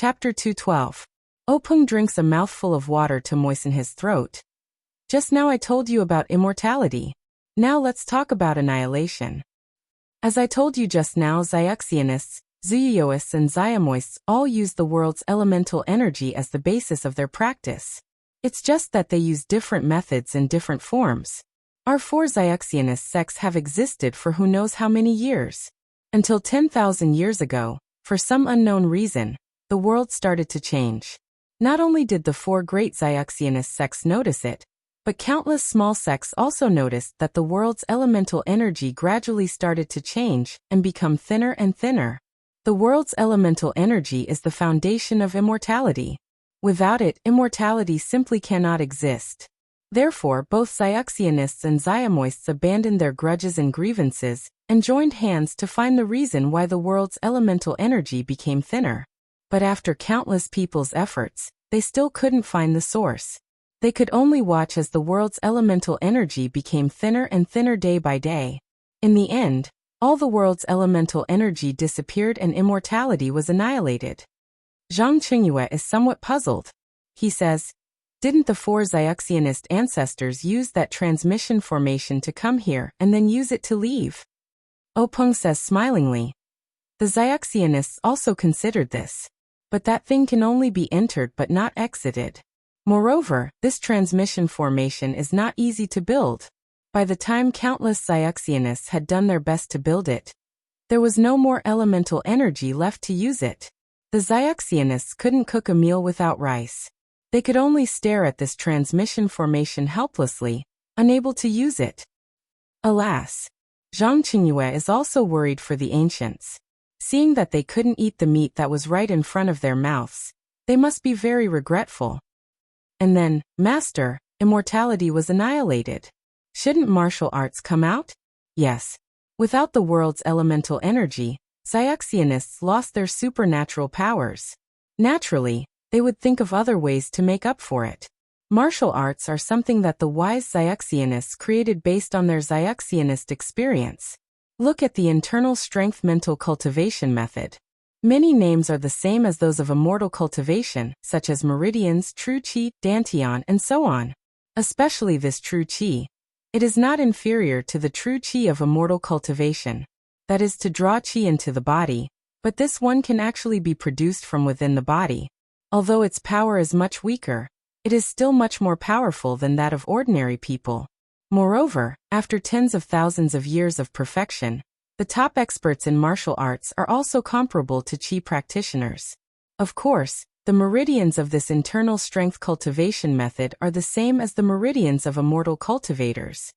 Chapter 212. Openg drinks a mouthful of water to moisten his throat. Just now I told you about immortality. Now let's talk about annihilation. As I told you just now, Xiaxianists, Zuyuoists and Xiamoists all use the world's elemental energy as the basis of their practice. It's just that they use different methods in different forms. Our four Xiaxianist sects have existed for who knows how many years. Until 10,000 years ago, for some unknown reason, the world started to change. Not only did the four great Xiaxianist sects notice it, but countless small sects also noticed that the world's elemental energy gradually started to change and become thinner and thinner. The world's elemental energy is the foundation of immortality. Without it, immortality simply cannot exist. Therefore, both Xiaxianists and Xiamoists abandoned their grudges and grievances and joined hands to find the reason why the world's elemental energy became thinner. But after countless people's efforts, they still couldn't find the source. They could only watch as the world's elemental energy became thinner and thinner day by day. In the end, all the world's elemental energy disappeared and immortality was annihilated. Zhang Qingyue is somewhat puzzled. He says, "Didn't the four Xiaxianist ancestors use that transmission formation to come here and then use it to leave?" Openg says smilingly, "The Xiaxianists also considered this. But that thing can only be entered but not exited. Moreover, this transmission formation is not easy to build. By the time countless Xiaxianists had done their best to build it, there was no more elemental energy left to use it. The Xiaxianists couldn't cook a meal without rice. They could only stare at this transmission formation helplessly, unable to use it. Alas, Zhang Qingyue is also worried for the ancients. Seeing that they couldn't eat the meat that was right in front of their mouths, they must be very regretful. And then, Master, immortality was annihilated. Shouldn't martial arts come out? Yes. Without the world's elemental energy, Xiaxianists lost their supernatural powers. Naturally, they would think of other ways to make up for it. Martial arts are something that the wise Xiaxianists created based on their Xiaxianist experience. Look at the internal strength mental cultivation method. Many names are the same as those of immortal cultivation, such as meridians, true qi, dantian, and so on. Especially this true qi. It is not inferior to the true qi of immortal cultivation. That is to draw qi into the body, but this one can actually be produced from within the body. Although its power is much weaker, it is still much more powerful than that of ordinary people. Moreover, after tens of thousands of years of perfection, the top experts in martial arts are also comparable to qi practitioners. Of course, the meridians of this internal strength cultivation method are the same as the meridians of immortal cultivators.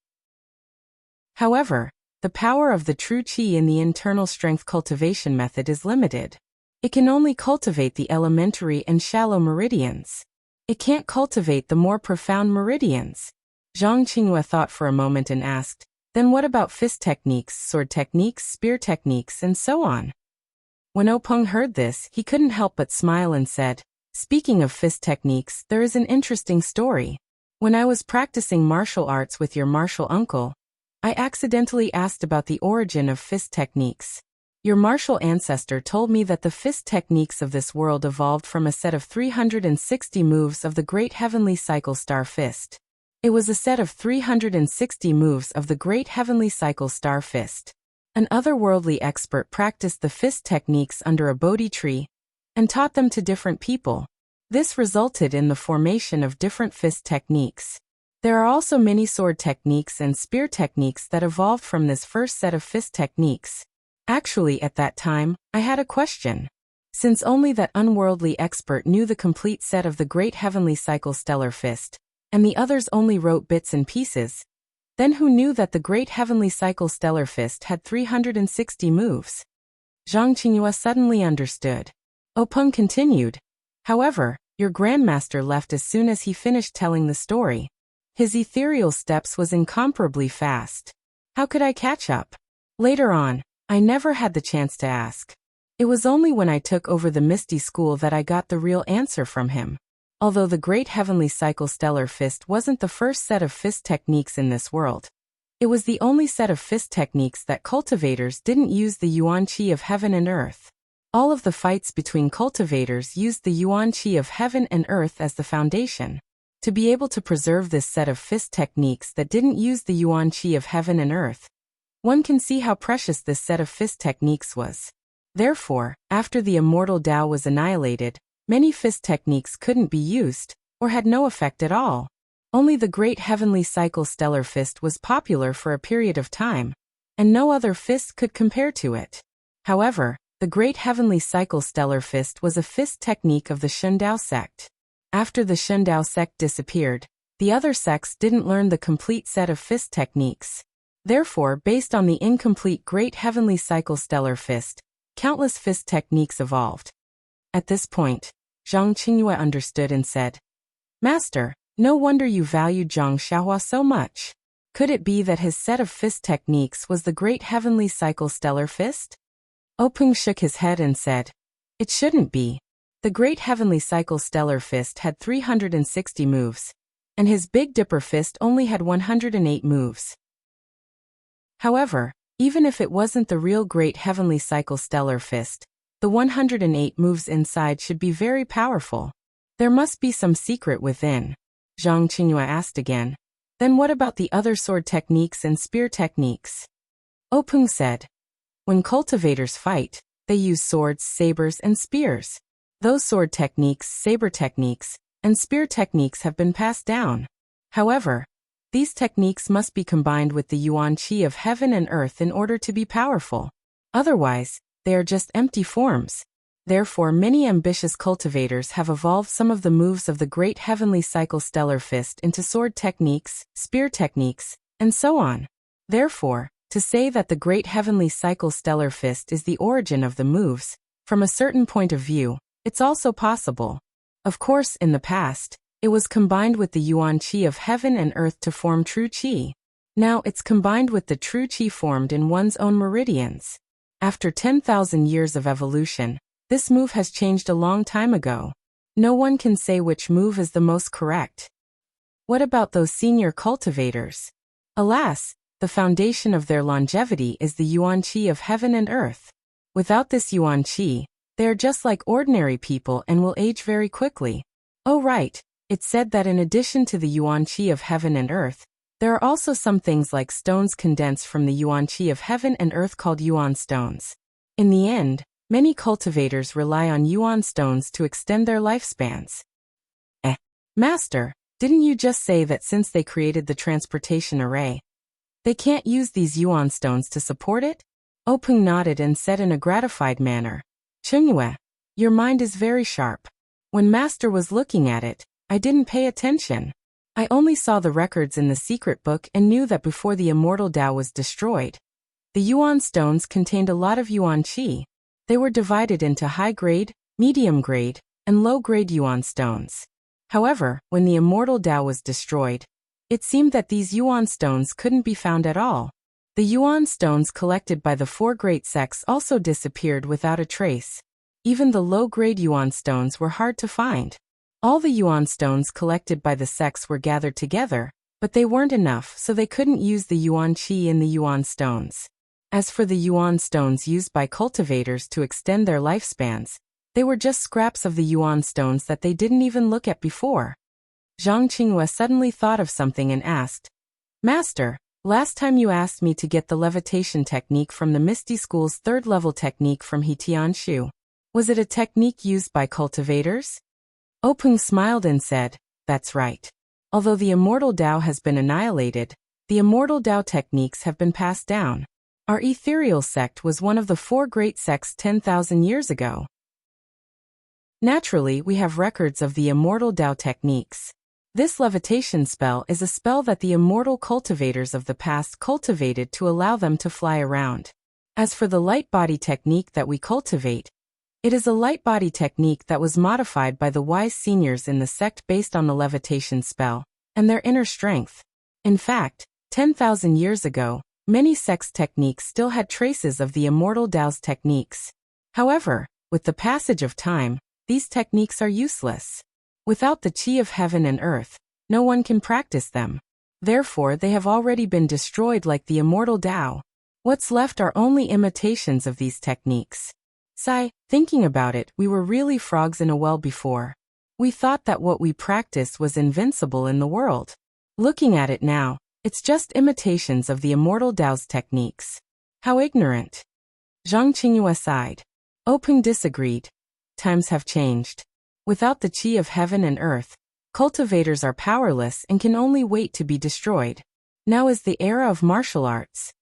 However, the power of the true qi in the internal strength cultivation method is limited. It can only cultivate the elementary and shallow meridians. It can't cultivate the more profound meridians. Zhang Qingyue thought for a moment and asked, "Then what about fist techniques, sword techniques, spear techniques, and so on?" When Openg heard this, he couldn't help but smile and said, "Speaking of fist techniques, there is an interesting story. When I was practicing martial arts with your martial uncle, I accidentally asked about the origin of fist techniques. Your martial ancestor told me that the fist techniques of this world evolved from a set of 360 moves of the Great Heavenly Cycle Star Fist. It was a set of 360 moves of the Great Heavenly Cycle Star Fist. An otherworldly expert practiced the fist techniques under a Bodhi tree and taught them to different people. This resulted in the formation of different fist techniques. There are also many sword techniques and spear techniques that evolved from this first set of fist techniques. Actually, at that time, I had a question. Since only that unworldly expert knew the complete set of the Great Heavenly Cycle Stellar Fist, and the others only wrote bits and pieces, then who knew that the Great Heavenly Cycle Stellar Fist had 360 moves?" Zhang Qingyue suddenly understood. Openg continued, "However, your grandmaster left as soon as he finished telling the story. His ethereal steps was incomparably fast. How could I catch up? Later on, I never had the chance to ask. It was only when I took over the Misty School that I got the real answer from him. Although the Great Heavenly Cycle Stellar Fist wasn't the first set of fist techniques in this world, it was the only set of fist techniques that cultivators didn't use the Yuan Qi of heaven and earth. All of the fights between cultivators used the yuan qi of heaven and earth as the foundation. To be able to preserve this set of fist techniques that didn't use the yuan qi of heaven and earth, one can see how precious this set of fist techniques was. Therefore, after the immortal Tao was annihilated, many fist techniques couldn't be used, or had no effect at all. Only the great heavenly cycle stellar fist was popular for a period of time, and no other fist could compare to it. However, the great heavenly cycle stellar fist was a fist technique of the Shundao sect. After the Shundao sect disappeared, the other sects didn't learn the complete set of fist techniques. Therefore, based on the incomplete great heavenly cycle stellar fist, countless fist techniques evolved. At this point, Zhang Qingyue understood and said, "Master, no wonder you valued Zhang Xiaohua so much. Could it be that his set of fist techniques was the great heavenly cycle stellar fist?" Openg shook his head and said, "It shouldn't be. The great heavenly cycle stellar fist had 360 moves, and his Big Dipper fist only had 108 moves. However, even if it wasn't the real great heavenly cycle stellar fist, the 108 moves inside should be very powerful. There must be some secret within." Zhang Qingyue asked again. "Then what about the other sword techniques and spear techniques?" Openg said, "When cultivators fight, they use swords, sabers, and spears. Those sword techniques, saber techniques, and spear techniques have been passed down. However, these techniques must be combined with the yuan qi of heaven and earth in order to be powerful. Otherwise, they are just empty forms. Therefore, many ambitious cultivators have evolved some of the moves of the great heavenly cycle stellar fist into sword techniques, spear techniques, and so on. Therefore, to say that the great heavenly cycle stellar fist is the origin of the moves, from a certain point of view, it's also possible. Of course, in the past, it was combined with the yuan qi of heaven and earth to form true qi. Now it's combined with the true qi formed in one's own meridians. After 10,000 years of evolution, this move has changed a long time ago. No one can say which move is the most correct. What about those senior cultivators? Alas, the foundation of their longevity is the yuan qi of heaven and earth. Without this yuan qi, they are just like ordinary people and will age very quickly. Oh right, it's said that in addition to the yuan qi of heaven and earth, there are also some things like stones condensed from the yuan qi of heaven and earth called yuan stones. In the end, many cultivators rely on yuan stones to extend their lifespans. Master, didn't you just say that since they created the transportation array, they can't use these yuan stones to support it? Openg nodded and said in a gratified manner, "Qingyue, your mind is very sharp. When Master was looking at it, I didn't pay attention. I only saw the records in the secret book and knew that before the immortal Tao was destroyed, the yuan stones contained a lot of yuan qi. They were divided into high-grade, medium-grade, and low-grade yuan stones. However, when the immortal Tao was destroyed, it seemed that these yuan stones couldn't be found at all. The yuan stones collected by the four great sects also disappeared without a trace. Even the low-grade yuan stones were hard to find. All the yuan stones collected by the sects were gathered together, but they weren't enough, so they couldn't use the yuan qi in the yuan stones. As for the yuan stones used by cultivators to extend their lifespans, they were just scraps of the yuan stones that they didn't even look at before." Zhang Qingyue suddenly thought of something and asked, "Master, last time you asked me to get the levitation technique from the Misty School's third-level technique from He Tianshu. Was it a technique used by cultivators?" Openg smiled and said, "That's right. Although the immortal Tao has been annihilated, the immortal Tao techniques have been passed down. Our ethereal sect was one of the four great sects 10,000 years ago. Naturally, we have records of the immortal Tao techniques. This levitation spell is a spell that the immortal cultivators of the past cultivated to allow them to fly around. As for the light body technique that we cultivate, it is a light body technique that was modified by the wise seniors in the sect based on the levitation spell and their inner strength. In fact, 10,000 years ago, many sects' techniques still had traces of the immortal Tao's techniques. However, with the passage of time, these techniques are useless. Without the qi of heaven and earth, no one can practice them. Therefore, they have already been destroyed like the immortal Tao. What's left are only imitations of these techniques. Sigh, thinking about it, we were really frogs in a well before. We thought that what we practiced was invincible in the world. Looking at it now, it's just imitations of the immortal Tao's techniques. How ignorant. Zhang Qingyue sighed. Openg disagreed. Times have changed. Without the qi of heaven and earth, cultivators are powerless and can only wait to be destroyed. Now is the era of martial arts.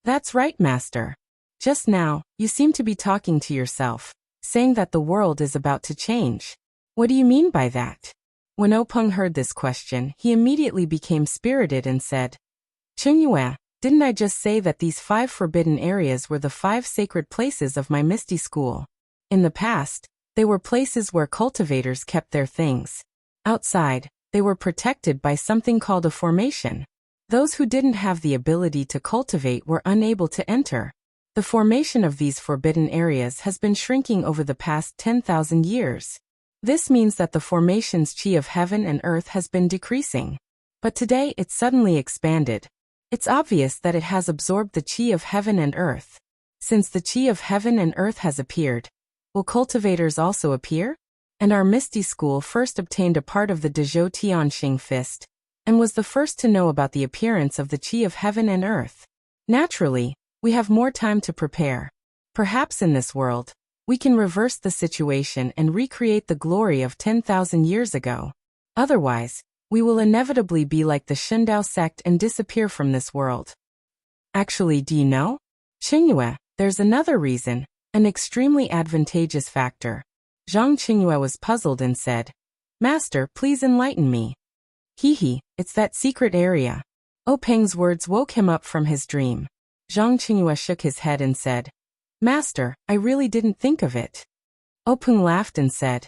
That's right, master. Just now, you seem to be talking to yourself, saying that the world is about to change. What do you mean by that? When Openg heard this question, he immediately became spirited and said, Qingyue, didn't I just say that these 5 forbidden areas were the 5 sacred places of my Misty School? In the past, they were places where cultivators kept their things. Outside, they were protected by something called a formation. Those who didn't have the ability to cultivate were unable to enter. The formation of these forbidden areas has been shrinking over the past 10,000 years. This means that the formation's qi of heaven and earth has been decreasing. But today it suddenly expanded. It's obvious that it has absorbed the qi of heaven and earth. Since the qi of heaven and earth has appeared, will cultivators also appear? And our Misty School first obtained a part of the Dezhou Tianxing fist, and was the first to know about the appearance of the qi of heaven and earth. Naturally, we have more time to prepare. Perhaps in this world, we can reverse the situation and recreate the glory of 10,000 years ago. Otherwise, we will inevitably be like the Shindao sect and disappear from this world. Actually, do you know? Qingyue, there's another reason, an extremely advantageous factor. Zhang Qingyue was puzzled and said, Master, please enlighten me. It's that secret area. Openg's words woke him up from his dream. Zhang Qingyue shook his head and said, Master, I really didn't think of it. Openg laughed and said,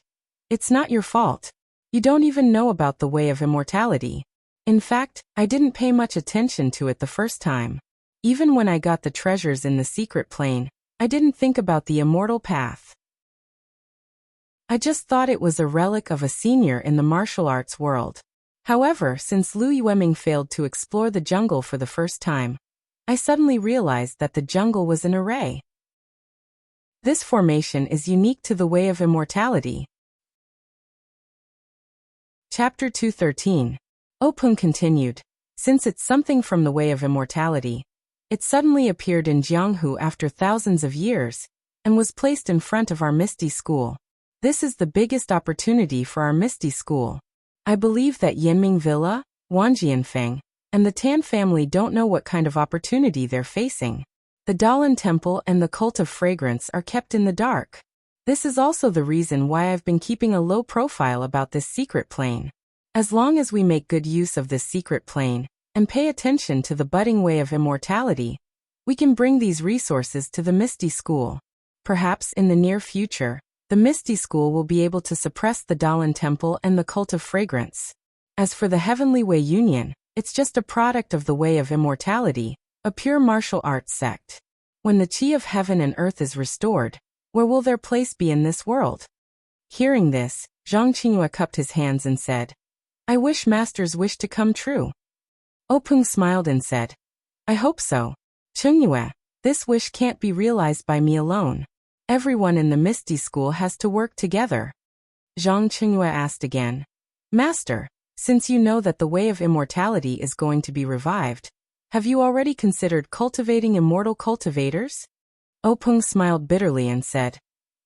It's not your fault. You don't even know about the way of immortality. In fact, I didn't pay much attention to it the first time. Even when I got the treasures in the secret plane, I didn't think about the immortal path. I just thought it was a relic of a senior in the martial arts world. However, since Lu Yueming failed to explore the jungle for the first time, I suddenly realized that the jungle was an array. This formation is unique to the way of immortality. Chapter 213. Openg continued. Since it's something from the way of immortality, it suddenly appeared in Jianghu after thousands of years, and was placed in front of our Misty School. This is the biggest opportunity for our Misty School. I believe that Yanming Villa, Wanjianfeng, and the Tan family don't know what kind of opportunity they're facing. The Dalan Temple and the Cult of Fragrance are kept in the dark. This is also the reason why I've been keeping a low profile about this secret plane. As long as we make good use of this secret plane, and pay attention to the budding way of immortality, we can bring these resources to the Misty School. Perhaps in the near future, the Misty School will be able to suppress the Dalan Temple and the Cult of Fragrance. As for the Heavenly Way Union, it's just a product of the way of immortality, a pure martial arts sect. When the qi of heaven and earth is restored, where will their place be in this world? Hearing this, Zhang Qingyue cupped his hands and said, I wish Master's wish to come true. Openg smiled and said, I hope so. Qingyue, this wish can't be realized by me alone. Everyone in the Misty School has to work together. Zhang Qingyue asked again, Master, since you know that the way of immortality is going to be revived, have you already considered cultivating immortal cultivators? Openg smiled bitterly and said,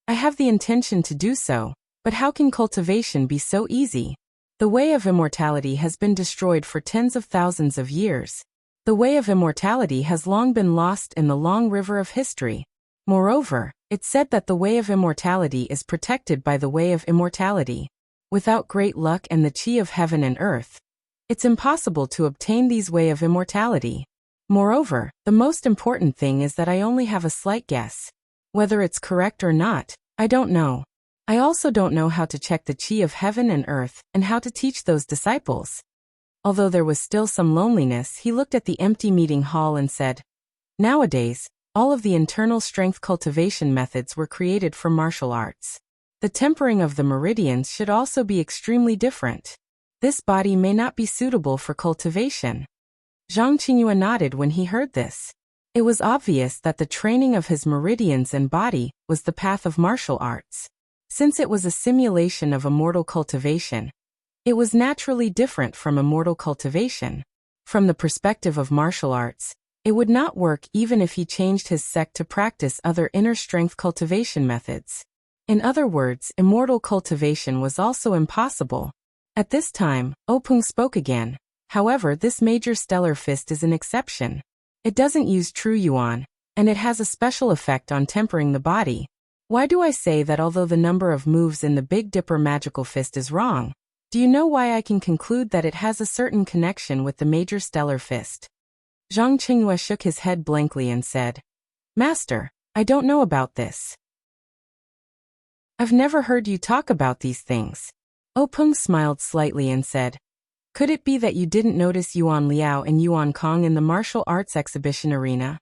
I have the intention to do so, but how can cultivation be so easy? The way of immortality has been destroyed for tens of thousands of years. The way of immortality has long been lost in the long river of history. Moreover, it's said that the way of immortality is protected by the way of immortality. Without great luck and the qi of heaven and earth, it's impossible to obtain these way of immortality. Moreover, the most important thing is that I only have a slight guess. Whether it's correct or not, I don't know. I also don't know how to check the qi of heaven and earth and how to teach those disciples. Although there was still some loneliness, he looked at the empty meeting hall and said, Nowadays, all of the internal strength cultivation methods were created for martial arts. The tempering of the meridians should also be extremely different. This body may not be suitable for cultivation. Zhang Qingyue nodded when he heard this. It was obvious that the training of his meridians and body was the path of martial arts. Since it was a simulation of immortal cultivation, it was naturally different from immortal cultivation. From the perspective of martial arts, it would not work even if he changed his sect to practice other inner strength cultivation methods. In other words, immortal cultivation was also impossible. At this time, Openg spoke again. However, this major stellar fist is an exception. It doesn't use true yuan, and it has a special effect on tempering the body. Why do I say that although the number of moves in the Big Dipper magical fist is wrong? Do you know why I can conclude that it has a certain connection with the major stellar fist? Zhang Qingyue shook his head blankly and said, Master, I don't know about this. I've never heard you talk about these things. Openg smiled slightly and said, Could it be that you didn't notice Yuan Liao and Yuan Kong in the martial arts exhibition arena?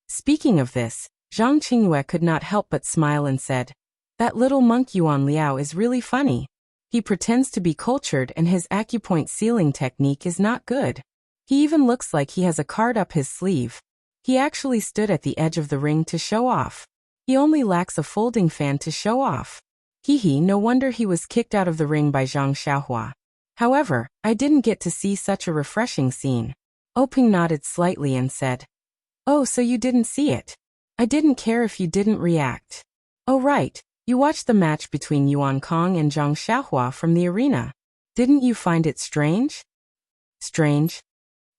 Speaking of this, Zhang Qingyue could not help but smile and said, That little monk Yuan Liao is really funny. He pretends to be cultured and his acupoint sealing technique is not good. He even looks like he has a card up his sleeve. He actually stood at the edge of the ring to show off. He only lacks a folding fan to show off. Hee, no wonder he was kicked out of the ring by Zhang Xiaohua. However, I didn't get to see such a refreshing scene. Openg nodded slightly and said, Oh, so you didn't see it. I didn't care if you didn't react. Oh right, you watched the match between Yuan Kong and Zhang Xiaohua from the arena. Didn't you find it strange? Strange?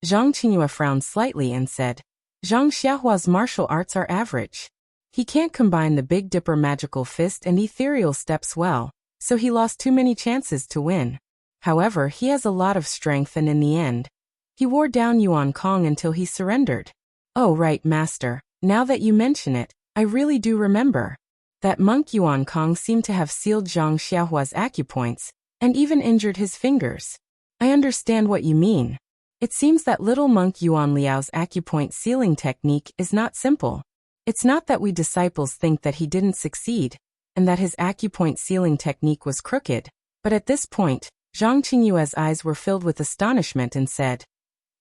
Zhang Qingyue frowned slightly and said, Zhang Xiaohua's martial arts are average. He can't combine the Big Dipper magical fist and ethereal steps well, so he lost too many chances to win. However, he has a lot of strength and in the end, he wore down Yuan Kong until he surrendered. Oh right, Master, now that you mention it, I really do remember. That monk Yuan Kong seemed to have sealed Zhang Xiaohua's acupoints, and even injured his fingers. I understand what you mean. It seems that little monk Yuan Liao's acupoint sealing technique is not simple. It's not that we disciples think that he didn't succeed, and that his acupoint sealing technique was crooked, but at this point, Zhang Qingyue's eyes were filled with astonishment and said,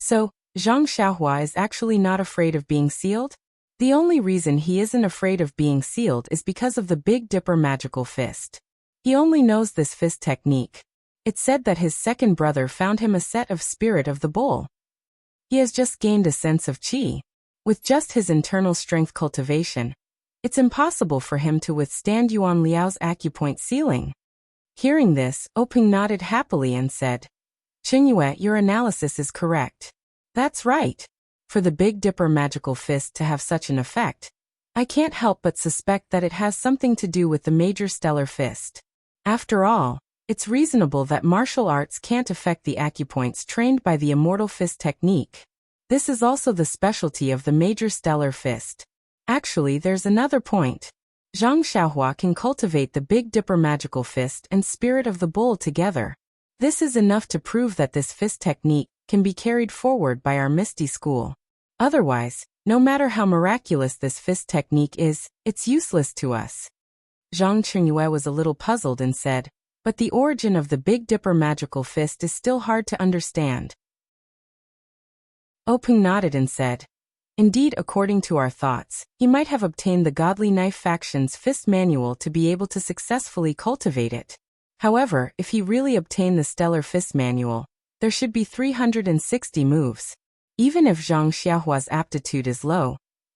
So, Zhang Xiaohua is actually not afraid of being sealed? The only reason he isn't afraid of being sealed is because of the Big Dipper magical fist. He only knows this fist technique. It's said that his second brother found him a set of Spirit of the Bull. He has just gained a sense of qi. With just his internal strength cultivation, it's impossible for him to withstand Yuan Liao's acupoint sealing. Hearing this, Openg nodded happily and said, Qingyue, your analysis is correct. That's right. For the Big Dipper magical fist to have such an effect, I can't help but suspect that it has something to do with the major stellar fist. After all, it's reasonable that martial arts can't affect the acupoints trained by the immortal fist technique. This is also the specialty of the major stellar fist. Actually, there's another point. Zhang Xiaohua can cultivate the Big Dipper magical fist and Spirit of the Bull together. This is enough to prove that this fist technique can be carried forward by our Misty School. Otherwise, no matter how miraculous this fist technique is, it's useless to us. Zhang Qingyue was a little puzzled and said, But the origin of the Big Dipper magical fist is still hard to understand. Openg nodded and said, Indeed, according to our thoughts, he might have obtained the Godly Knife faction's fist manual to be able to successfully cultivate it. However, if he really obtained the Stellar Fist manual, there should be 360 moves. Even if Zhang Xiaohua's aptitude is low,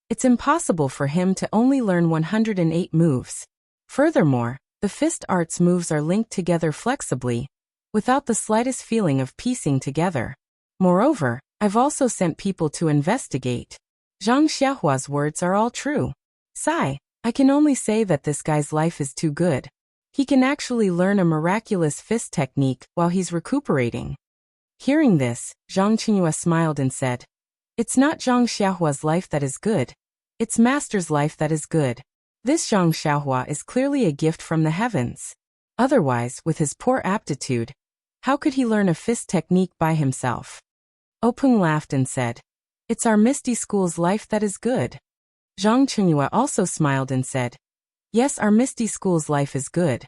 it's impossible for him to only learn 108 moves. Furthermore, the fist arts moves are linked together flexibly, without the slightest feeling of piecing together. Moreover, I've also sent people to investigate. Zhang Xiaohua's words are all true. Sigh, I can only say that this guy's life is too good. He can actually learn a miraculous fist technique while he's recuperating. Hearing this, Zhang Qingyue smiled and said, It's not Zhang Xiaohua's life that is good. It's Master's life that is good. This Zhang Xiaohua is clearly a gift from the heavens. Otherwise, with his poor aptitude, how could he learn a fist technique by himself? Openg laughed and said, It's our Misty School's life that is good. Zhang Qingyue also smiled and said, Yes, our Misty School's life is good.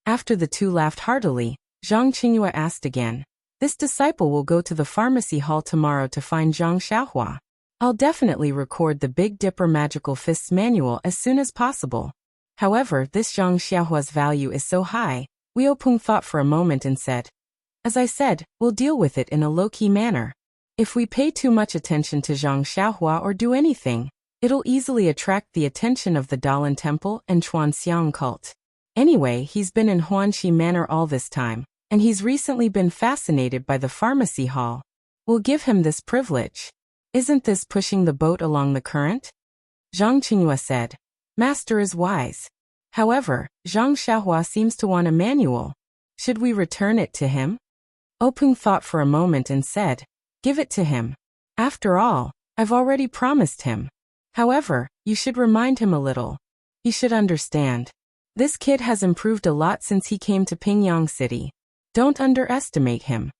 After the two laughed heartily, Zhang Qingyue asked again, This disciple will go to the pharmacy hall tomorrow to find Zhang Xiaohua. I'll definitely record the Big Dipper Magical Fists manual as soon as possible. However, this Zhang Xiaohua's value is so high. Wei Peng thought for a moment and said, as I said, we'll deal with it in a low-key manner. If we pay too much attention to Zhang Xiaohua or do anything, it'll easily attract the attention of the Dalan Temple and Chuanxiang cult. Anyway, he's been in Huanxi Manor all this time, and he's recently been fascinated by the pharmacy hall. We'll give him this privilege. Isn't this pushing the boat along the current? Zhang Qingyue said. Master is wise. However, Zhang Xiaohua seems to want a manual. Should we return it to him? Wei Peng thought for a moment and said, give it to him. After all, I've already promised him. However, you should remind him a little. He should understand. This kid has improved a lot since he came to Pingyang City. Don't underestimate him.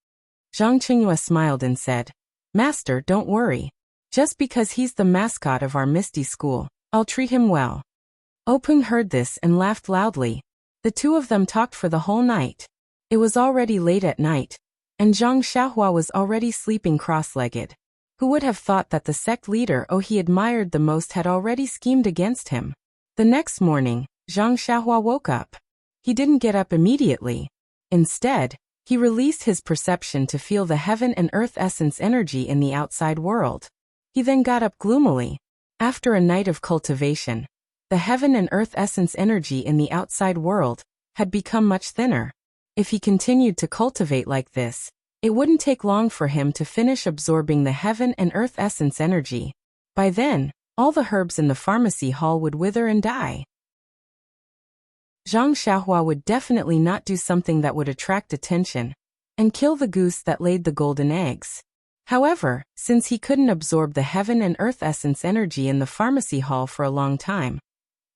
Zhang Qingyue smiled and said, Master, don't worry. Just because he's the mascot of our Misty School, I'll treat him well. Wei Peng heard this and laughed loudly. The two of them talked for the whole night. It was already late at night, and Zhang Xiaohua was already sleeping cross-legged. Who would have thought that the sect leader he admired the most had already schemed against him? The next morning, Zhang Xiaohua woke up. He didn't get up immediately. Instead, he released his perception to feel the heaven and earth essence energy in the outside world. He then got up gloomily. After a night of cultivation, the heaven and earth essence energy in the outside world had become much thinner. If he continued to cultivate like this, it wouldn't take long for him to finish absorbing the heaven and earth essence energy. By then, all the herbs in the pharmacy hall would wither and die. Zhang Xiaohua would definitely not do something that would attract attention and kill the goose that laid the golden eggs. However, since he couldn't absorb the heaven and earth essence energy in the pharmacy hall for a long time,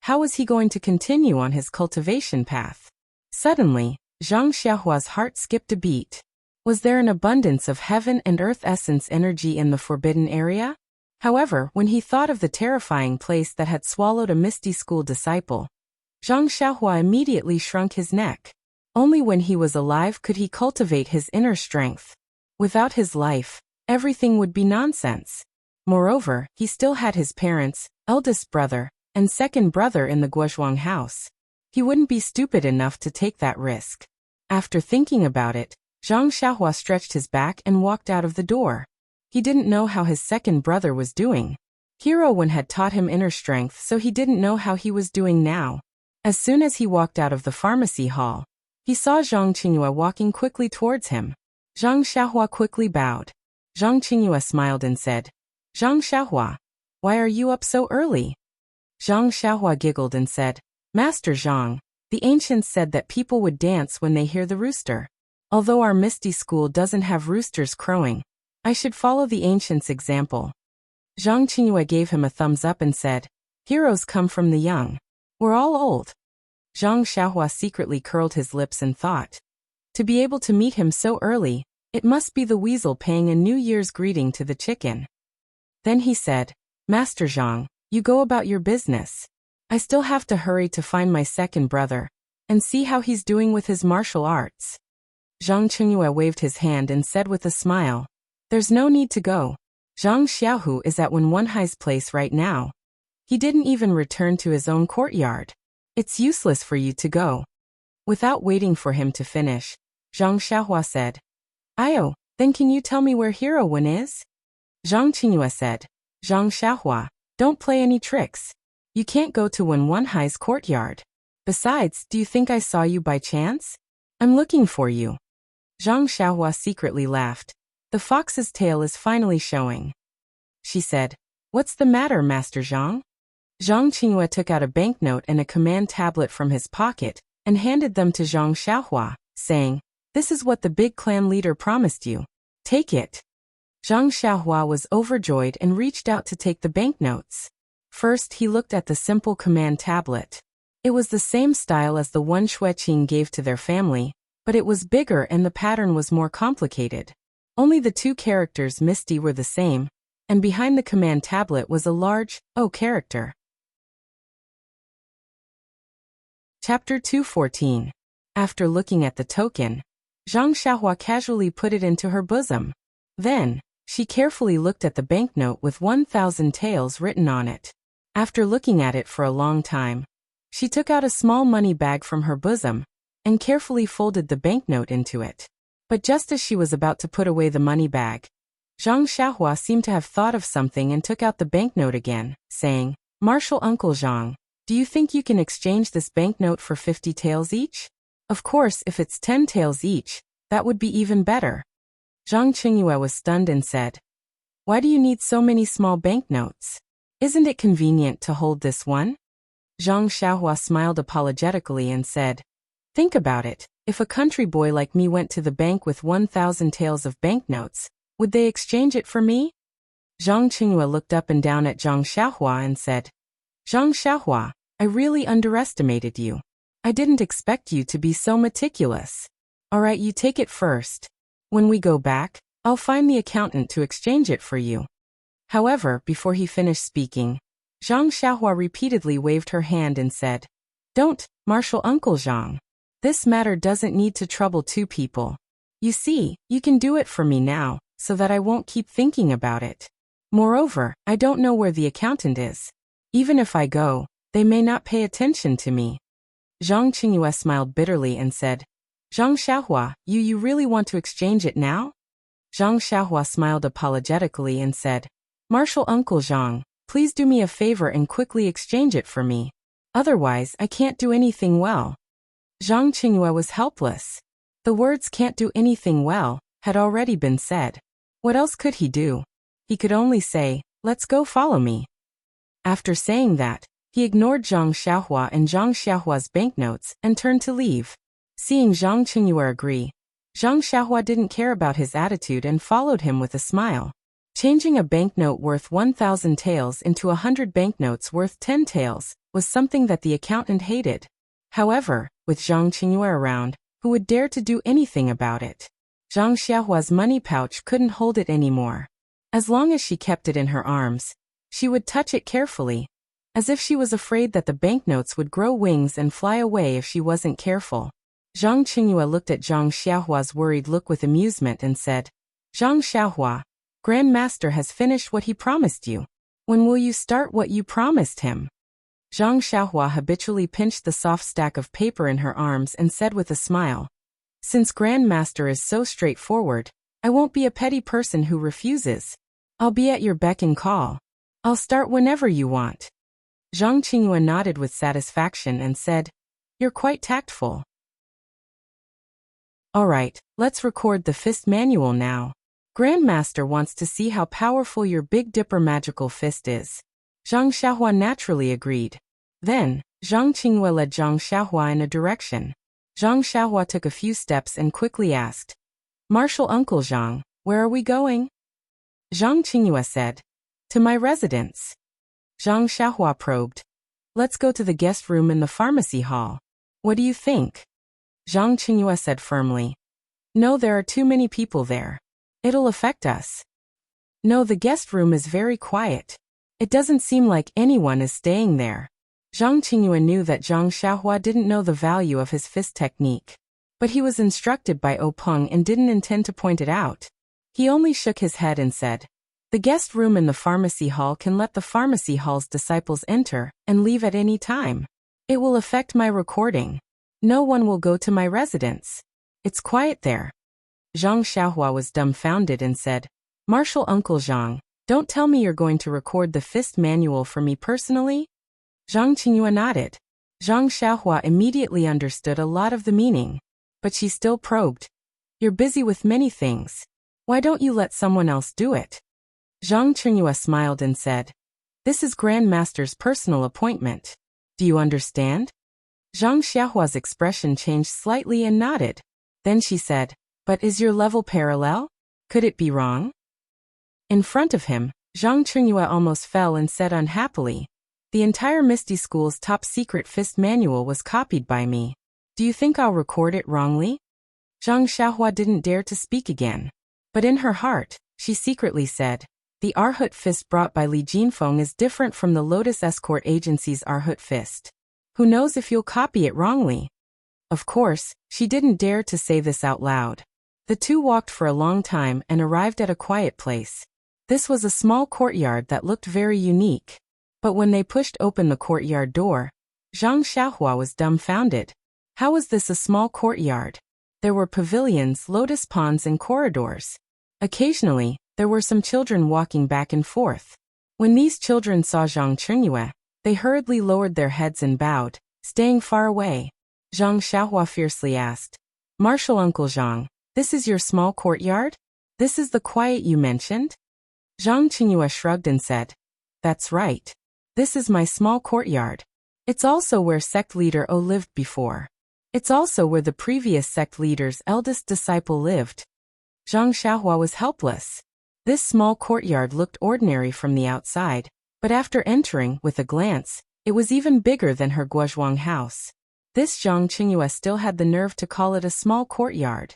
how was he going to continue on his cultivation path? Suddenly, Zhang Xiaohua's heart skipped a beat. Was there an abundance of heaven and earth essence energy in the forbidden area? However, when he thought of the terrifying place that had swallowed a Misty School disciple, Zhang Xiaohua immediately shrunk his neck. Only when he was alive could he cultivate his inner strength. Without his life, everything would be nonsense. Moreover, he still had his parents, eldest brother, and second brother in the Guozhuang house. He wouldn't be stupid enough to take that risk. After thinking about it, Zhang Xiaohua stretched his back and walked out of the door. He didn't know how his second brother was doing. Hero Wen had taught him inner strength, so he didn't know how he was doing now. As soon as he walked out of the pharmacy hall, he saw Zhang Qingyue walking quickly towards him. Zhang Xiaohua quickly bowed. Zhang Qingyue smiled and said, Zhang Xiaohua, why are you up so early? Zhang Xiaohua giggled and said, Master Zhang, the ancients said that people would dance when they hear the rooster. Although our Misty School doesn't have roosters crowing, I should follow the ancients' example. Zhang Qingyue gave him a thumbs up and said, Heroes come from the young. We're all old. Zhang Xiaohua secretly curled his lips and thought. To be able to meet him so early, it must be the weasel paying a New Year's greeting to the chicken. Then he said, Master Zhang, you go about your business. I still have to hurry to find my second brother and see how he's doing with his martial arts. Zhang Qingyue waved his hand and said with a smile, There's no need to go. Zhang Xiaohu is at Wenwenhai's place right now. He didn't even return to his own courtyard. It's useless for you to go. Without waiting for him to finish, Zhang Xiaohua said, Ayo, then can you tell me where Hero Wen is? Zhang Qingyue said, Zhang Xiaohua, don't play any tricks. You can't go to Wenwenhai's courtyard. Besides, do you think I saw you by chance? I'm looking for you. Zhang Xiaohua secretly laughed. The fox's tail is finally showing. She said, What's the matter, Master Zhang? Zhang Qingyue took out a banknote and a command tablet from his pocket and handed them to Zhang Xiaohua, saying, This is what the big clan leader promised you. Take it. Zhang Xiaohua was overjoyed and reached out to take the banknotes. First, he looked at the simple command tablet. It was the same style as the one Xueqing gave to their family, but it was bigger and the pattern was more complicated. Only the two characters Misty were the same, and behind the command tablet was a large O character. Chapter 214. After looking at the token, Zhang Xiaohua casually put it into her bosom. Then, She carefully looked at the banknote with 1,000 taels written on it. After looking at it for a long time, she took out a small money bag from her bosom and carefully folded the banknote into it. But just as she was about to put away the money bag, Zhang Xiaohua seemed to have thought of something and took out the banknote again, saying, "Marshal Uncle Zhang, do you think you can exchange this banknote for 50 taels each? Of course, if it's 10 taels each, that would be even better." Zhang Qingyue was stunned and said, "Why do you need so many small banknotes? Isn't it convenient to hold this one?" Zhang Xiaohua smiled apologetically and said, "Think about it. If a country boy like me went to the bank with 1,000 taels of banknotes, would they exchange it for me?" Zhang Qingyue looked up and down at Zhang Xiaohua and said, "Zhang Xiaohua, I really underestimated you. I didn't expect you to be so meticulous. Alright, you take it first. When we go back, I'll find the accountant to exchange it for you." However, before he finished speaking, Zhang Xiaohua repeatedly waved her hand and said, "Don't, Marshal Uncle Zhang. This matter doesn't need to trouble two people. You see, you can do it for me now, so that I won't keep thinking about it. Moreover, I don't know where the accountant is. Even if I go, they may not pay attention to me." Zhang Qingyue smiled bitterly and said, "Zhang Xiaohua, you really want to exchange it now?" Zhang Xiaohua smiled apologetically and said, "Marshal Uncle Zhang, please do me a favor and quickly exchange it for me. Otherwise, I can't do anything well." Zhang Qingyue was helpless. The words "can't do anything well" had already been said. What else could he do? He could only say, "Let's go, follow me." After saying that, he ignored Zhang Xiaohua and Zhang Xiaohua's banknotes and turned to leave. Seeing Zhang Qingyue agree, Zhang Xiaohua didn't care about his attitude and followed him with a smile. Changing a banknote worth 1,000 taels into 100 banknotes worth 10 taels was something that the accountant hated. However, with Zhang Qingyue around, who would dare to do anything about it? Zhang Xiaohua's money pouch couldn't hold it anymore. As long as she kept it in her arms, she would touch it carefully, as if she was afraid that the banknotes would grow wings and fly away if she wasn't careful. Zhang Qingyue looked at Zhang Xiaohua's worried look with amusement and said, "Zhang Xiaohua, Grand Master has finished what he promised you. When will you start what you promised him?" Zhang Xiaohua habitually pinched the soft stack of paper in her arms and said with a smile, "Since Grand Master is so straightforward, I won't be a petty person who refuses. I'll be at your beck and call. I'll start whenever you want." Zhang Qingyue nodded with satisfaction and said, "You're quite tactful. Alright, let's record the fist manual now. Grandmaster wants to see how powerful your Big Dipper magical fist is." Zhang Xiaohua naturally agreed. Then, Zhang Qingyue led Zhang Xiaohua in a direction. Zhang Xiaohua took a few steps and quickly asked, "Marshal Uncle Zhang, where are we going?" Zhang Qingyue said, "To my residence." Zhang Xiaohua probed, "Let's go to the guest room in the pharmacy hall. What do you think?" Zhang Qingyue said firmly, "No, there are too many people there. It'll affect us." "No, the guest room is very quiet. It doesn't seem like anyone is staying there." Zhang Qingyue knew that Zhang Xiaohua didn't know the value of his fist technique, but he was instructed by Peng and didn't intend to point it out. He only shook his head and said, "The guest room in the pharmacy hall can let the pharmacy hall's disciples enter and leave at any time. It will affect my recording. No one will go to my residence. It's quiet there." Zhang Xiaohua was dumbfounded and said, "Marshal Uncle Zhang, don't tell me you're going to record the fist manual for me personally?" Zhang Qingyue nodded. Zhang Xiaohua immediately understood a lot of the meaning, but she still probed, "You're busy with many things. Why don't you let someone else do it?" Zhang Qingyue smiled and said, "This is Grand Master's personal appointment. Do you understand?" Zhang Xiaohua's expression changed slightly and nodded. Then she said, "But is your level parallel? Could it be wrong?" In front of him, Zhang Qingyue almost fell and said unhappily, "The entire Misty School's top secret fist manual was copied by me. Do you think I'll record it wrongly?" Zhang Xiaohua didn't dare to speak again. But in her heart, she secretly said, "The Arhut fist brought by Li Jinfeng is different from the Lotus Escort Agency's Arhut fist. Who knows if you'll copy it wrongly?" Of course, she didn't dare to say this out loud. The two walked for a long time and arrived at a quiet place. This was a small courtyard that looked very unique. But when they pushed open the courtyard door, Zhang Xiaohua was dumbfounded. How was this a small courtyard? There were pavilions, lotus ponds, and corridors. Occasionally, there were some children walking back and forth. When these children saw Zhang Qingyue, they hurriedly lowered their heads and bowed, staying far away. Zhang Xiaohua fiercely asked, "Martial Uncle Zhang, this is your small courtyard? This is the quiet you mentioned?" Zhang Qingyue shrugged and said, "That's right. This is my small courtyard. It's also where sect leader O lived before. It's also where the previous sect leader's eldest disciple lived." Zhang Xiaohua was helpless. This small courtyard looked ordinary from the outside, but after entering with a glance, it was even bigger than her Guozhuang house. This Zhang Qingyue still had the nerve to call it a small courtyard.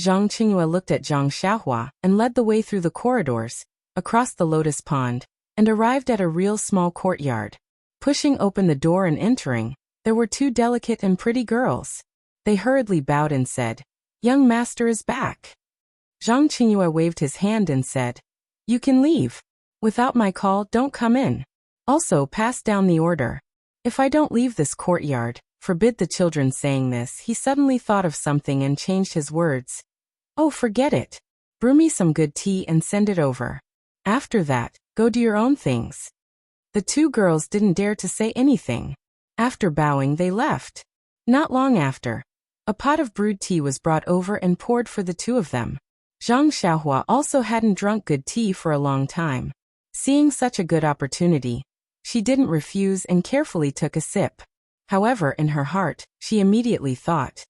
Zhang Qingyue looked at Zhang Xiaohua and led the way through the corridors, across the lotus pond, and arrived at a real small courtyard. Pushing open the door and entering, there were two delicate and pretty girls. They hurriedly bowed and said, "Young master is back." Zhang Qingyue waved his hand and said, "You can leave. Without my call, don't come in. Also, pass down the order. If I don't leave this courtyard, forbid the children." Saying this, he suddenly thought of something and changed his words. "Oh, forget it. Brew me some good tea and send it over. After that, go do your own things." The two girls didn't dare to say anything. After bowing, they left. Not long after, a pot of brewed tea was brought over and poured for the two of them. Zhang Xiaohua also hadn't drunk good tea for a long time. Seeing such a good opportunity, she didn't refuse and carefully took a sip. However, in her heart, she immediately thought,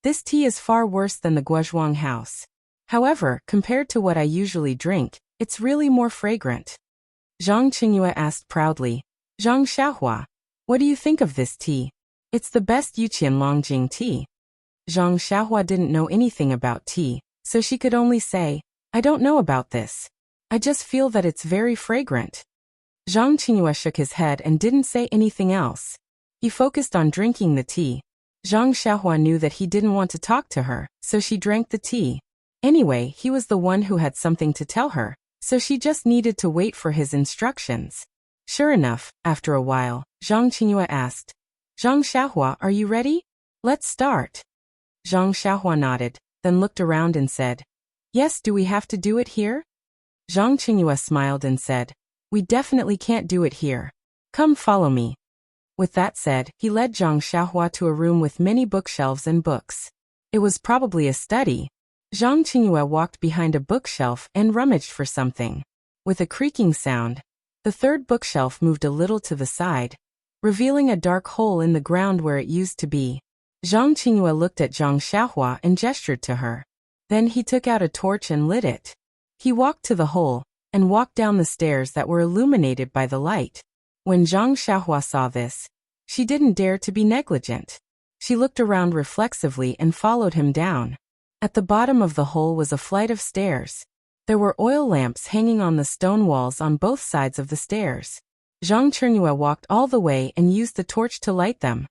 "This tea is far worse than the Guozhuang house. However, compared to what I usually drink, it's really more fragrant." Zhang Qingyue asked proudly, "Zhang Xiaohua, what do you think of this tea? It's the best Yuqian Longjing tea." Zhang Xiaohua didn't know anything about tea, so she could only say, "I don't know about this. I just feel that it's very fragrant." Zhang Qingyue shook his head and didn't say anything else. He focused on drinking the tea. Zhang Xiaohua knew that he didn't want to talk to her, so she drank the tea. Anyway, he was the one who had something to tell her, so she just needed to wait for his instructions. Sure enough, after a while, Zhang Qingyue asked, "Zhang Xiaohua, are you ready? Let's start." Zhang Xiaohua nodded, then looked around and said, "Yes, do we have to do it here?" Zhang Qingyue smiled and said, "We definitely can't do it here. Come follow me." With that said, he led Zhang Xiaohua to a room with many bookshelves and books. It was probably a study. Zhang Qingyue walked behind a bookshelf and rummaged for something. With a creaking sound, the third bookshelf moved a little to the side, revealing a dark hole in the ground where it used to be. Zhang Qingyue looked at Zhang Xiaohua and gestured to her. Then he took out a torch and lit it. He walked to the hole and walked down the stairs that were illuminated by the light. When Zhang Xiaohua saw this, she didn't dare to be negligent. She looked around reflexively and followed him down. At the bottom of the hole was a flight of stairs. There were oil lamps hanging on the stone walls on both sides of the stairs. Zhang Qingyue walked all the way and used the torch to light them.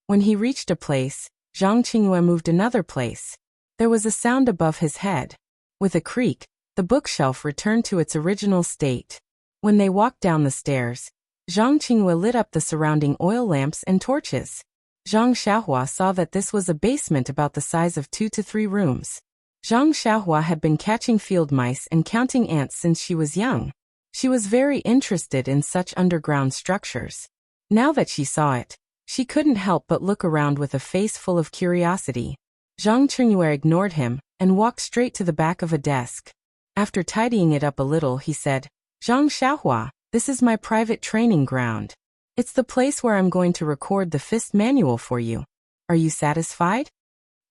When he reached a place, Zhang Qingyue moved another place. There was a sound above his head. With a creak, the bookshelf returned to its original state. When they walked down the stairs, Zhang Qingyue lit up the surrounding oil lamps and torches. Zhang Xiaohua saw that this was a basement about the size of 2 to 3 rooms. Zhang Xiaohua had been catching field mice and counting ants since she was young. She was very interested in such underground structures. Now that she saw it, she couldn't help but look around with a face full of curiosity. Zhang Qingyue ignored him and walked straight to the back of a desk. After tidying it up a little, he said, "Zhang Xiaohua, this is my private training ground. It's the place where I'm going to record the fist manual for you. Are you satisfied?"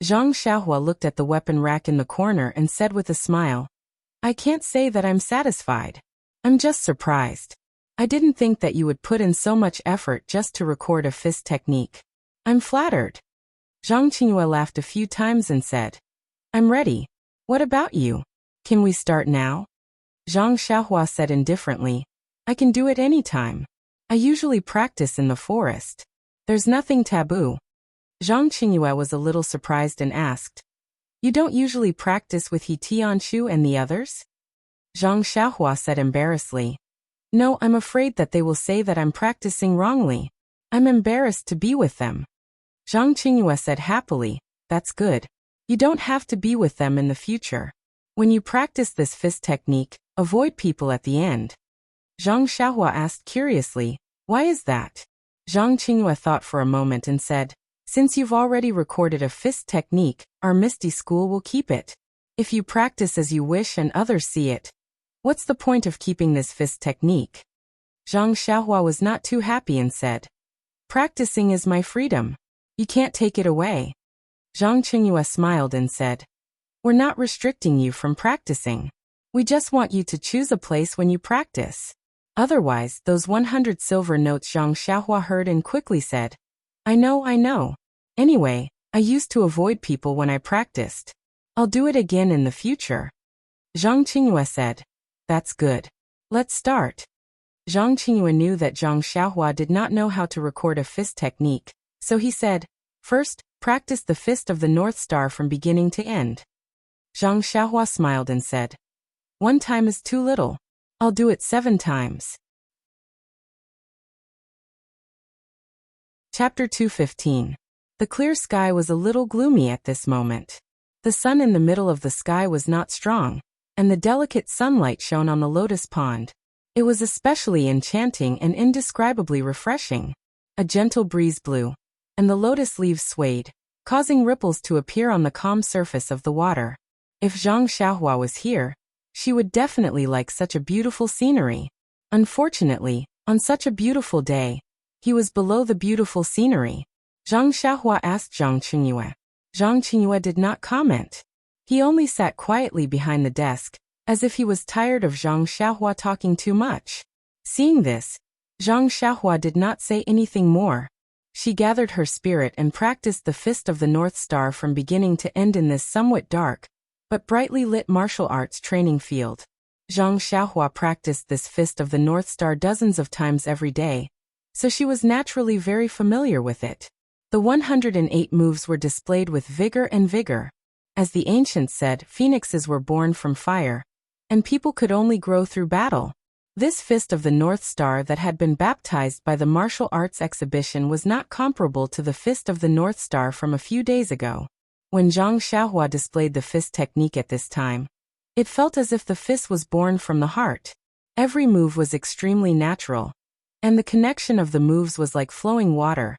Zhang Xiaohua looked at the weapon rack in the corner and said with a smile, "I can't say that I'm satisfied. I'm just surprised. I didn't think that you would put in so much effort just to record a fist technique. I'm flattered." Zhang Qingyue laughed a few times and said, "I'm ready. What about you? Can we start now?" Zhang Xiaohua said indifferently, "I can do it any time. I usually practice in the forest. There's nothing taboo." Zhang Qingyue was a little surprised and asked, "You don't usually practice with He Tianshu and the others?" Zhang Xiaohua said embarrassedly, "No, I'm afraid that they will say that I'm practicing wrongly. I'm embarrassed to be with them." Zhang Qingyue said happily, "That's good. You don't have to be with them in the future. When you practice this fist technique, avoid people at the end." Zhang Xiaohua asked curiously, "Why is that?" Zhang Qingyue thought for a moment and said, "Since you've already recorded a fist technique, our Misty School will keep it. If you practice as you wish and others see it, what's the point of keeping this fist technique?" Zhang Xiaohua was not too happy and said, "Practicing is my freedom. You can't take it away." Zhang Qingyue smiled and said, "We're not restricting you from practicing. We just want you to choose a place when you practice. Otherwise, those 100 silver notes." Zhang Xiaohua heard and quickly said, I know. Anyway, I used to avoid people when I practiced. I'll do it again in the future." Zhang Qingyue said, "That's good. Let's start." Zhang Qingyue knew that Zhang Xiaohua did not know how to record a fist technique, so he said, "First, practice the fist of the North Star from beginning to end." Zhang Xiaohua smiled and said, "1 time is too little. I'll do it 7 times. Chapter 215. The clear sky was a little gloomy at this moment. The sun in the middle of the sky was not strong, and the delicate sunlight shone on the lotus pond. It was especially enchanting and indescribably refreshing. A gentle breeze blew, and the lotus leaves swayed, causing ripples to appear on the calm surface of the water. If Zhang Xiaohua was here, she would definitely like such a beautiful scenery. Unfortunately, on such a beautiful day, he was below the beautiful scenery. Zhang Xiaohua asked Zhang Qingyue. Zhang Qingyue did not comment. He only sat quietly behind the desk, as if he was tired of Zhang Xiaohua talking too much. Seeing this, Zhang Xiaohua did not say anything more. She gathered her spirit and practiced the fist of the North Star from beginning to end in this somewhat dark, but brightly lit martial arts training field. Zhang Xiaohua practiced this fist of the North Star dozens of times every day, so she was naturally very familiar with it. The 108 moves were displayed with vigor. As the ancients said, phoenixes were born from fire, and people could only grow through battle. This fist of the North Star that had been baptized by the martial arts exhibition was not comparable to the fist of the North Star from a few days ago. When Zhang Xiaohua displayed the fist technique at this time, it felt as if the fist was born from the heart. Every move was extremely natural, and the connection of the moves was like flowing water,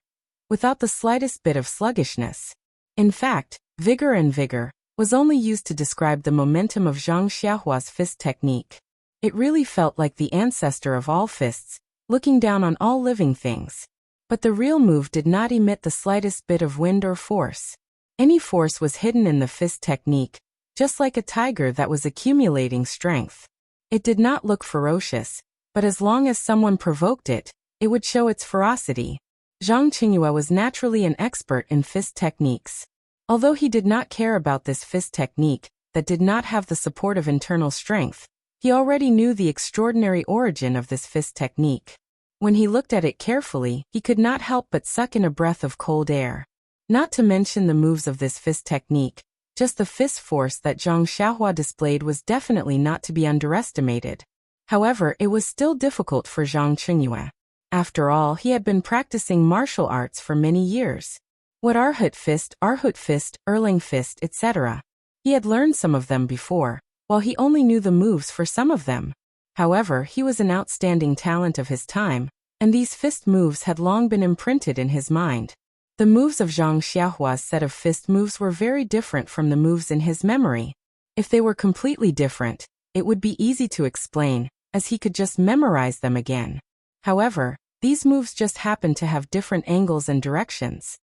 without the slightest bit of sluggishness. In fact, vigor was only used to describe the momentum of Zhang Xiaohua's fist technique. It really felt like the ancestor of all fists, looking down on all living things. But the real move did not emit the slightest bit of wind or force. Any force was hidden in the fist technique, just like a tiger that was accumulating strength. It did not look ferocious, but as long as someone provoked it, it would show its ferocity. Zhang Qingyue was naturally an expert in fist techniques. Although he did not care about this fist technique, that did not have the support of internal strength, he already knew the extraordinary origin of this fist technique. When he looked at it carefully, he could not help but suck in a breath of cold air. Not to mention the moves of this fist technique, just the fist force that Zhang Xiaohua displayed was definitely not to be underestimated. However, it was still difficult for Zhang Qingyue. After all, he had been practicing martial arts for many years. What Arhut fist, Erlang fist, etc. He had learned some of them before, while he only knew the moves for some of them. However, he was an outstanding talent of his time, and these fist moves had long been imprinted in his mind. The moves of Zhang Xiaohua's set of fist moves were very different from the moves in his memory. If they were completely different, it would be easy to explain, as he could just memorize them again. However, these moves just happened to have different angles and directions.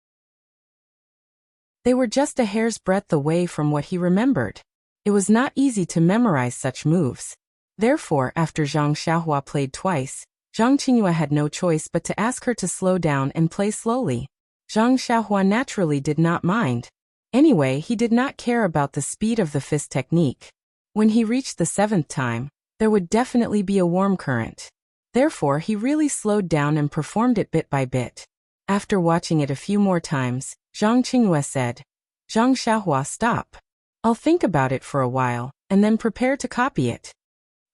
They were just a hair's breadth away from what he remembered. It was not easy to memorize such moves. Therefore, after Zhang Xiaohua played twice, Zhang Qingyue had no choice but to ask her to slow down and play slowly. Zhang Xiaohua naturally did not mind. Anyway, he did not care about the speed of the fist technique. When he reached the 7th time, there would definitely be a warm current. Therefore, he really slowed down and performed it bit by bit. After watching it a few more times, Zhang Qingyue said, Zhang Xiaohua, stop. I'll think about it for a while, and then prepare to copy it.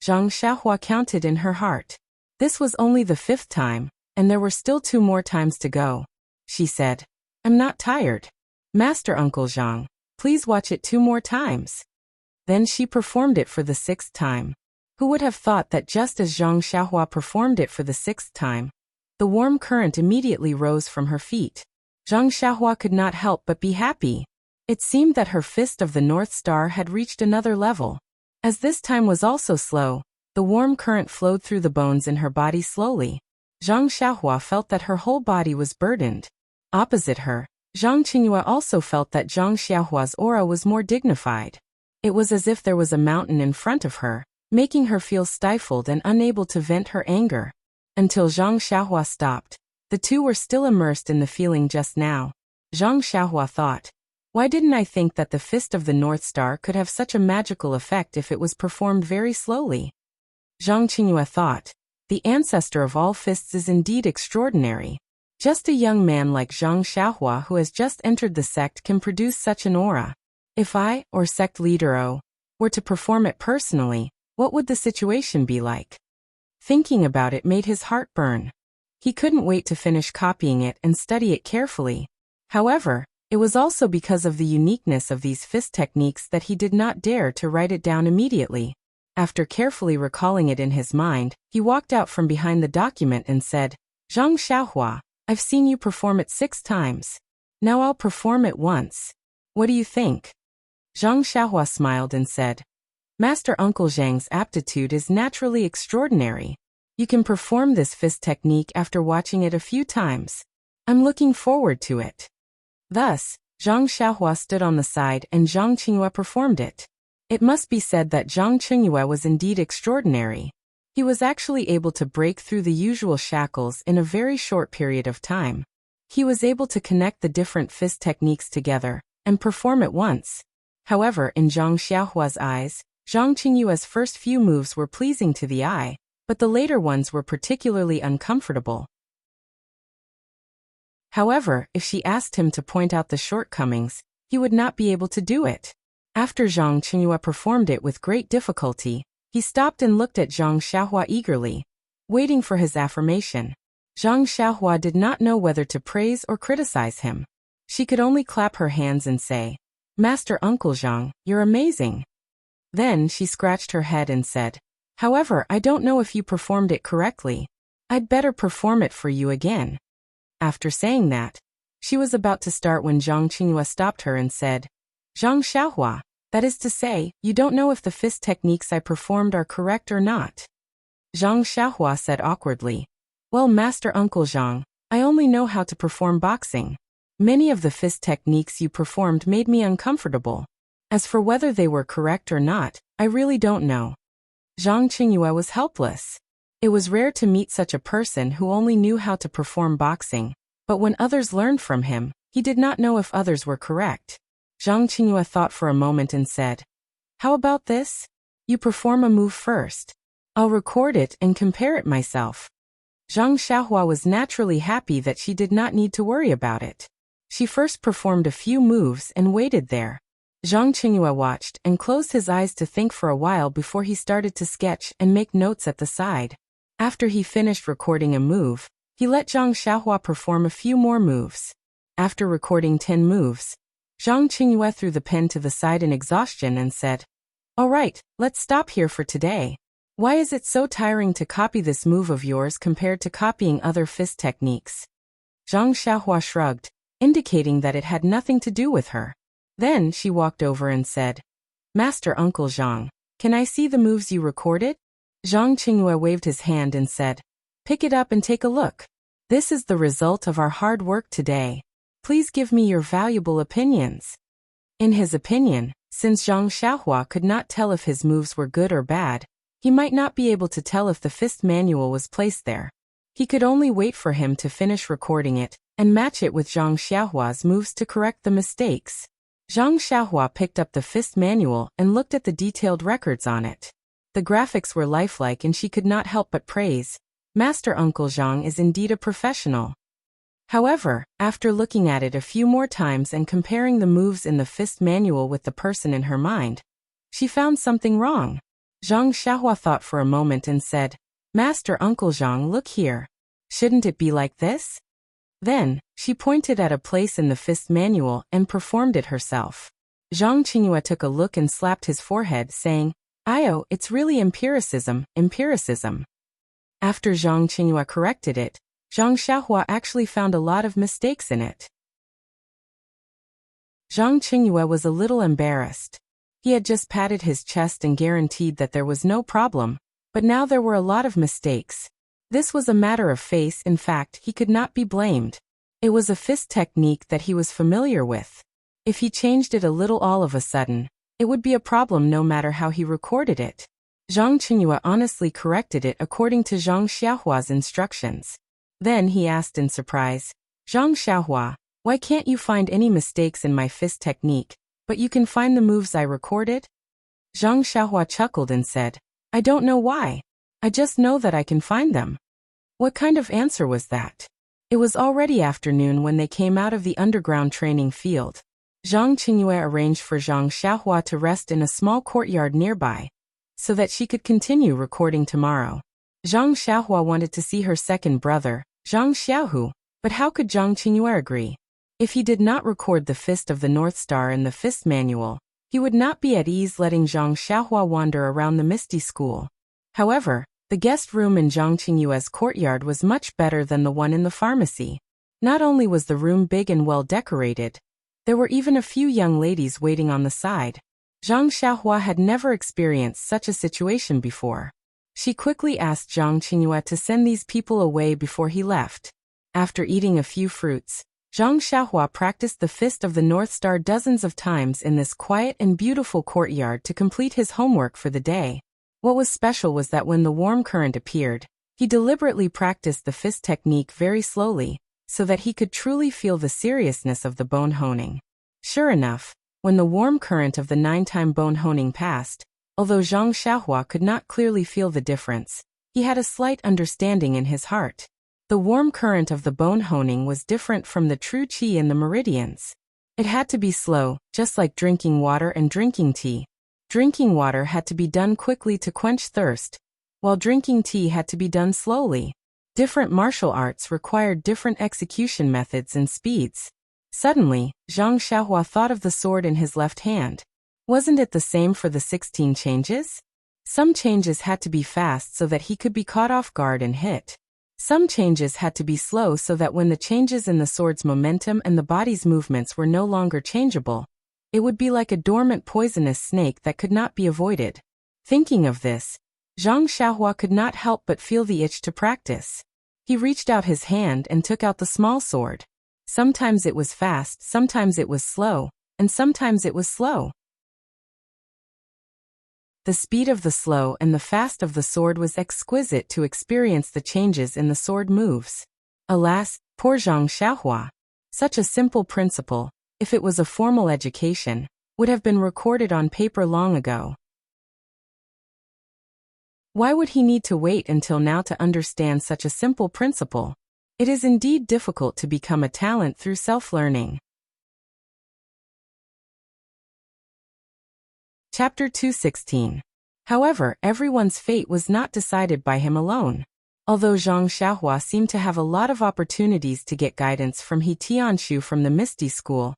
Zhang Xiaohua counted in her heart. This was only the 5th time, and there were still 2 more times to go. She said, I'm not tired. Master Uncle Zhang, please watch it 2 more times. Then she performed it for the 6th time. Who would have thought that just as Zhang Xiaohua performed it for the 6th time, the warm current immediately rose from her feet. Zhang Xiaohua could not help but be happy. It seemed that her fist of the North Star had reached another level. As this time was also slow, the warm current flowed through the bones in her body slowly. Zhang Xiaohua felt that her whole body was burdened. Opposite her, Zhang Qingyue also felt that Zhang Xiaohua's aura was more dignified. It was as if there was a mountain in front of her, making her feel stifled and unable to vent her anger. Until Zhang Xiaohua stopped, the two were still immersed in the feeling just now. Zhang Xiaohua thought, why didn't I think that the fist of the North Star could have such a magical effect if it was performed very slowly? Zhang Qingyue thought, the ancestor of all fists is indeed extraordinary. Just a young man like Zhang Xiaohua who has just entered the sect can produce such an aura. If I, or sect leader O, were to perform it personally, what would the situation be like? Thinking about it made his heart burn. He couldn't wait to finish copying it and study it carefully. However, it was also because of the uniqueness of these fist techniques that he did not dare to write it down immediately. After carefully recalling it in his mind, he walked out from behind the document and said, Zhang Xiaohua, I've seen you perform it 6 times. Now I'll perform it once. What do you think? Zhang Xiaohua smiled and said, Master Uncle Zhang's aptitude is naturally extraordinary. You can perform this fist technique after watching it a few times. I'm looking forward to it. Thus, Zhang Xiaohua stood on the side and Zhang Qingyue performed it. It must be said that Zhang Qingyue was indeed extraordinary. He was actually able to break through the usual shackles in a very short period of time. He was able to connect the different fist techniques together and perform at once. However, in Zhang Xiaohua's eyes, Zhang Qingyue's first few moves were pleasing to the eye, but the later ones were particularly uncomfortable. However, if she asked him to point out the shortcomings, he would not be able to do it. After Zhang Qingyue performed it with great difficulty, he stopped and looked at Zhang Xiaohua eagerly, waiting for his affirmation. Zhang Xiaohua did not know whether to praise or criticize him. She could only clap her hands and say, Master Uncle Zhang, you're amazing. Then she scratched her head and said, However, I don't know if you performed it correctly. I'd better perform it for you again. After saying that, she was about to start when Zhang Qingyue stopped her and said, Zhang Xiaohua, that is to say, you don't know if the fist techniques I performed are correct or not. Zhang Xiaohua said awkwardly, Well, Master Uncle Zhang, I only know how to perform boxing. Many of the fist techniques you performed made me uncomfortable. As for whether they were correct or not, I really don't know. Zhang Qingyue was helpless. It was rare to meet such a person who only knew how to perform boxing, but when others learned from him, he did not know if others were correct. Zhang Qingyue thought for a moment and said, How about this? You perform a move first. I'll record it and compare it myself. Zhang Xiaohua was naturally happy that she did not need to worry about it. She first performed a few moves and waited there. Zhang Qingyue watched and closed his eyes to think for a while before he started to sketch and make notes at the side. After he finished recording a move, he let Zhang Xiaohua perform a few more moves. After recording 10 moves, Zhang Qingyue threw the pen to the side in exhaustion and said, All right, let's stop here for today. Why is it so tiring to copy this move of yours compared to copying other fist techniques? Zhang Xiaohua shrugged, indicating that it had nothing to do with her. Then she walked over and said, Master Uncle Zhang, can I see the moves you recorded? Zhang Qingyue waved his hand and said, Pick it up and take a look. This is the result of our hard work today. Please give me your valuable opinions. In his opinion, since Zhang Xiaohua could not tell if his moves were good or bad, he might not be able to tell if the fist manual was placed there. He could only wait for him to finish recording it and match it with Zhang Xiaohua's moves to correct the mistakes. Zhang Xiaohua picked up the fist manual and looked at the detailed records on it. The graphics were lifelike and she could not help but praise, Master Uncle Zhang is indeed a professional. However, after looking at it a few more times and comparing the moves in the fist manual with the person in her mind, she found something wrong. Zhang Xiaohua thought for a moment and said, "Master Uncle Zhang, look here. Shouldn't it be like this?" Then, she pointed at a place in the fist manual and performed it herself. Zhang Qingyue took a look and slapped his forehead, saying, "Io, it's really empiricism. After Zhang Qingyue corrected it, Zhang Xiaohua actually found a lot of mistakes in it. Zhang Qingyue was a little embarrassed. He had just patted his chest and guaranteed that there was no problem, but now there were a lot of mistakes. This was a matter of face. In fact, he could not be blamed. It was a fist technique that he was familiar with. If he changed it a little all of a sudden, it would be a problem no matter how he recorded it. Zhang Qingyue honestly corrected it according to Zhang Xiaohua's instructions. Then he asked in surprise, "Zhang Xiaohua, why can't you find any mistakes in my fist technique, but you can find the moves I recorded?" Zhang Xiaohua chuckled and said, "I don't know why. I just know that I can find them." What kind of answer was that? It was already afternoon when they came out of the underground training field. Zhang Qingyue arranged for Zhang Xiaohua to rest in a small courtyard nearby, so that she could continue recording tomorrow. Zhang Xiaohua wanted to see her second brother, Zhang Xiaohu, but how could Zhang Qingyue agree? If he did not record the Fist of the North Star in the Fist Manual, he would not be at ease letting Zhang Xiaohua wander around the Misty School. However, the guest room in Zhang Qingyue's courtyard was much better than the one in the pharmacy. Not only was the room big and well decorated, there were even a few young ladies waiting on the side. Zhang Xiaohua had never experienced such a situation before. She quickly asked Zhang Qingyue to send these people away before he left. After eating a few fruits, Zhang Xiaohua practiced the Fist of the North Star dozens of times in this quiet and beautiful courtyard to complete his homework for the day. What was special was that when the warm current appeared, he deliberately practiced the fist technique very slowly, so that he could truly feel the seriousness of the bone honing. Sure enough, when the warm current of the 9-time bone honing passed, although Zhang Xiaohua could not clearly feel the difference, he had a slight understanding in his heart. The warm current of the bone honing was different from the true qi in the meridians. It had to be slow, just like drinking water and drinking tea. Drinking water had to be done quickly to quench thirst, while drinking tea had to be done slowly. Different martial arts required different execution methods and speeds. Suddenly, Zhang Xiaohua thought of the sword in his left hand. Wasn't it the same for the 16 changes? Some changes had to be fast so that he could be caught off guard and hit. Some changes had to be slow so that when the changes in the sword's momentum and the body's movements were no longer changeable, it would be like a dormant poisonous snake that could not be avoided. Thinking of this, Zhang Xiaohua could not help but feel the itch to practice. He reached out his hand and took out the small sword. Sometimes it was fast, sometimes it was slow, and sometimes it was slow. The speed of the slow and the fast of the sword was exquisite to experience the changes in the sword moves. Alas, poor Zhang Xiaohua. Such a simple principle, if it was a formal education, would have been recorded on paper long ago. Why would he need to wait until now to understand such a simple principle? It is indeed difficult to become a talent through self-learning. Chapter 216. However, everyone's fate was not decided by him alone. Although Zhang Xiaohua seemed to have a lot of opportunities to get guidance from He Tianshu from the Misty School,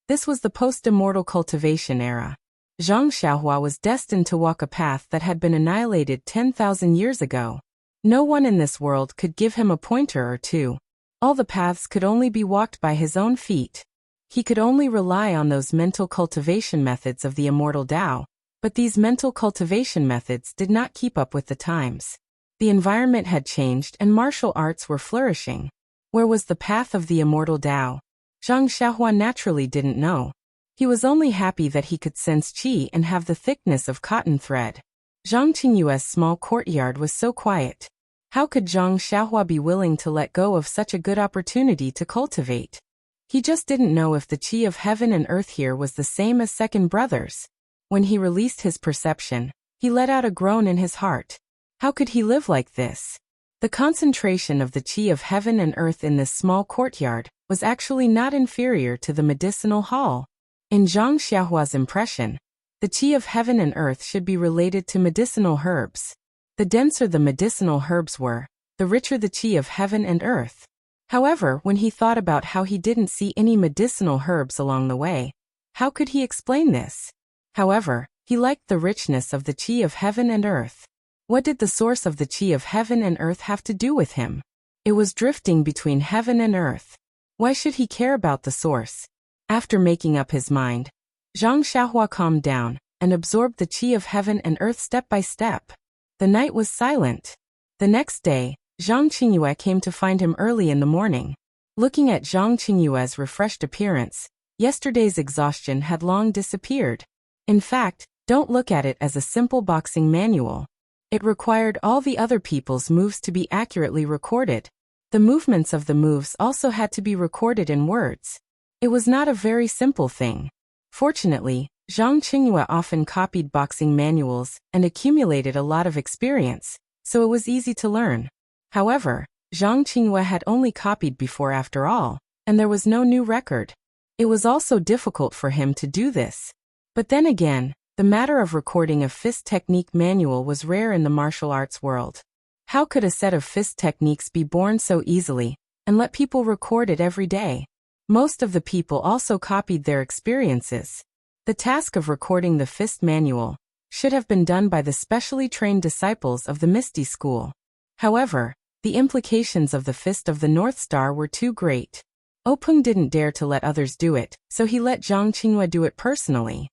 this was the post-immortal cultivation era. Zhang Xiaohua was destined to walk a path that had been annihilated 10,000 years ago. No one in this world could give him a pointer or two. All the paths could only be walked by his own feet. He could only rely on those mental cultivation methods of the immortal Tao, but these mental cultivation methods did not keep up with the times. The environment had changed and martial arts were flourishing. Where was the path of the immortal Tao? Zhang Xiaohua naturally didn't know. He was only happy that he could sense qi and have the thickness of cotton thread. Zhang Qingyue's small courtyard was so quiet. How could Zhang Xiaohua be willing to let go of such a good opportunity to cultivate? He just didn't know if the qi of heaven and earth here was the same as second brothers. When he released his perception, he let out a groan in his heart. How could he live like this? The concentration of the qi of heaven and earth in this small courtyard was actually not inferior to the medicinal hall. In Zhang Xiaohua's impression, the qi of heaven and earth should be related to medicinal herbs. The denser the medicinal herbs were, the richer the qi of heaven and earth. However, when he thought about how he didn't see any medicinal herbs along the way, how could he explain this? However, he liked the richness of the qi of heaven and earth. What did the source of the qi of heaven and earth have to do with him? It was drifting between heaven and earth. Why should he care about the source? After making up his mind, Zhang Xiaohua calmed down and absorbed the qi of heaven and earth step by step. The night was silent. The next day, Zhang Qingyue came to find him early in the morning. Looking at Zhang Qingyue's refreshed appearance, yesterday's exhaustion had long disappeared. In fact, don't look at it as a simple boxing manual. It required all the other people's moves to be accurately recorded. The movements of the moves also had to be recorded in words. It was not a very simple thing. Fortunately, Zhang Qingyue often copied boxing manuals and accumulated a lot of experience, so it was easy to learn. However, Zhang Qingyue had only copied before after all, and there was no new record. It was also difficult for him to do this. But then again, the matter of recording a fist technique manual was rare in the martial arts world. How could a set of fist techniques be born so easily, and let people record it every day? Most of the people also copied their experiences. The task of recording the fist manual should have been done by the specially trained disciples of the Misty School. However, the implications of the Fist of the North Star were too great. Openg didn't dare to let others do it, so he let Zhang Qingyue do it personally.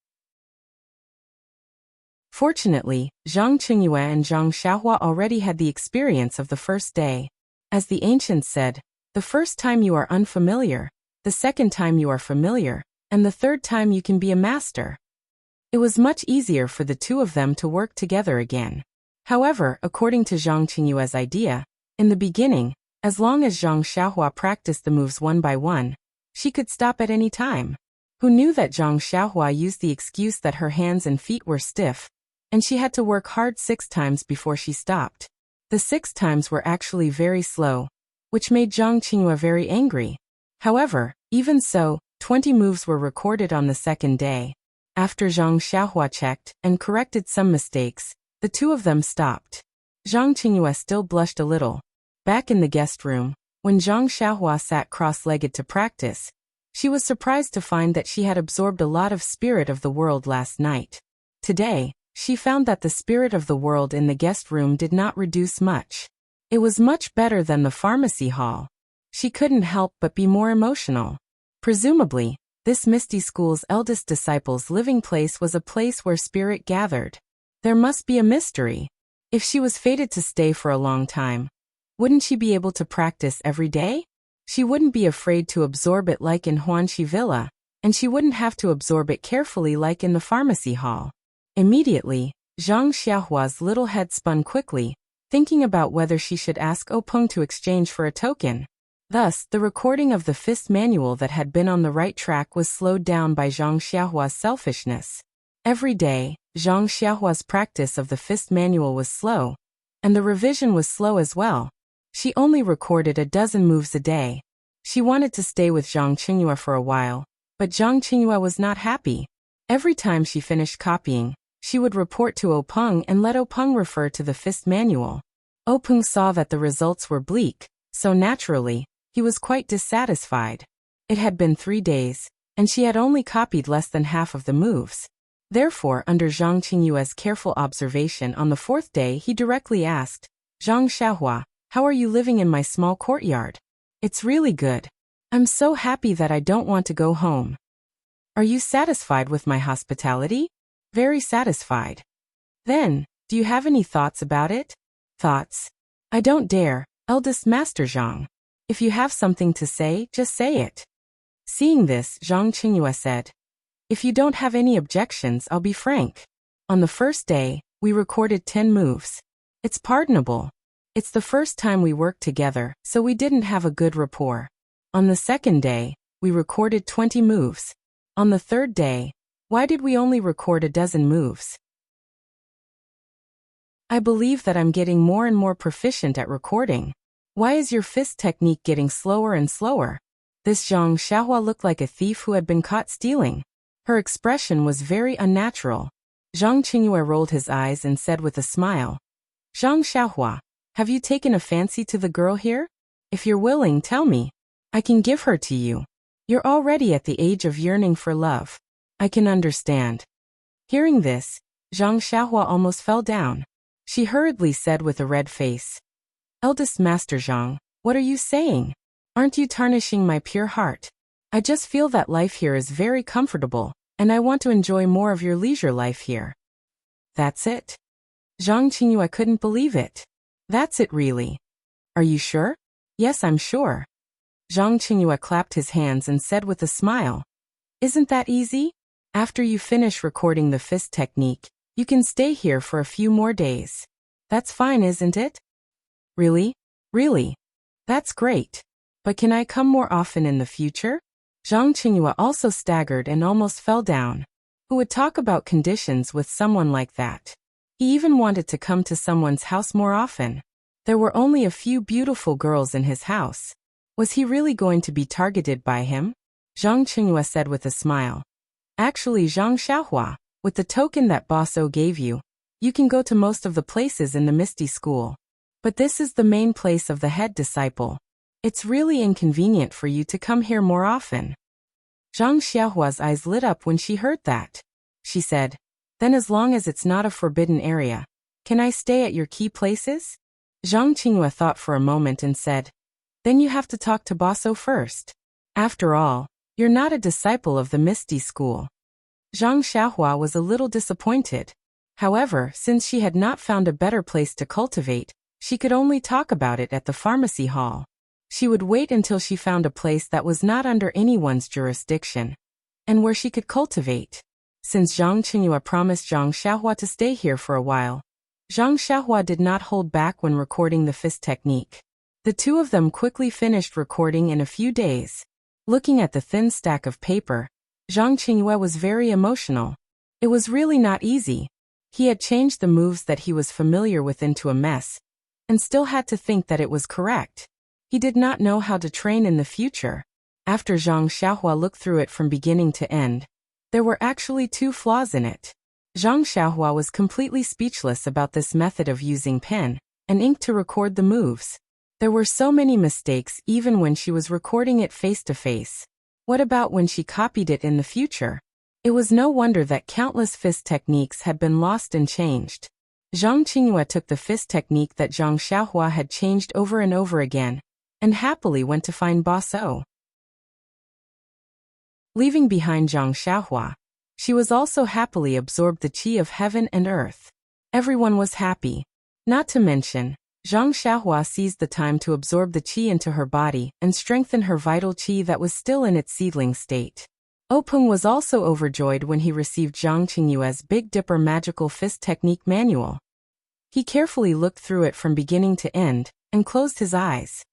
Fortunately, Zhang Qingyue and Zhang Xiaohua already had the experience of the first day. As the ancients said, the first time you are unfamiliar, the second time you are familiar, and the third time you can be a master. It was much easier for the two of them to work together again. However, according to Zhang Qingyue's idea, in the beginning, as long as Zhang Xiaohua practiced the moves one by one, she could stop at any time. Who knew that Zhang Xiaohua used the excuse that her hands and feet were stiff, and she had to work hard 6 times before she stopped. The 6 times were actually very slow, which made Zhang Qingyue very angry. However, even so, 20 moves were recorded on the second day. After Zhang Xiaohua checked and corrected some mistakes, the two of them stopped. Zhang Qingyue still blushed a little. Back in the guest room, when Zhang Xiaohua sat cross-legged to practice, she was surprised to find that she had absorbed a lot of spirit of the world last night. Today, she found that the spirit of the world in the guest room did not reduce much. It was much better than the pharmacy hall. She couldn't help but be more emotional. Presumably, this Misty School's eldest disciple's living place was a place where spirit gathered. There must be a mystery. If she was fated to stay for a long time, wouldn't she be able to practice every day? She wouldn't be afraid to absorb it like in Huanxi Villa, and she wouldn't have to absorb it carefully like in the pharmacy hall. Immediately, Zhang Xiaohua's little head spun quickly, thinking about whether she should ask Openg to exchange for a token. Thus, the recording of the fist manual that had been on the right track was slowed down by Zhang Xiaohua's selfishness. Every day, Zhang Xiaohua's practice of the fist manual was slow, and the revision was slow as well. She only recorded a dozen moves a day. She wanted to stay with Zhang Qingyue for a while, but Zhang Qingyue was not happy. Every time she finished copying, she would report to Openg and let Openg refer to the fist manual. Openg saw that the results were bleak, so naturally, he was quite dissatisfied. It had been 3 days, and she had only copied less than half of the moves. Therefore, under Zhang Qingyue's careful observation on the 4th day, he directly asked, "Zhang Xiaohua, how are you living in my small courtyard?" "It's really good. I'm so happy that I don't want to go home." "Are you satisfied with my hospitality?" "Very satisfied." "Then, do you have any thoughts about it?" "Thoughts? I don't dare, eldest Master Zhang. If you have something to say, just say it." Seeing this, Zhang Qingyue said, "If you don't have any objections, I'll be frank. On the first day, we recorded 10 moves. It's pardonable. It's the first time we worked together, so we didn't have a good rapport. On the second day, we recorded 20 moves. On the third day, why did we only record a dozen moves?" I believe that I'm getting more and more proficient at recording. Why is your fist technique getting slower and slower? This Zhang Xiaohua looked like a thief who had been caught stealing. Her expression was very unnatural. Zhang Qingyue rolled his eyes and said with a smile, Zhang Xiaohua, have you taken a fancy to the girl here? If you're willing, tell me. I can give her to you. You're already at the age of yearning for love. I can understand. Hearing this, Zhang Xiaohua almost fell down. She hurriedly said with a red face, Eldest Master Zhang, what are you saying? Aren't you tarnishing my pure heart? I just feel that life here is very comfortable, and I want to enjoy more of your leisure life here. That's it? Zhang Qingyue couldn't believe it. That's it really. Are you sure? Yes, I'm sure. Zhang Qingyue clapped his hands and said with a smile, Isn't that easy? After you finish recording the fist technique, you can stay here for a few more days. That's fine, isn't it? Really? Really? That's great. But can I come more often in the future? Zhang Qingyue also staggered and almost fell down. Who would talk about conditions with someone like that? He even wanted to come to someone's house more often. There were only a few beautiful girls in his house. Was he really going to be targeted by him? Zhang Qingyue said with a smile. Actually, Zhang Xiaohua, with the token that Boss O gave you, you can go to most of the places in the Misty School. But this is the main place of the head disciple. It's really inconvenient for you to come here more often. Zhang Xiaohua's eyes lit up when she heard that. She said, Then as long as it's not a forbidden area, can I stay at your key places? Zhang Qingyue thought for a moment and said, Then you have to talk to Boss O first. After all, you're not a disciple of the Misty School. Zhang Xiaohua was a little disappointed. However, since she had not found a better place to cultivate, she could only talk about it at the pharmacy hall. She would wait until she found a place that was not under anyone's jurisdiction, and where she could cultivate. Since Zhang Qingyue promised Zhang Xiaohua to stay here for a while, Zhang Xiaohua did not hold back when recording the fist technique. The two of them quickly finished recording in a few days. Looking at the thin stack of paper, Zhang Qingyue was very emotional. It was really not easy. He had changed the moves that he was familiar with into a mess, and still had to think that it was correct. He did not know how to train in the future. After Zhang Xiaohua looked through it from beginning to end, there were actually 2 flaws in it. Zhang Xiaohua was completely speechless about this method of using pen and ink to record the moves. There were so many mistakes even when she was recording it face to face. What about when she copied it in the future? It was no wonder that countless fist techniques had been lost and changed. Zhang Qingyue took the fist technique that Zhang Xiaohua had changed over and over again, and happily went to find Boss O. Leaving behind Zhang Xiaohua, she was also happily absorbed the qi of heaven and earth. Everyone was happy. Not to mention, Zhang Xiaohua seized the time to absorb the qi into her body and strengthen her vital qi that was still in its seedling state. Openg was also overjoyed when he received Zhang Qingyue's Big Dipper Magical Fist Technique Manual. He carefully looked through it from beginning to end, and closed his eyes.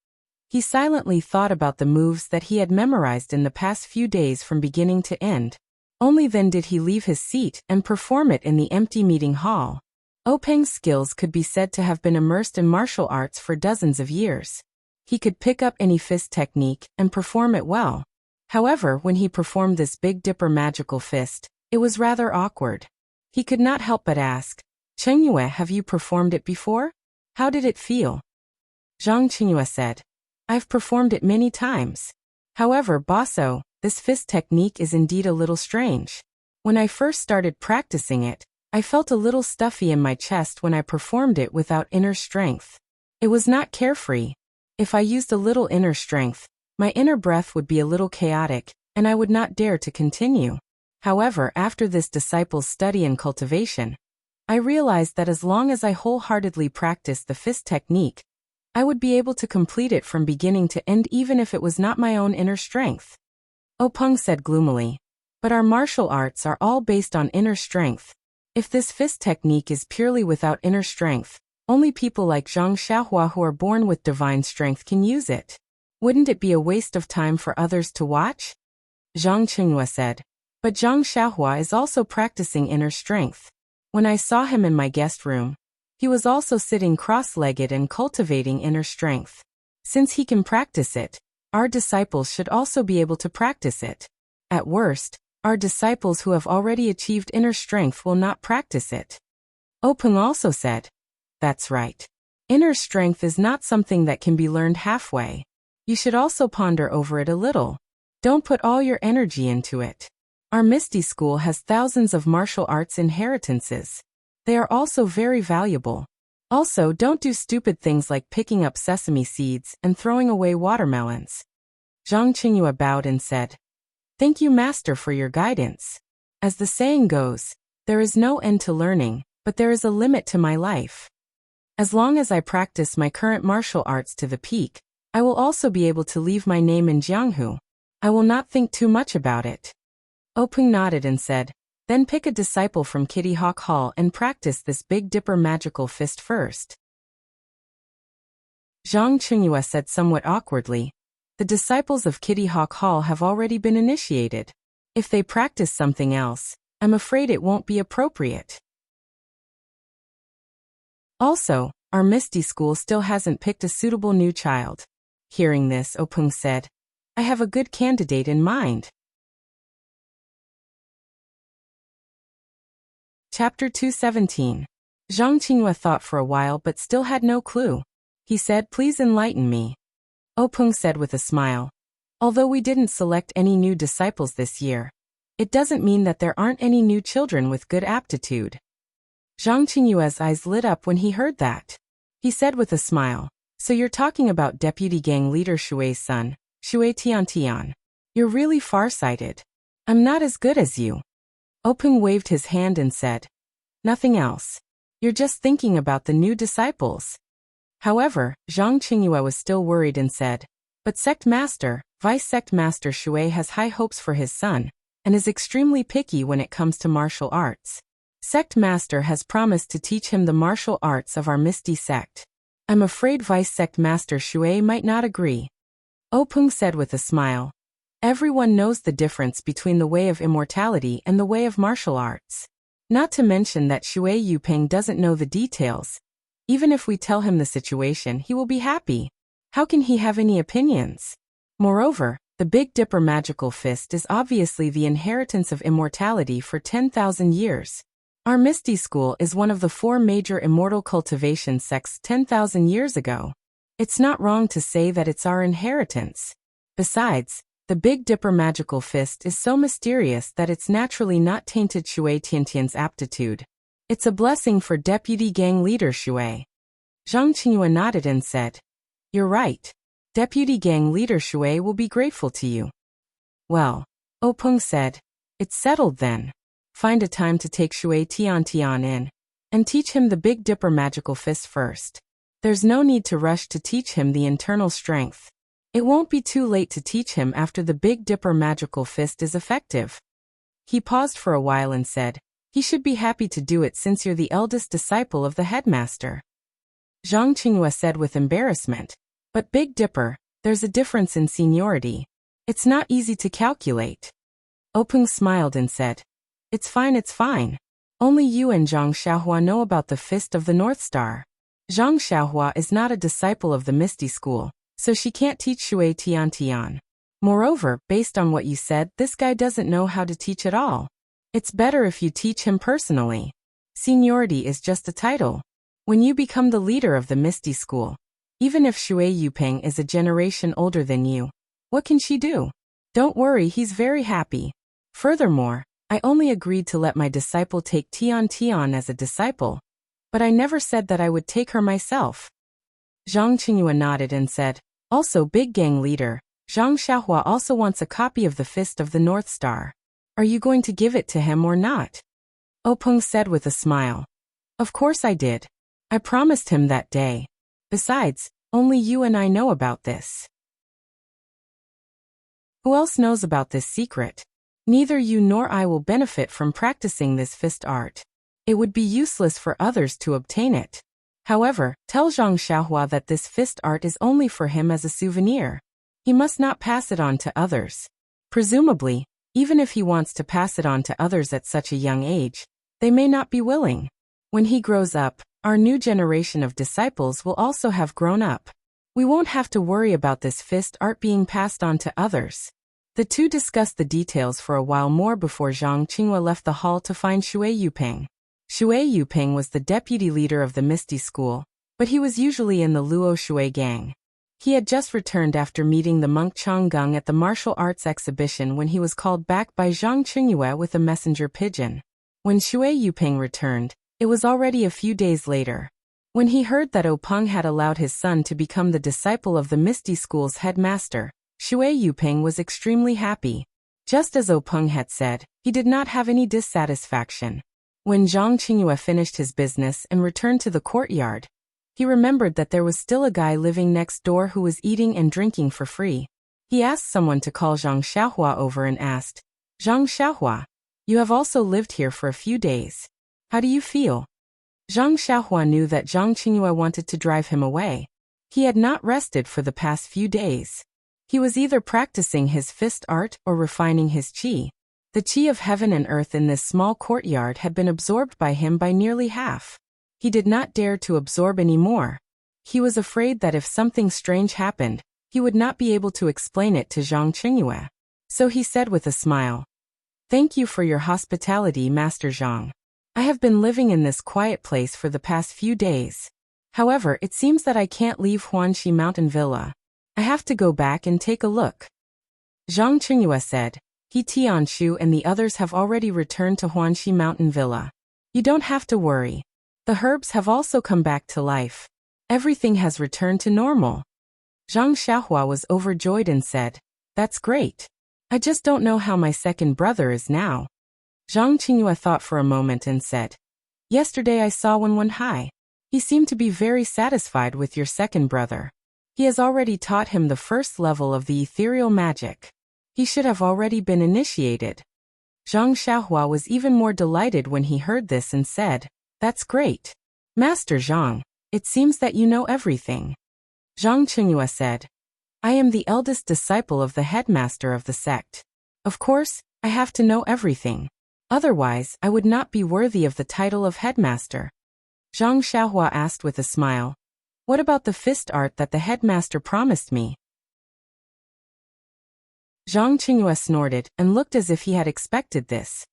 He silently thought about the moves that he had memorized in the past few days from beginning to end. Only then did he leave his seat and perform it in the empty meeting hall. Openg's skills could be said to have been immersed in martial arts for dozens of years. He could pick up any fist technique and perform it well. However, when he performed this Big Dipper magical fist, it was rather awkward. He could not help but ask, Qingyue, have you performed it before? How did it feel? Zhang Qingyue said, I've performed it many times. However, Boss O, this fist technique is indeed a little strange. When I first started practicing it, I felt a little stuffy in my chest when I performed it without inner strength. It was not carefree. If I used a little inner strength, my inner breath would be a little chaotic, and I would not dare to continue. However, after this disciple's study and cultivation, I realized that as long as I wholeheartedly practiced the fist technique, I would be able to complete it from beginning to end even if it was not my own inner strength. Openg said gloomily, but our martial arts are all based on inner strength. If this fist technique is purely without inner strength, only people like Zhang Xiaohua who are born with divine strength can use it. Wouldn't it be a waste of time for others to watch? Zhang Qingyue said, but Zhang Xiaohua is also practicing inner strength. When I saw him in my guest room, He was also sitting cross-legged and cultivating inner strength. Since he can practice it, our disciples should also be able to practice it. At worst, our disciples who have already achieved inner strength will not practice it. Openg also said, "That's right. Inner strength is not something that can be learned halfway. You should also ponder over it a little. Don't put all your energy into it. Our Misty School has thousands of martial arts inheritances. They are also very valuable. Also, don't do stupid things like picking up sesame seeds and throwing away watermelons." Zhang Qingyue bowed and said, "Thank you, Master, for your guidance. As the saying goes, there is no end to learning, but there is a limit to my life. As long as I practice my current martial arts to the peak, I will also be able to leave my name in Jianghu. I will not think too much about it." Openg nodded and said, "Then pick a disciple from Kitty Hawk Hall and practice this Big Dipper magical fist first." Zhang Qingyue said somewhat awkwardly, "The disciples of Kitty Hawk Hall have already been initiated. If they practice something else, I'm afraid it won't be appropriate. Also, our Misty School still hasn't picked a suitable new child." Hearing this, Openg said, "I have a good candidate in mind." Chapter 217. Zhang Qingyue thought for a while but still had no clue. He said, "Please enlighten me." Openg said with a smile, "Although we didn't select any new disciples this year, it doesn't mean that there aren't any new children with good aptitude." Zhang Qingyue's eyes lit up when he heard that. He said with a smile, "So you're talking about Deputy Gang Leader Shui's son, Shui Tiantian. You're really farsighted. I'm not as good as you." Openg waved his hand and said, "Nothing else. You're just thinking about the new disciples." However, Zhang Qingyue was still worried and said, "But Sect Master, Vice Sect Master Shui has high hopes for his son, and is extremely picky when it comes to martial arts. Sect Master has promised to teach him the martial arts of our Misty Sect. I'm afraid Vice Sect Master Shui might not agree." Openg said with a smile, "Everyone knows the difference between the way of immortality and the way of martial arts. Not to mention that Shui Yuping doesn't know the details. Even if we tell him the situation, he will be happy. How can he have any opinions? Moreover, the Big Dipper magical fist is obviously the inheritance of immortality for 10,000 years. Our Misty School is one of the 4 major immortal cultivation sects 10,000 years ago. It's not wrong to say that it's our inheritance. Besides, the Big Dipper magical fist is so mysterious that it's naturally not tainted Shui Tiantian's aptitude. It's a blessing for Deputy Gang Leader Shui." Zhang Qingyue nodded and said, "You're right. Deputy Gang Leader Shui will be grateful to you." "Well," Openg said, "it's settled then. Find a time to take Shui Tiantian in, and teach him the Big Dipper magical fist first. There's no need to rush to teach him the internal strength. It won't be too late to teach him after the Big Dipper magical fist is effective." He paused for a while and said, "He should be happy to do it since you're the eldest disciple of the headmaster." Zhang Qingyue said with embarrassment, "But Big Dipper, there's a difference in seniority. It's not easy to calculate." Openg smiled and said, it's fine. Only you and Zhang Xiaohua know about the Fist of the North Star. Zhang Xiaohua is not a disciple of the Misty School, so she can't teach Shui Tiantian. Moreover, based on what you said, this guy doesn't know how to teach at all. It's better if you teach him personally. Seniority is just a title. When you become the leader of the Misty School, even if Shui Yuping is a generation older than you, what can she do? Don't worry, he's very happy. Furthermore, I only agreed to let my disciple take Tian as a disciple, but I never said that I would take her myself." Zhang Qingyue nodded and said, "Also, Big Gang Leader, Zhang Xiaohua also wants a copy of the Fist of the North Star. Are you going to give it to him or not?" Openg said with a smile, "Of course I did. I promised him that day. Besides, only you and I know about this. Who else knows about this secret? Neither you nor I will benefit from practicing this fist art. It would be useless for others to obtain it. However, tell Zhang Xiaohua that this fist art is only for him as a souvenir. He must not pass it on to others. Presumably, even if he wants to pass it on to others at such a young age, they may not be willing. When he grows up, our new generation of disciples will also have grown up. We won't have to worry about this fist art being passed on to others. The two discussed the details for a while more before Zhang Qinghua left the hall to find Shui Yuping. Shui Yuping was the deputy leader of the Misty School, but he was usually in the Luo Shui gang. He had just returned after meeting the monk Changgung at the martial arts exhibition when he was called back by Zhang Qinghua with a messenger pigeon. When Shui Yuping returned, it was already a few days later. When he heard that Peng had allowed his son to become the disciple of the Misty School's headmaster, Shui Yuping was extremely happy. Just as Peng had said, he did not have any dissatisfaction. When Zhang Qinghua finished his business and returned to the courtyard, he remembered that there was still a guy living next door who was eating and drinking for free. He asked someone to call Zhang Xiaohua over and asked, "Zhang Xiaohua, you have also lived here for a few days. How do you feel?" Zhang Xiaohua knew that Zhang Qinghua wanted to drive him away. He had not rested for the past few days. He was either practicing his fist art or refining his qi. The qi of heaven and earth in this small courtyard had been absorbed by him by nearly half. He did not dare to absorb any more. He was afraid that if something strange happened, he would not be able to explain it to Zhang Qinghua. So he said with a smile, "Thank you for your hospitality, Master Zhang. I have been living in this quiet place for the past few days. However, it seems that I can't leave Huanxi Mountain Villa. I have to go back and take a look." Zhang Qinghua said, "He Tianshu and the others have already returned to Huanxi Mountain Villa. You don't have to worry. The herbs have also come back to life. Everything has returned to normal." Zhang Xiaohua was overjoyed and said, "That's great. I just don't know how my second brother is now." Zhang Qinghua thought for a moment and said, "Yesterday I saw Wenwenhai. He seemed to be very satisfied with your second brother. He has already taught him the first level of the ethereal magic. He should have already been initiated." Zhang Xiaohua was even more delighted when he heard this and said, "That's great. Master Zhang, it seems that you know everything." Zhang Qinghua said, "I am the eldest disciple of the headmaster of the sect. Of course, I have to know everything. Otherwise, I would not be worthy of the title of headmaster." Zhang Xiaohua asked with a smile, "What about the fist art that the headmaster promised me?" Zhang Qinghua snorted and looked as if he had expected this.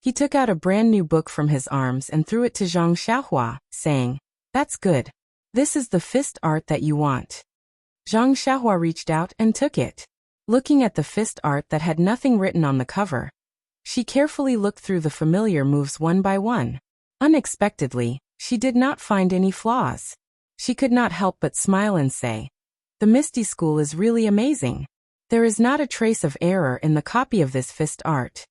He took out a brand new book from his arms and threw it to Zhang Xiaohua, saying, "That's good. This is the fist art that you want." Zhang Xiaohua reached out and took it. Looking at the fist art that had nothing written on the cover, she carefully looked through the familiar moves one by one. Unexpectedly, she did not find any flaws. She could not help but smile and say, "The Misty School is really amazing. There is not a trace of error in the copy of this fist art."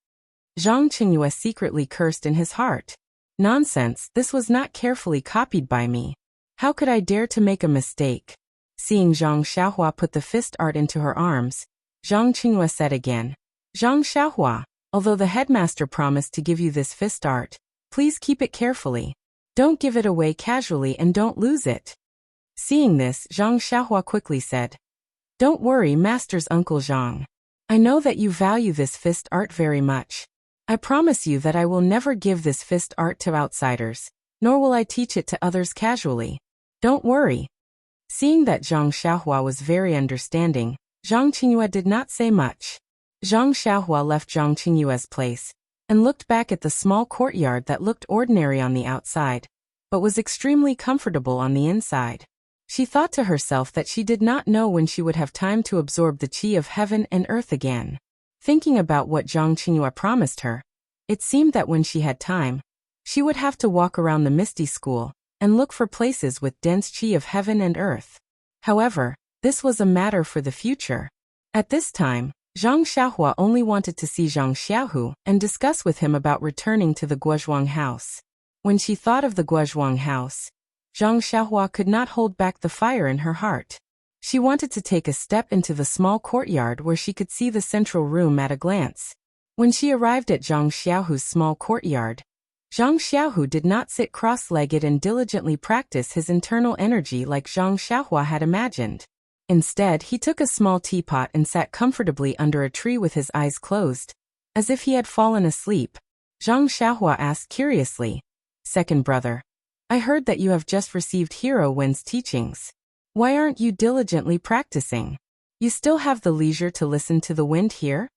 Zhang Qinghua secretly cursed in his heart. "Nonsense, this was not carefully copied by me. How could I dare to make a mistake?" Seeing Zhang Xiaohua put the fist art into her arms, Zhang Qinghua said again, "Zhang Xiaohua, although the headmaster promised to give you this fist art, please keep it carefully. Don't give it away casually and don't lose it." Seeing this, Zhang Xiaohua quickly said, "Don't worry, Master's Uncle Zhang. I know that you value this fist art very much. I promise you that I will never give this fist art to outsiders, nor will I teach it to others casually. Don't worry." Seeing that Zhang Xiaohua was very understanding, Zhang Qinghua did not say much. Zhang Xiaohua left Zhang Qinghua's place and looked back at the small courtyard that looked ordinary on the outside, but was extremely comfortable on the inside. She thought to herself that she did not know when she would have time to absorb the qi of heaven and earth again. Thinking about what Zhang Qinghua promised her, it seemed that when she had time, she would have to walk around the Misty School and look for places with dense qi of heaven and earth. However, this was a matter for the future. At this time, Zhang Xiaohua only wanted to see Zhang Xiaohu and discuss with him about returning to the Guozhuang house. When she thought of the Guozhuang house, Zhang Xiaohua could not hold back the fire in her heart. She wanted to take a step into the small courtyard where she could see the central room at a glance. When she arrived at Zhang Xiaohu's small courtyard, Zhang Xiaohu did not sit cross-legged and diligently practice his internal energy like Zhang Xiaohua had imagined. Instead, he took a small teapot and sat comfortably under a tree with his eyes closed, as if he had fallen asleep. Zhang Xiaohua asked curiously, "Second brother, I heard that you have just received Hero Wen's teachings. Why aren't you diligently practicing? You still have the leisure to listen to the wind here?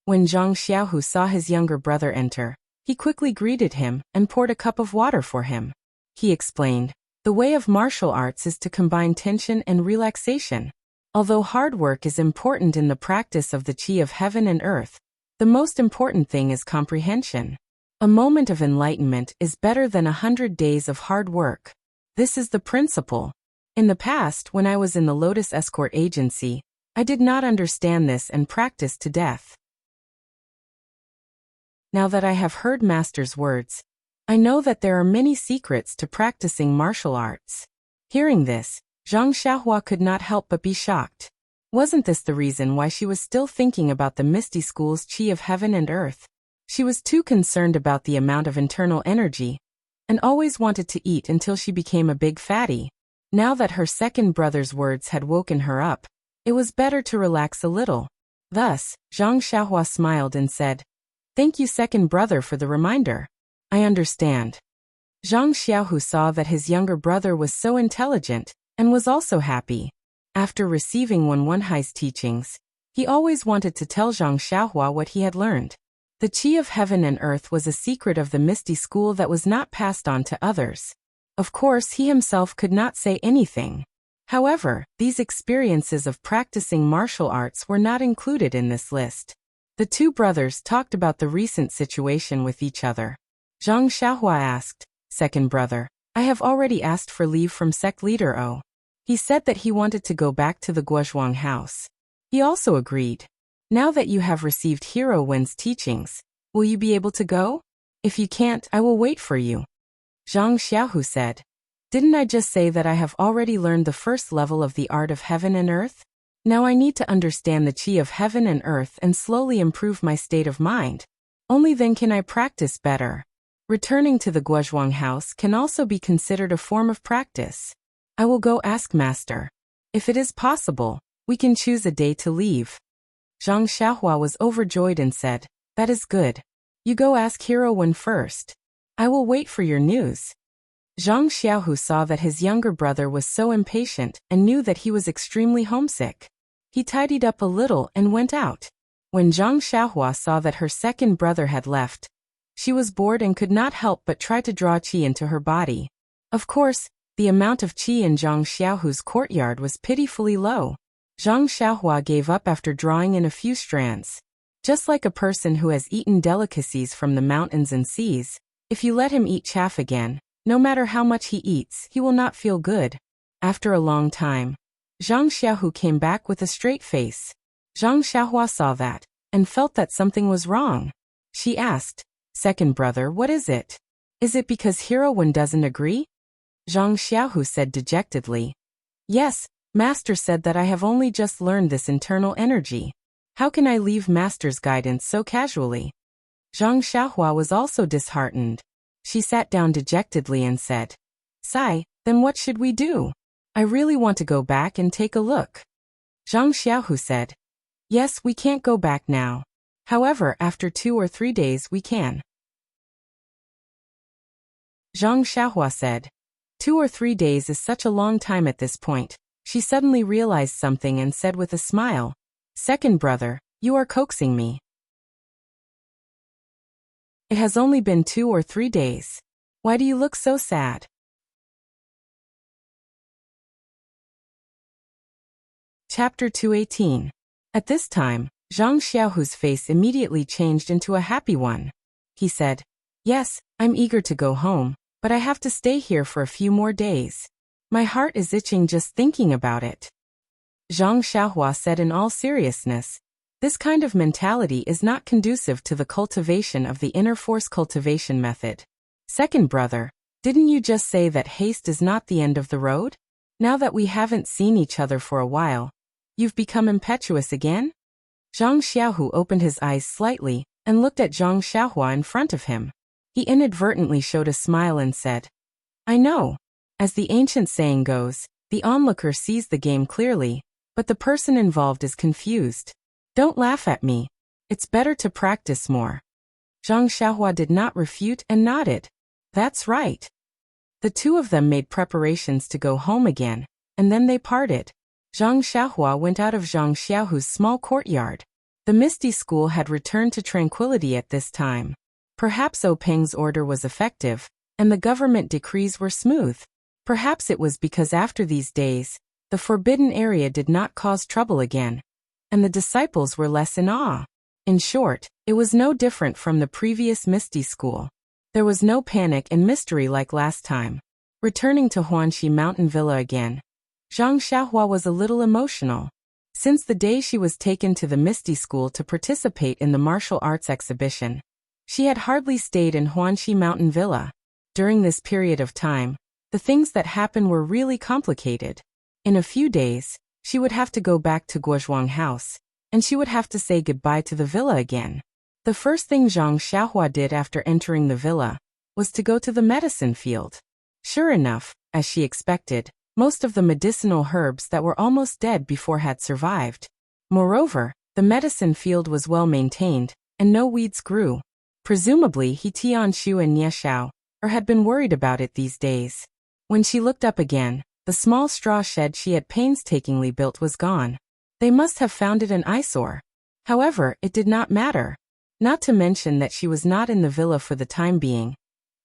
When Zhang Xiaohu saw his younger brother enter, he quickly greeted him and poured a cup of water for him. He explained, the way of martial arts is to combine tension and relaxation. Although hard work is important in the practice of the qi of heaven and earth, the most important thing is comprehension. A moment of enlightenment is better than 100 days of hard work. This is the principle. In the past, when I was in the Lotus Escort Agency, I did not understand this and practiced to death. Now that I have heard Master's words, I know that there are many secrets to practicing martial arts. Hearing this, Zhang Xiaohua could not help but be shocked. Wasn't this the reason why she was still thinking about the Misty School's qi of heaven and earth? She was too concerned about the amount of internal energy, and always wanted to eat until she became a big fatty. Now that her second brother's words had woken her up, it was better to relax a little. Thus, Zhang Xiaohua smiled and said, "Thank you, second brother, for the reminder. I understand." Zhang Xiaohu saw that his younger brother was so intelligent, and was also happy. After receiving Wenhai's teachings, he always wanted to tell Zhang Xiaohua what he had learned. The qi of heaven and earth was a secret of the Misty School that was not passed on to others. Of course, he himself could not say anything. However, these experiences of practicing martial arts were not included in this list. The two brothers talked about the recent situation with each other. Zhang Xiaohua asked, "Second brother, I have already asked for leave from sect leader O. He said that he wanted to go back to the Guozhuang house. He also agreed. Now that you have received Hero Wen's teachings, will you be able to go? If you can't, I will wait for you." Zhang Xiaohu said, "Didn't I just say that I have already learned the first level of the art of heaven and earth? Now I need to understand the qi of heaven and earth and slowly improve my state of mind. Only then can I practice better. Returning to the Guozhuang house can also be considered a form of practice. I will go ask Master. If it is possible, we can choose a day to leave." Zhang Xiaohua was overjoyed and said, "That is good. You go ask Hero Wen first. I will wait for your news." Zhang Xiaohu saw that his younger brother was so impatient and knew that he was extremely homesick. He tidied up a little and went out. When Zhang Xiaohua saw that her second brother had left, she was bored and could not help but try to draw qi into her body. Of course, the amount of qi in Zhang Xiaohu's courtyard was pitifully low. Zhang Xiaohua gave up after drawing in a few strands. Just like a person who has eaten delicacies from the mountains and seas, if you let him eat chaff again, no matter how much he eats, he will not feel good. After a long time, Zhang Xiaohu came back with a straight face. Zhang Xiaohua saw that, and felt that something was wrong. She asked, "Second brother, what is it? Is it because Hero Wen doesn't agree?" Zhang Xiaohu said dejectedly, "Yes, Master said that I have only just learned this internal energy. How can I leave Master's guidance so casually?" Zhang Xiaohua was also disheartened. She sat down dejectedly and said, "Sai, then what should we do? I really want to go back and take a look." Zhang Xiaohu said, "Yes, we can't go back now. However, after 2 or 3 days we can." Zhang Xiaohua said, 2 or 3 days is such a long time at this point. She suddenly realized something and said with a smile, "Second brother, you are coaxing me. It has only been 2 or 3 days. Why do you look so sad?" Chapter 218. At this time, Zhang Xiaohu's face immediately changed into a happy one. He said, "Yes, I'm eager to go home, but I have to stay here for a few more days. My heart is itching just thinking about it." Zhang Xiaohua said in all seriousness, "This kind of mentality is not conducive to the cultivation of the inner force cultivation method. Second brother, didn't you just say that haste is not the end of the road? Now that we haven't seen each other for a while, you've become impetuous again?" Zhang Xiaohu opened his eyes slightly and looked at Zhang Xiaohua in front of him. He inadvertently showed a smile and said, "I know. As the ancient saying goes, the onlooker sees the game clearly, but the person involved is confused. Don't laugh at me. It's better to practice more." Zhang Xiaohua did not refute and nodded. "That's right. The two of them made preparations to go home again, and then they parted. Zhang Xiaohua went out of Zhang Xiaohu's small courtyard. The Misty School had returned to tranquility at this time. Perhaps Peng's order was effective, and the government decrees were smooth. Perhaps it was because after these days, the forbidden area did not cause trouble again, and the disciples were less in awe. In short, it was no different from the previous Misty School. There was no panic and mystery like last time. Returning to Huanxi Mountain Villa again, Zhang Xiaohua was a little emotional. Since the day she was taken to the Misty School to participate in the martial arts exhibition, she had hardly stayed in Huanxi Mountain Villa. During this period of time, the things that happened were really complicated. In a few days, she would have to go back to Guozhuang House, and she would have to say goodbye to the villa again. The first thing Zhang Xiaohua did after entering the villa was to go to the medicine field. Sure enough, as she expected, most of the medicinal herbs that were almost dead before had survived. Moreover, the medicine field was well maintained, and no weeds grew. Presumably He Tianshu and Nieshao had been worried about it these days. When she looked up again, the small straw shed she had painstakingly built was gone. They must have found it an eyesore. However, it did not matter. Not to mention that she was not in the villa for the time being.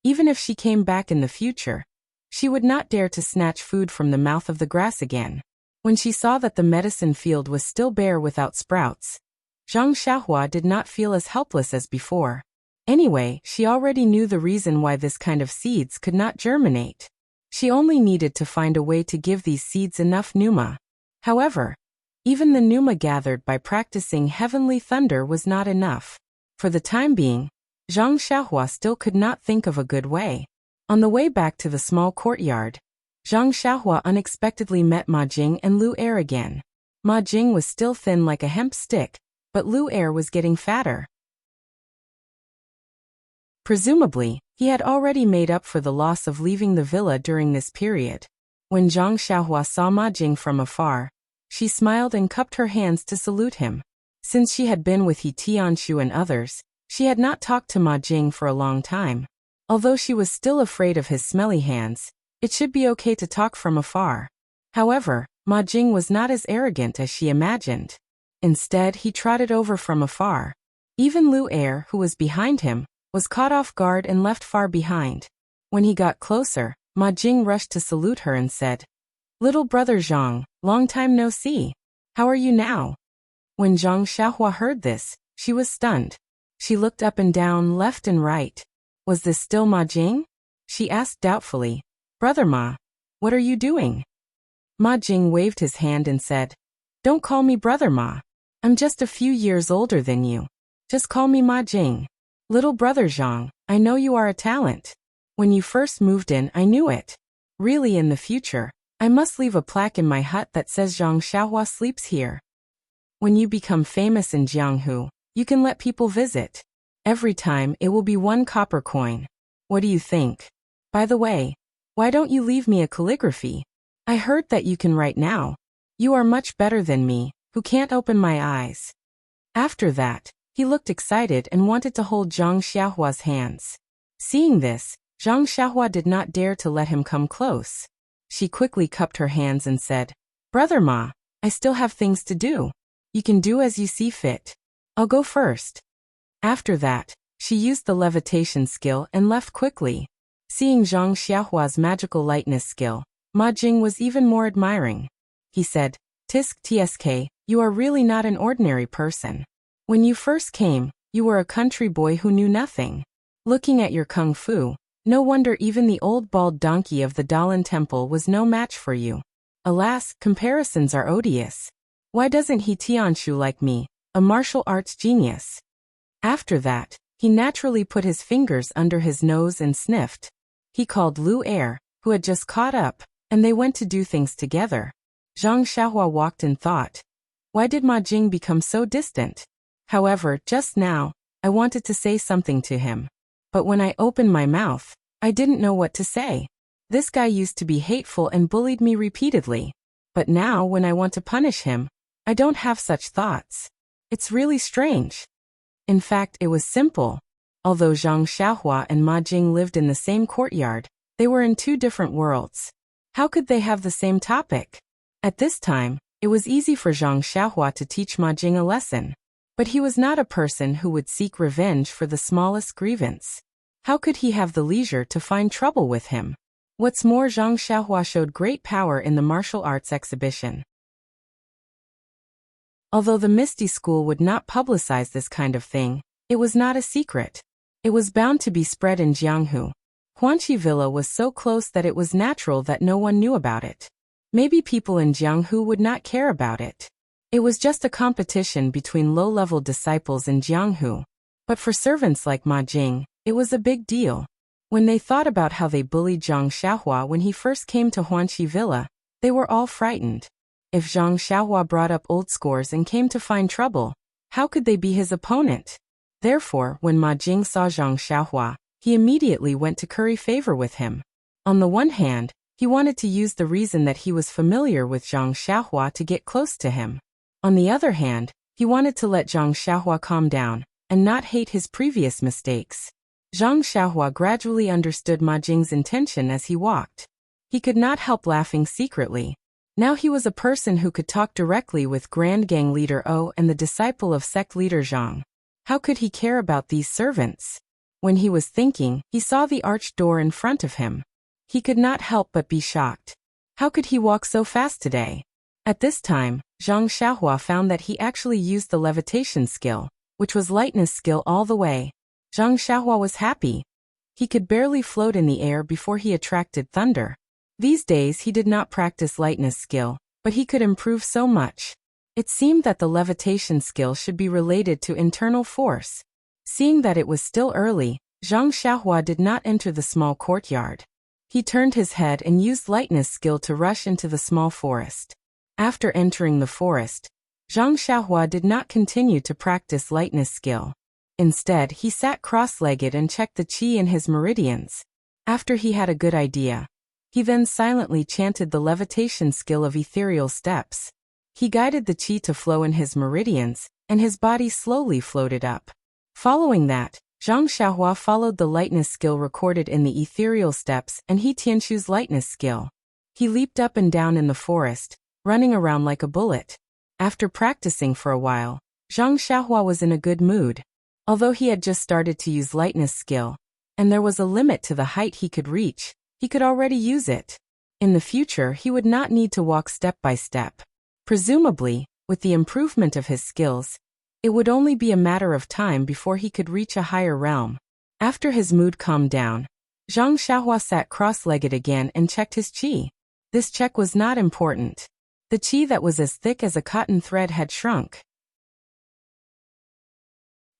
Even if she came back in the future, she would not dare to snatch food from the mouth of the grass again. When she saw that the medicine field was still bare without sprouts, Zhang Xiaohua did not feel as helpless as before. Anyway, she already knew the reason why this kind of seeds could not germinate. She only needed to find a way to give these seeds enough pneuma. However, even the pneuma gathered by practicing heavenly thunder was not enough. For the time being, Zhang Xiaohua still could not think of a good way. On the way back to the small courtyard, Zhang Xiaohua unexpectedly met Ma Jing and Lu Er again. Ma Jing was still thin like a hemp stick, but Lu Er was getting fatter. Presumably, he had already made up for the loss of leaving the villa during this period. When Zhang Xiaohua saw Ma Jing from afar, she smiled and cupped her hands to salute him. Since she had been with He Tianshu and others, she had not talked to Ma Jing for a long time. Although she was still afraid of his smelly hands, it should be okay to talk from afar. However, Ma Jing was not as arrogant as she imagined. Instead, he trotted over from afar. Even Lu Er, who was behind him, was caught off guard and left far behind. When he got closer, Ma Jing rushed to salute her and said, "Little brother Zhang, long time no see. How are you now?" When Zhang Xiaohua heard this, she was stunned. She looked up and down, left and right. Was this still Ma Jing? She asked doubtfully, "Brother Ma, what are you doing?" Ma Jing waved his hand and said, "Don't call me Brother Ma. I'm just a few years older than you. Just call me Ma Jing. Little brother Zhang, I know you are a talent. When you first moved in, I knew it. Really, in the future, I must leave a plaque in my hut that says Zhang Xiaohua sleeps here. When you become famous in Jianghu, you can let people visit. Every time, it will be 1 copper coin. What do you think? By the way, why don't you leave me a calligraphy? I heard that you can write now. You are much better than me, who can't open my eyes." After that, he looked excited and wanted to hold Zhang Xiaohua's hands. Seeing this, Zhang Xiaohua did not dare to let him come close. She quickly cupped her hands and said, "Brother Ma, I still have things to do. You can do as you see fit. I'll go first." After that, she used the levitation skill and left quickly. Seeing Zhang Xiaohua's magical lightness skill, Ma Jing was even more admiring. He said, "Tisk Tsk, you are really not an ordinary person. When you first came, you were a country boy who knew nothing. Looking at your kung fu, no wonder even the old bald donkey of the Dalan Temple was no match for you. Alas, comparisons are odious. Why doesn't He Tianshu like me, a martial arts genius?" After that, he naturally put his fingers under his nose and sniffed. He called Lu Er, who had just caught up, and they went to do things together. Zhang Xiaohua walked in thought. Why did Ma Jing become so distant? However, just now, I wanted to say something to him. But when I opened my mouth, I didn't know what to say. This guy used to be hateful and bullied me repeatedly. But now, when I want to punish him, I don't have such thoughts. It's really strange. In fact, it was simple. Although Zhang Xiaohua and Ma Jing lived in the same courtyard, They were in two different worlds. How could they have the same topic? At this time, it was easy for Zhang Xiaohua to teach Ma Jing a lesson. But he was not a person who would seek revenge for the smallest grievance. How could he have the leisure to find trouble with him? What's more, Zhang Xiaohua showed great power in the martial arts exhibition. Although the Misty School would not publicize this kind of thing, it was not a secret. It was bound to be spread in Jianghu. Huanqi Villa was so close that it was natural that no one knew about it. Maybe people in Jianghu would not care about it. It was just a competition between low-level disciples in Jianghu. But for servants like Ma Jing, it was a big deal. When they thought about how they bullied Zhang Xiaohua when he first came to Huanqi Villa, they were all frightened. If Zhang Xiaohua brought up old scores and came to find trouble, how could they be his opponent? Therefore, when Ma Jing saw Zhang Xiaohua, he immediately went to curry favor with him. On the one hand, he wanted to use the reason that he was familiar with Zhang Xiaohua to get close to him. On the other hand, he wanted to let Zhang Xiaohua calm down and not hate his previous mistakes. Zhang Xiaohua gradually understood Ma Jing's intention as he walked. He could not help laughing secretly. Now he was a person who could talk directly with Grand Gang Leader O and the disciple of sect leader Zhang. How could he care about these servants? When he was thinking, he saw the arched door in front of him. He could not help but be shocked. How could he walk so fast today? At this time, Zhang Xiaohua found that he actually used the levitation skill, which was lightness skill all the way. Zhang Xiaohua was happy. He could barely float in the air before he attracted thunder. These days he did not practice lightness skill, but he could improve so much. It seemed that the levitation skill should be related to internal force. Seeing that it was still early, Zhang Xiaohua did not enter the small courtyard. He turned his head and used lightness skill to rush into the small forest. After entering the forest, Zhang Xiaohua did not continue to practice lightness skill. Instead, he sat cross-legged and checked the qi in his meridians. After he had a good idea, he then silently chanted the levitation skill of ethereal steps. He guided the qi to flow in his meridians, and his body slowly floated up. Following that, Zhang Xiaohua followed the lightness skill recorded in the ethereal steps and He Tianqu's lightness skill. He leaped up and down in the forest, running around like a bullet. After practicing for a while, Zhang Xiaohua was in a good mood. Although he had just started to use lightness skill, and there was a limit to the height he could reach, he could already use it. In the future, he would not need to walk step by step. Presumably, with the improvement of his skills, it would only be a matter of time before he could reach a higher realm. After his mood calmed down, Zhang Xiaohua sat cross-legged again and checked his qi. This check was not important. The qi that was as thick as a cotton thread had shrunk.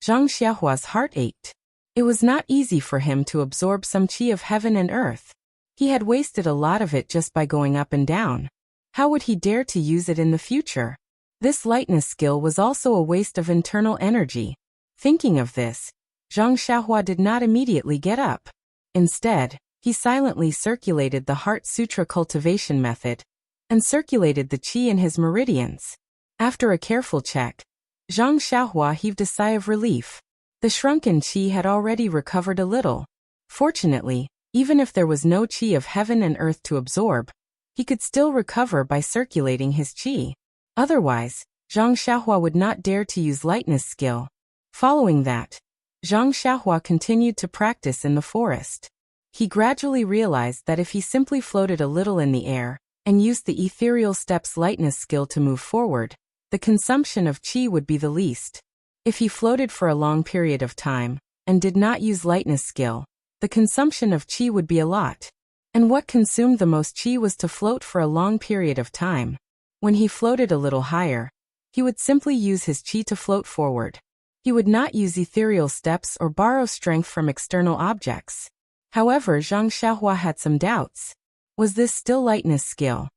Zhang Xiaohua's heart ached. It was not easy for him to absorb some qi of heaven and earth. He had wasted a lot of it just by going up and down. How would he dare to use it in the future? This lightness skill was also a waste of internal energy. Thinking of this, Zhang Xiaohua did not immediately get up. Instead, he silently circulated the Heart Sutra cultivation method and circulated the qi in his meridians. After a careful check, Zhang Xiaohua heaved a sigh of relief. The shrunken qi had already recovered a little. Fortunately, even if there was no qi of heaven and earth to absorb, he could still recover by circulating his qi. Otherwise, Zhang Xiaohua would not dare to use lightness skill. Following that, Zhang Xiaohua continued to practice in the forest. He gradually realized that if he simply floated a little in the air and used the ethereal steps lightness skill to move forward, the consumption of qi would be the least. If he floated for a long period of time and did not use lightness skill, the consumption of qi would be a lot. And what consumed the most qi was to float for a long period of time. When he floated a little higher, he would simply use his qi to float forward. He would not use ethereal steps or borrow strength from external objects. However, Zhang Xiaohua had some doubts. Was this still lightness skill?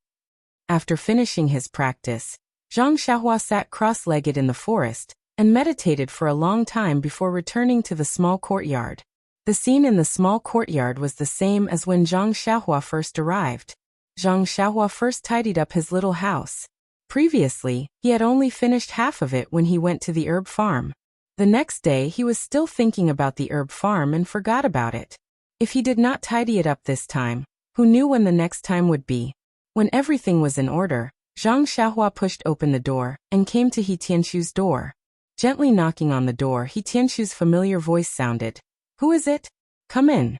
After finishing his practice, Zhang Xiaohua sat cross-legged in the forest and meditated for a long time before returning to the small courtyard. The scene in the small courtyard was the same as when Zhang Xiaohua first arrived. Zhang Xiaohua first tidied up his little house. Previously, he had only finished half of it when he went to the herb farm. The next day he was still thinking about the herb farm and forgot about it. If he did not tidy it up this time, who knew when the next time would be? When everything was in order, Zhang Xiaohua pushed open the door and came to He Tianshu's door. Gently knocking on the door, He Tianshu's familiar voice sounded. Who is it? Come in.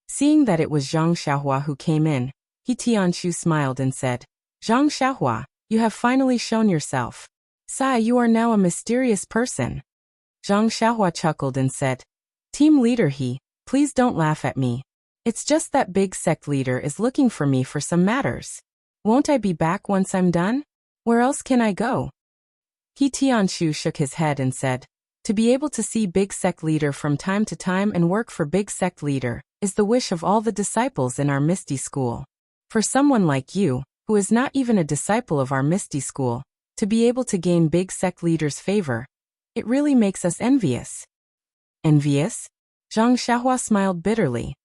Seeing that it was Zhang Xiaohua who came in, He Tianshu smiled and said, Zhang Xiaohua, you have finally shown yourself. Sai, you are now a mysterious person. Zhang Xiaohua chuckled and said, Team leader He, please don't laugh at me. It's just that big sect leader is looking for me for some matters. Won't I be back once I'm done? Where else can I go? He Tianshu shook his head and said, to be able to see big sect leader from time to time and work for big sect leader is the wish of all the disciples in our Misty School. For someone like you, who is not even a disciple of our Misty School, to be able to gain big sect leader's favor, it really makes us envious. Envious? Zhang Xiaohua smiled bitterly.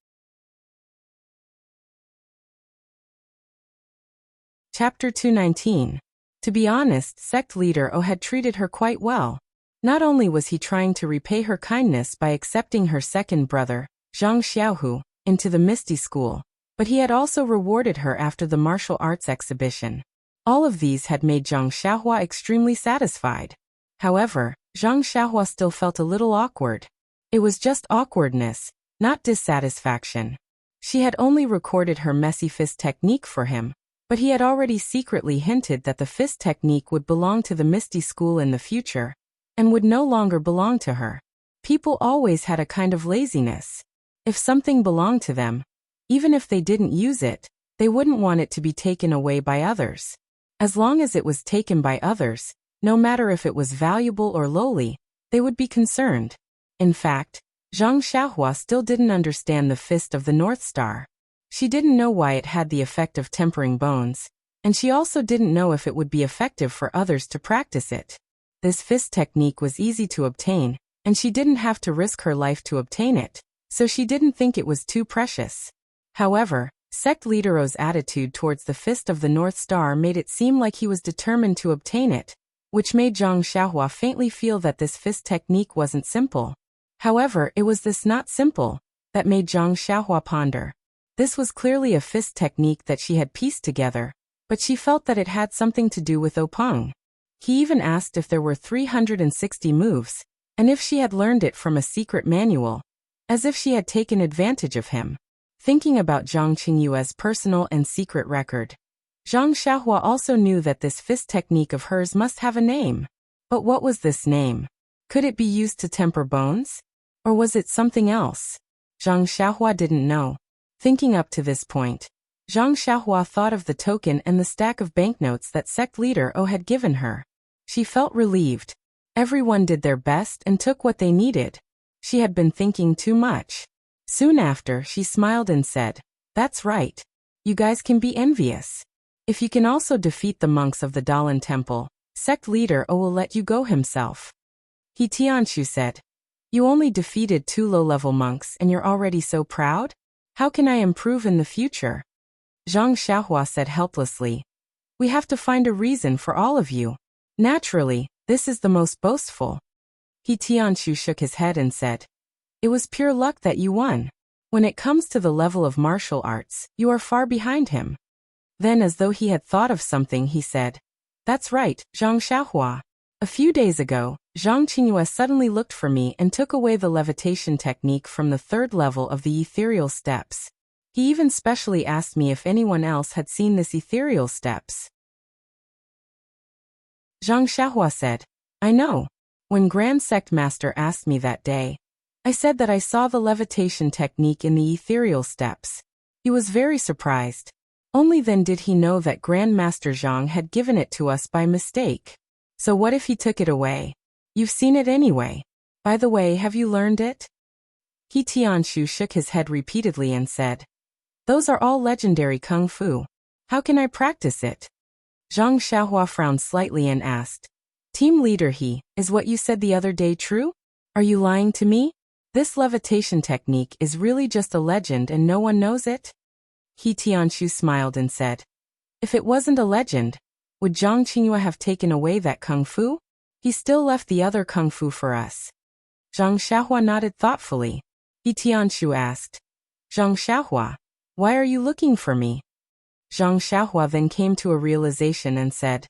Chapter 219. To be honest, sect leader O had treated her quite well. Not only was he trying to repay her kindness by accepting her second brother, Zhang Xiaohu, into the Misty School, but he had also rewarded her after the martial arts exhibition. All of these had made Zhang Xiaohua extremely satisfied. However, Zhang Xiaohua still felt a little awkward. It was just awkwardness, not dissatisfaction. She had only recorded her messy fist technique for him, but he had already secretly hinted that the fist technique would belong to the Misty School in the future, and would no longer belong to her. People always had a kind of laziness. If something belonged to them, even if they didn't use it, they wouldn't want it to be taken away by others. As long as it was taken by others, no matter if it was valuable or lowly, they would be concerned. In fact, Zhang Xiaohua still didn't understand the Fist of the North Star. She didn't know why it had the effect of tempering bones, and she also didn't know if it would be effective for others to practice it. This fist technique was easy to obtain, and she didn't have to risk her life to obtain it, so she didn't think it was too precious. However, sect leader O's attitude towards the Fist of the North Star made it seem like he was determined to obtain it, which made Zhang Xiaohua faintly feel that this fist technique wasn't simple. However, it was this not simple that made Zhang Xiaohua ponder. This was clearly a fist technique that she had pieced together, but she felt that it had something to do with Openg. He even asked if there were 360 moves, and if she had learned it from a secret manual, as if she had taken advantage of him. Thinking about Zhang Qingyue's personal and secret record, Zhang Xiaohua also knew that this fist technique of hers must have a name. But what was this name? Could it be used to temper bones? Or was it something else? Zhang Xiaohua didn't know. Thinking up to this point, Zhang Xiaohua thought of the token and the stack of banknotes that sect leader O had given her. She felt relieved. Everyone did their best and took what they needed. She had been thinking too much. Soon after, she smiled and said, "That's right. You guys can be envious. If you can also defeat the monks of the Dalan Temple, sect leader O will let you go himself." He Tianshu said, "You only defeated 2 low-level monks and you're already so proud? How can I improve in the future?" Zhang Xiaohua said helplessly, "We have to find a reason for all of you. Naturally, this is the most boastful." He Tianshu shook his head and said, "It was pure luck that you won. When it comes to the level of martial arts, you are far behind him." Then, as though he had thought of something, he said, "That's right, Zhang Xiaohua. A few days ago, Zhang Qingyue suddenly looked for me and took away the levitation technique from the 3rd level of the ethereal steps. He even specially asked me if anyone else had seen this ethereal steps." Zhang Xiaohua said, "I know. When Grand Sect Master asked me that day, I said that I saw the levitation technique in the ethereal steps. He was very surprised. Only then did he know that Grand Master Zhang had given it to us by mistake. So what if he took it away? You've seen it anyway. By the way, have you learned it?" He Tianshu shook his head repeatedly and said, "Those are all legendary kung fu. How can I practice it?" Zhang Xiaohua frowned slightly and asked, "Team leader He, is what you said the other day true? Are you lying to me? This levitation technique is really just a legend and no one knows it?" He Tianshu smiled and said, "If it wasn't a legend, would Zhang Qingyue have taken away that kung fu? He still left the other kung fu for us." Zhang Xiaohua nodded thoughtfully. He Tianshu asked, Zhang Xiaohua, why are you looking for me? Zhang Xiaohua then came to a realization and said,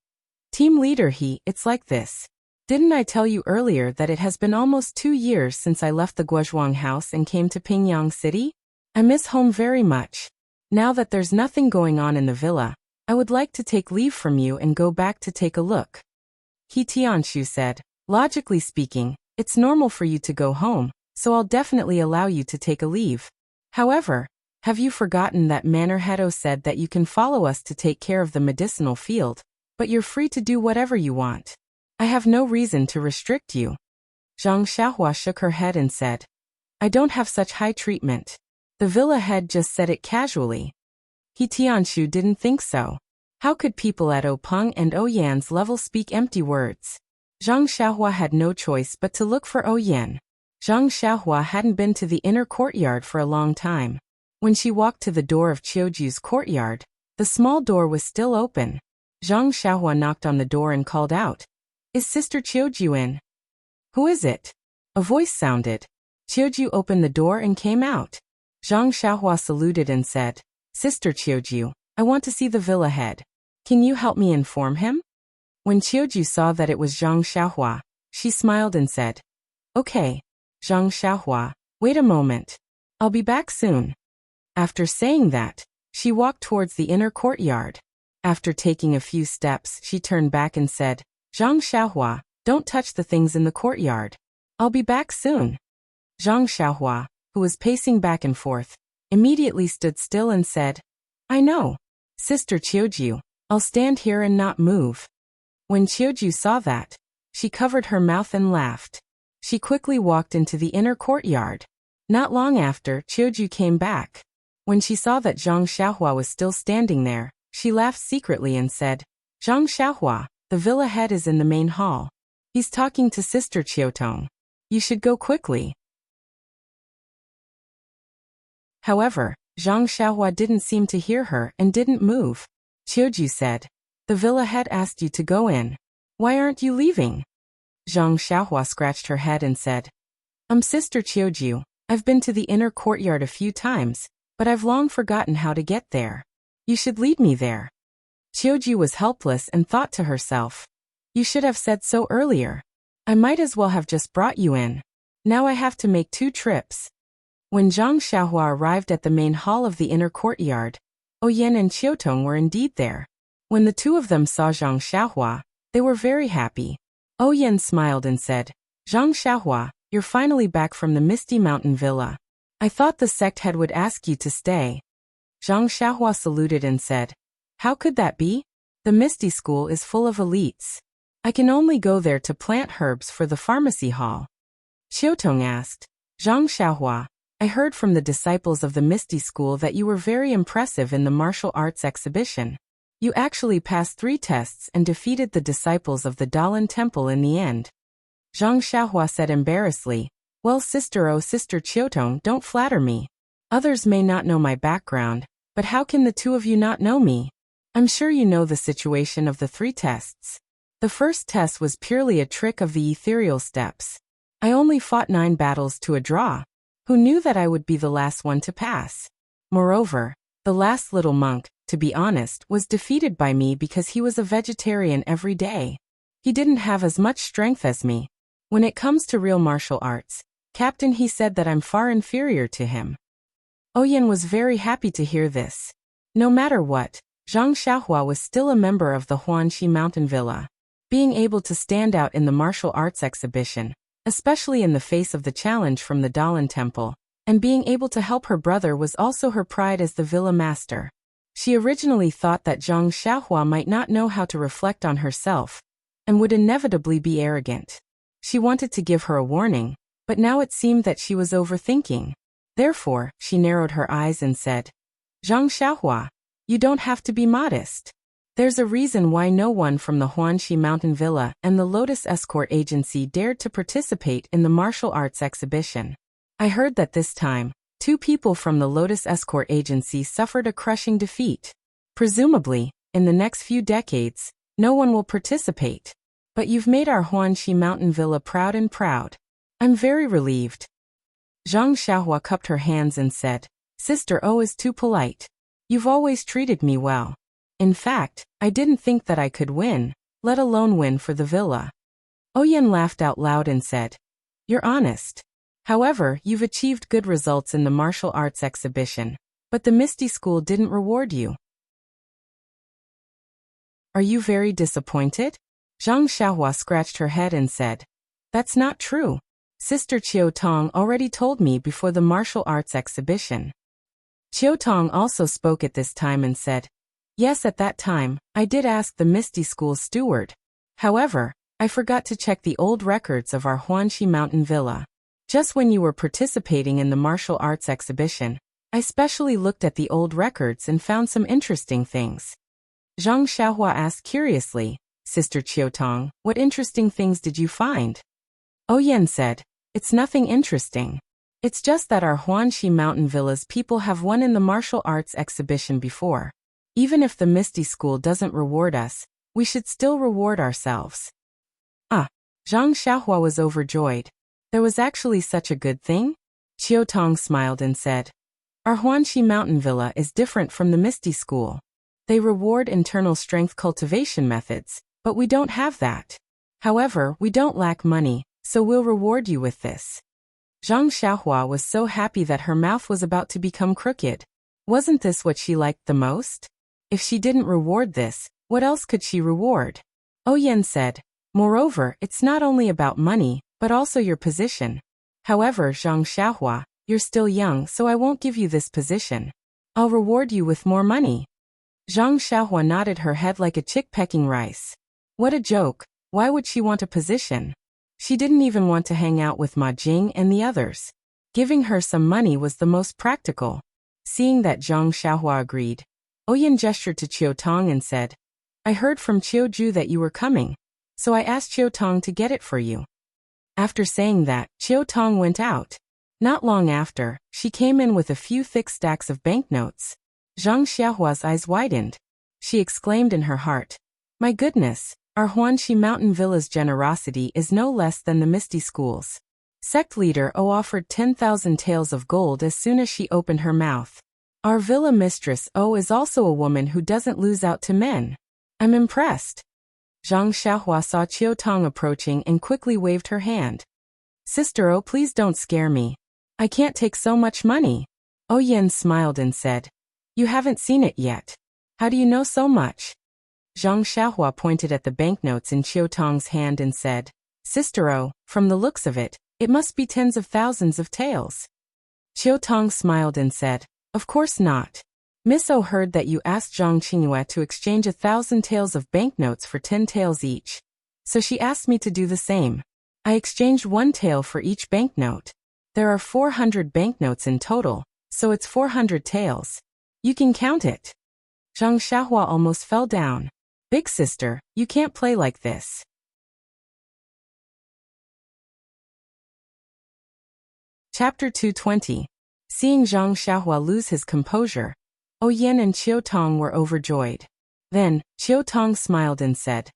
Team leader it's like this. Didn't I tell you earlier that it has been almost 2 years since I left the Guozhuang house and came to Pingyang City? I miss home very much. Now that there's nothing going on in the villa, I would like to take leave from you and go back to take a look. He Tianshu said, logically speaking, it's normal for you to go home, so I'll definitely allow you to take a leave. However, have you forgotten that Manor Hedo said that you can follow us to take care of the medicinal field, but you're free to do whatever you want. I have no reason to restrict you. Zhang Xiaohua shook her head and said, I don't have such high treatment. The villa head just said it casually. He Tianshu didn't think so. How could people at Openg and Oyan's level speak empty words? Zhang Xiaohua had no choice but to look for Oyan. Zhang Xiaohua hadn't been to the inner courtyard for a long time. When she walked to the door of Qiuju's courtyard, the small door was still open. Zhang Xiaohua knocked on the door and called out, Is Sister Qiuju in? Who is it? A voice sounded. Qiuju opened the door and came out. Zhang Xiaohua saluted and said, Sister Qiuju, I want to see the villa head. Can you help me inform him? When Qiuju saw that it was Zhang Xiaohua, she smiled and said, Okay, Zhang Xiaohua, wait a moment. I'll be back soon. After saying that, she walked towards the inner courtyard. After taking a few steps, she turned back and said, Zhang Xiaohua, don't touch the things in the courtyard. I'll be back soon. Zhang Xiaohua, who was pacing back and forth, immediately stood still and said, I know. Sister Qiuju, I'll stand here and not move. When Qiuju saw that, she covered her mouth and laughed. She quickly walked into the inner courtyard. Not long after, Qiuju came back. When she saw that Zhang Xiaohua was still standing there, she laughed secretly and said, Zhang Xiaohua, the villa head is in the main hall. He's talking to Sister Qiutong. You should go quickly. However, Zhang Xiaohua didn't seem to hear her and didn't move. Qiuju said, The villa head asked you to go in. Why aren't you leaving? Zhang Xiaohua scratched her head and said, Sister Qiuju, I've been to the inner courtyard a few times, but I've long forgotten how to get there. You should lead me there. Qiuju was helpless and thought to herself, You should have said so earlier. I might as well have just brought you in. Now I have to make 2 trips. When Zhang Xiaohua arrived at the main hall of the inner courtyard, Oyan and Qiutong were indeed there. When the 2 of them saw Zhang Xiaohua, they were very happy. Oyan smiled and said, Zhang Xiaohua, you're finally back from the Misty Mountain Villa. I thought the sect head would ask you to stay. Zhang Xiaohua saluted and said, How could that be? The Misty School is full of elites. I can only go there to plant herbs for the pharmacy hall. Qiutong asked, Zhang Xiaohua, I heard from the disciples of the Misty School that you were very impressive in the martial arts exhibition. You actually passed 3 tests and defeated the disciples of the Dalan Temple in the end. Zhang Xiaohua said embarrassedly, Well, Sister Qiutong, don't flatter me. Others may not know my background, but how can the 2 of you not know me? I'm sure you know the situation of the 3 tests. The first test was purely a trick of the ethereal steps. I only fought 9 battles to a draw. Who knew that I would be the last one to pass? Moreover, the last little monk, to be honest, was defeated by me because he was a vegetarian every day. He didn't have as much strength as me. When it comes to real martial arts, Captain, he said that I'm far inferior to him. Oyan was very happy to hear this. No matter what, Zhang Xiaohua was still a member of the Huanxi Mountain Villa. Being able to stand out in the martial arts exhibition, especially in the face of the challenge from the Dalan Temple, and being able to help her brother was also her pride as the villa master. She originally thought that Zhang Xiaohua might not know how to reflect on herself, and would inevitably be arrogant. She wanted to give her a warning, but now it seemed that she was overthinking. Therefore, she narrowed her eyes and said, Zhang Xiaohua, you don't have to be modest. There's a reason why no one from the Huanxi Mountain Villa and the Lotus Escort Agency dared to participate in the martial arts exhibition. I heard that this time, 2 people from the Lotus Escort Agency suffered a crushing defeat. Presumably, in the next few decades, no one will participate. But you've made our Huanxi Mountain Villa proud and proud. I'm very relieved. Zhang Xiaohua cupped her hands and said, Sister O is too polite. You've always treated me well. In fact, I didn't think that I could win, let alone win for the villa. Oyen laughed out loud and said, You're honest. However, you've achieved good results in the martial arts exhibition, but the Misty School didn't reward you. Are you very disappointed? Zhang Xiaohua scratched her head and said, That's not true. Sister Qiu Tong already told me before the martial arts exhibition. Qiu Tong also spoke at this time and said, Yes, at that time, I did ask the Misty School's steward. However, I forgot to check the old records of our Huanxi Mountain Villa. Just when you were participating in the martial arts exhibition, I specially looked at the old records and found some interesting things. Zhang Xiaohua asked curiously, Sister Qiu Tong, what interesting things did you find? Oyen said, It's nothing interesting. It's just that our Huanxi Mountain Villa's people have won in the martial arts exhibition before. Even if the Misty School doesn't reward us, we should still reward ourselves. Ah, Zhang Xiaohua was overjoyed. There was actually such a good thing? Qiu Tong smiled and said, Our Huanxi Mountain Villa is different from the Misty School. They reward internal strength cultivation methods, but we don't have that. However, we don't lack money, so we'll reward you with this. Zhang Xiaohua was so happy that her mouth was about to become crooked. Wasn't this what she liked the most? If she didn't reward this, what else could she reward? Oyen said, Moreover, it's not only about money, but also your position. However, Zhang Xiaohua, you're still young, so I won't give you this position. I'll reward you with more money. Zhang Xiaohua nodded her head like a chick pecking rice. What a joke. Why would she want a position? She didn't even want to hang out with Ma Jing and the others. Giving her some money was the most practical. Seeing that Zhang Xiaohua agreed, Oyen gestured to Qiu Tong and said, I heard from Qiu Ju that you were coming, so I asked Qiu Tong to get it for you. After saying that, Qiu Tong went out. Not long after, she came in with a few thick stacks of banknotes. Zhang Xiaohua's eyes widened. She exclaimed in her heart, My goodness, our Huanxi Mountain Villa's generosity is no less than the Misty School's. Sect leader O offered 10,000 taels of gold as soon as she opened her mouth. Our villa mistress O is also a woman who doesn't lose out to men. I'm impressed. Zhang Xiaohua saw Qiu Tong approaching and quickly waved her hand. Sister O, please don't scare me. I can't take so much money. Oyen smiled and said, You haven't seen it yet. How do you know so much? Zhang Xiaohua pointed at the banknotes in Qiu Tong's hand and said, Sister O, from the looks of it, it must be tens of thousands of taels. Qiu Tong smiled and said, Of course not. Miss O heard that you asked Zhang Qingyue to exchange 1,000 taels of banknotes for 10 taels each. So she asked me to do the same. I exchanged 1 tael for each banknote. There are 400 banknotes in total, so it's 400 taels. You can count it. Zhang Xiaohua almost fell down. Big sister, you can't play like this. Chapter 220. Seeing Zhang Xiaohua lose his composure, Oyen and Qiu Tong were overjoyed. Then, Qiu Tong smiled and said,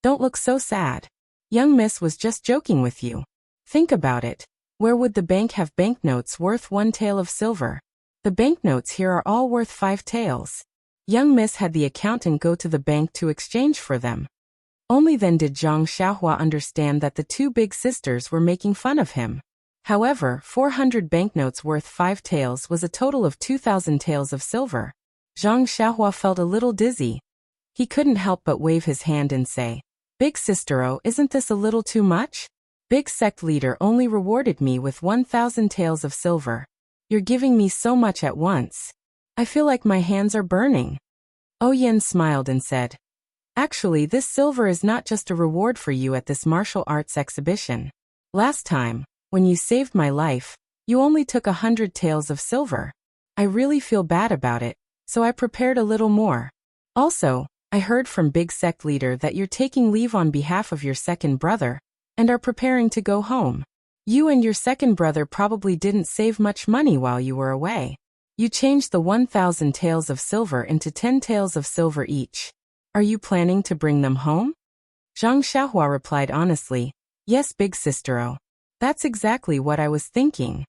Don't look so sad. Young miss was just joking with you. Think about it. Where would the bank have banknotes worth 1 tael of silver? The banknotes here are all worth 5 taels. Young miss had the accountant go to the bank to exchange for them. Only then did Zhang Xiaohua understand that the 2 big sisters were making fun of him. However, 400 banknotes worth 5 taels was a total of 2,000 taels of silver. Zhang Xiaohua felt a little dizzy. He couldn't help but wave his hand and say, Big sister O, isn't this a little too much? Big sect leader only rewarded me with 1,000 taels of silver. You're giving me so much at once. I feel like my hands are burning. Oyen smiled and said, Actually, this silver is not just a reward for you at this martial arts exhibition. Last time, when you saved my life, you only took 100 taels of silver. I really feel bad about it, so I prepared a little more. Also, I heard from Big Sect Leader that you're taking leave on behalf of your second brother, and are preparing to go home. You and your second brother probably didn't save much money while you were away. You changed the 1,000 taels of silver into 10 taels of silver each. Are you planning to bring them home? Zhang Xiaohua replied honestly, Yes, big sister O. That's exactly what I was thinking.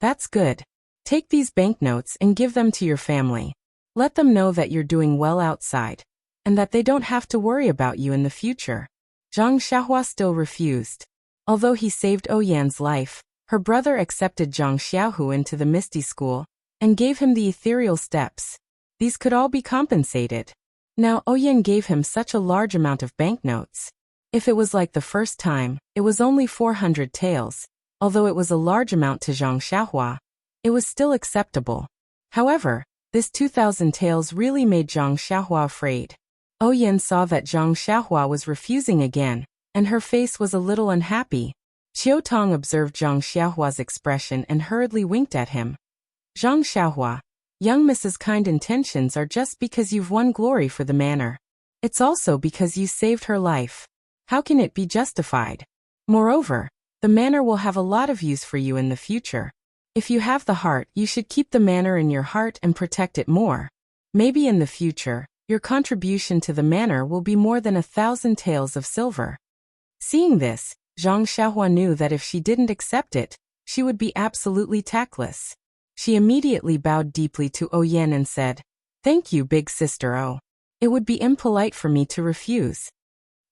That's good. Take these banknotes and give them to your family. Let them know that you're doing well outside, and that they don't have to worry about you in the future. Zhang Xiaohua still refused. Although he saved Oyan's life, her brother accepted Zhang Xiaohu into the Misty School and gave him the ethereal steps. These could all be compensated. Now Oyan gave him such a large amount of banknotes. If it was like the first time, it was only 400 taels. Although it was a large amount to Zhang Xiaohua, it was still acceptable. However, this 2,000 taels really made Zhang Xiaohua afraid. Oyan saw that Zhang Xiaohua was refusing again, and her face was a little unhappy. Qiu Tong observed Zhang Xiaohua's expression and hurriedly winked at him. Zhang Xiaohua, young Mrs. Kind intentions are just because you've won glory for the manor. It's also because you saved her life. How can it be justified? Moreover, the manor will have a lot of use for you in the future. If you have the heart, you should keep the manor in your heart and protect it more. Maybe in the future, your contribution to the manor will be more than 1,000 taels of silver. Seeing this, Zhang Xiaohua knew that if she didn't accept it, she would be absolutely tactless. She immediately bowed deeply to Oyan and said, "Thank you, big sister O. It would be impolite for me to refuse."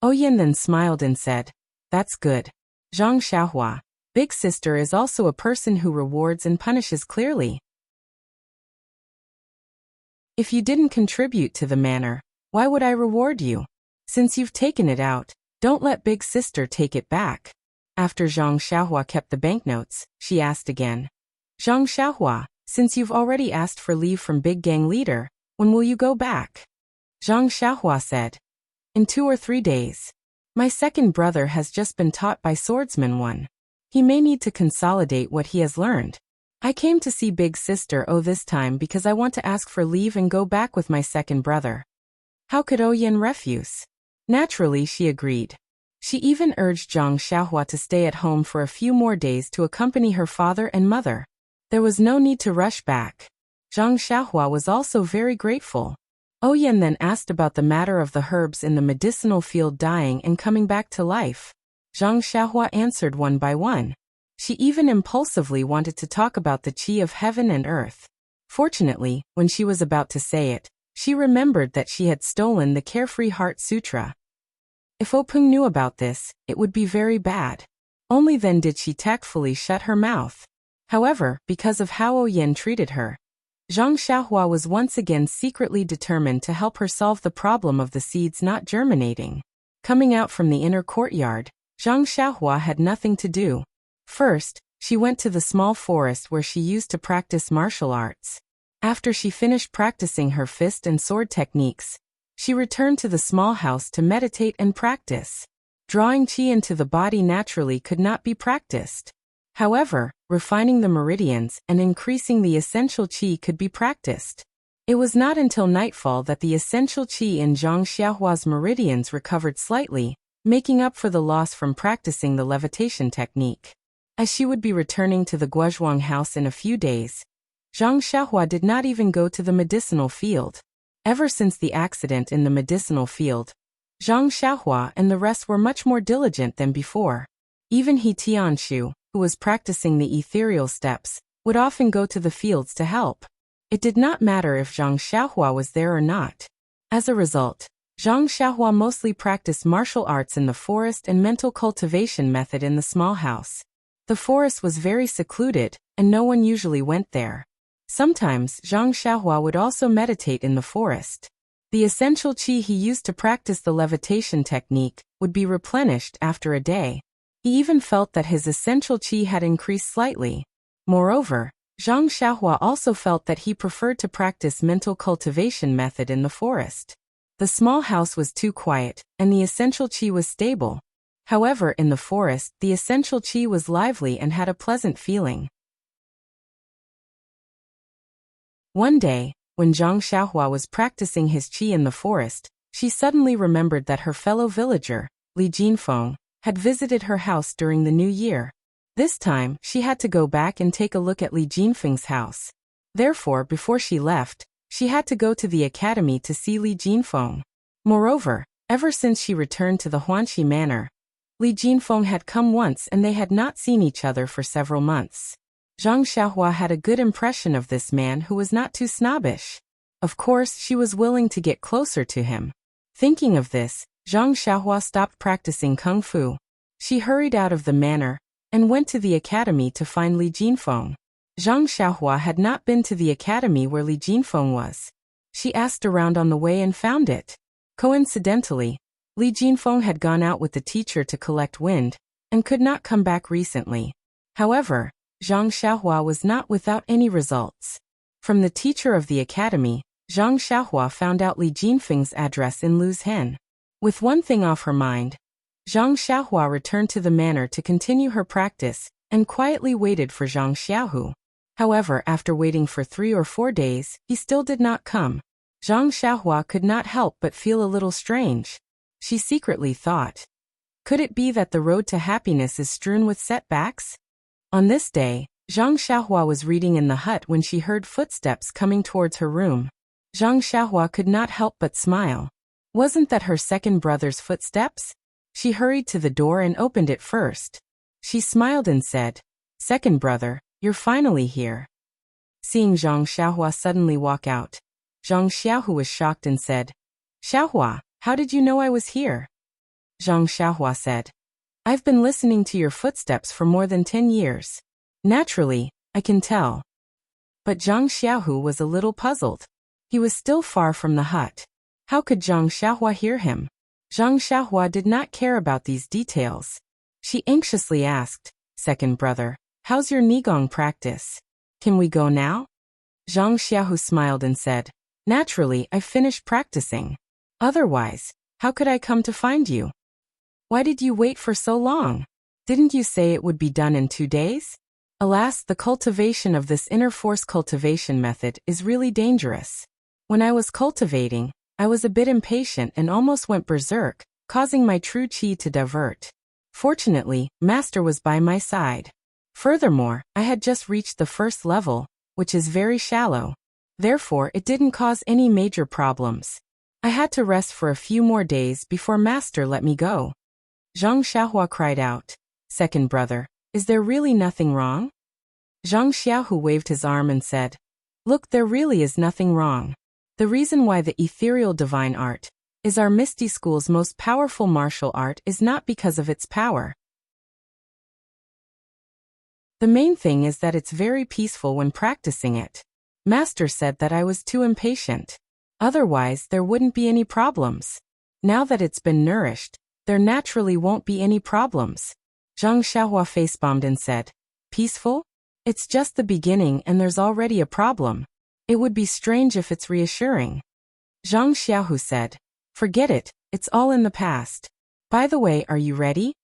Oyan then smiled and said, "That's good. Zhang Xiaohua, big sister is also a person who rewards and punishes clearly. If you didn't contribute to the manor, why would I reward you? Since you've taken it out, don't let big sister take it back." After Zhang Xiaohua kept the banknotes, she asked again, "Zhang Xiaohua, since you've already asked for leave from big gang leader, when will you go back?" Zhang Xiaohua said, "In 2 or 3 days. My second brother has just been taught by Swordsman 1. He may need to consolidate what he has learned. I came to see big sister O this time because I want to ask for leave and go back with my second brother." How could Oyan refuse? Naturally, she agreed. She even urged Zhang Xiaohua to stay at home for a few more days to accompany her father and mother. There was no need to rush back. Zhang Xiaohua was also very grateful. Oyan then asked about the matter of the herbs in the medicinal field dying and coming back to life. Zhang Xiaohua answered one by one. She even impulsively wanted to talk about the qi of heaven and earth. Fortunately, when she was about to say it, she remembered that she had stolen the Carefree Heart Sutra. If Openg knew about this, it would be very bad. Only then did she tactfully shut her mouth. However, because of how Oyan treated her, Zhang Xiaohua was once again secretly determined to help her solve the problem of the seeds not germinating. Coming out from the inner courtyard, Zhang Xiaohua had nothing to do. First, she went to the small forest where she used to practice martial arts. After she finished practicing her fist and sword techniques, she returned to the small house to meditate and practice. Drawing qi into the body naturally could not be practiced. However, refining the meridians and increasing the essential qi could be practiced. It was not until nightfall that the essential qi in Zhang Xiaohua's meridians recovered slightly, making up for the loss from practicing the levitation technique. As she would be returning to the Guozhuang house in a few days, Zhang Xiaohua did not even go to the medicinal field. Ever since the accident in the medicinal field, Zhang Xiaohua and the rest were much more diligent than before. Even He Tianshu, who was practicing the ethereal steps, would often go to the fields to help. It did not matter if Zhang Xiaohua was there or not. As a result, Zhang Xiaohua mostly practiced martial arts in the forest and mental cultivation method in the small house. The forest was very secluded, and no one usually went there. Sometimes Zhang Xiaohua would also meditate in the forest. The essential qi he used to practice the levitation technique would be replenished after a day. He even felt that his essential qi had increased slightly. Moreover, Zhang Xiaohua also felt that he preferred to practice mental cultivation method in the forest. The small house was too quiet, and the essential qi was stable. However, in the forest, the essential qi was lively and had a pleasant feeling. One day, when Zhang Xiaohua was practicing his qi in the forest, she suddenly remembered that her fellow villager, Li Jinfeng, had visited her house during the new year. This time, she had to go back and take a look at Li Jinfeng's house. Therefore, before she left, she had to go to the academy to see Li Jinfeng. Moreover, ever since she returned to the Huanxi manor, Li Jinfeng had come once and they had not seen each other for several months. Zhang Xiaohua had a good impression of this man who was not too snobbish. Of course, she was willing to get closer to him. Thinking of this, Zhang Xiaohua stopped practicing kung fu. She hurried out of the manor and went to the academy to find Li Jinfeng. Zhang Xiaohua had not been to the academy where Li Jinfeng was. She asked around on the way and found it. Coincidentally, Li Jinfeng had gone out with the teacher to collect wind and could not come back recently. However, Zhang Xiaohua was not without any results. From the teacher of the academy, Zhang Xiaohua found out Li Jinfeng's address in Lu's Hen. With one thing off her mind, Zhang Xiaohua returned to the manor to continue her practice and quietly waited for Zhang Xiaohu. However, after waiting for 3 or 4 days, he still did not come. Zhang Xiaohua could not help but feel a little strange. She secretly thought, could it be that the road to happiness is strewn with setbacks? On this day, Zhang Xiaohua was reading in the hut when she heard footsteps coming towards her room. Zhang Xiaohua could not help but smile. Wasn't that her second brother's footsteps? She hurried to the door and opened it first. She smiled and said, "Second brother, you're finally here." Seeing Zhang Xiaohua suddenly walk out, Zhang Xiaohu was shocked and said, "Xiaohua, how did you know I was here?" Zhang Xiaohua said, "I've been listening to your footsteps for more than 10 years. Naturally, I can tell." But Zhang Xiaohu was a little puzzled. He was still far from the hut. How could Zhang Xiaohua hear him? Zhang Xiaohua did not care about these details. She anxiously asked, "Second brother, how's your Nigong practice? Can we go now?" Zhang Xiaohu smiled and said, "Naturally, I've finished practicing. Otherwise, how could I come to find you? Why did you wait for so long? Didn't you say it would be done in 2 days? Alas, the cultivation of this inner force cultivation method is really dangerous. When I was cultivating, I was a bit impatient and almost went berserk, causing my true qi to divert. Fortunately, Master was by my side. Furthermore, I had just reached the first level, which is very shallow. Therefore, it didn't cause any major problems. I had to rest for a few more days before Master let me go." Zhang Xiaohua cried out, "Second brother, is there really nothing wrong?" Zhang Xiaohu waved his arm and said, "Look, there really is nothing wrong. The reason why the ethereal divine art is our Misty School's most powerful martial art is not because of its power. The main thing is that it's very peaceful when practicing it. Master said that I was too impatient. Otherwise, there wouldn't be any problems. Now that it's been nourished, there naturally won't be any problems." Zhang Xiaohua face-bombed and said, "Peaceful? It's just the beginning and there's already a problem. It would be strange if it's reassuring." Zhang Xiaohu said, "Forget it, it's all in the past. By the way, are you ready?"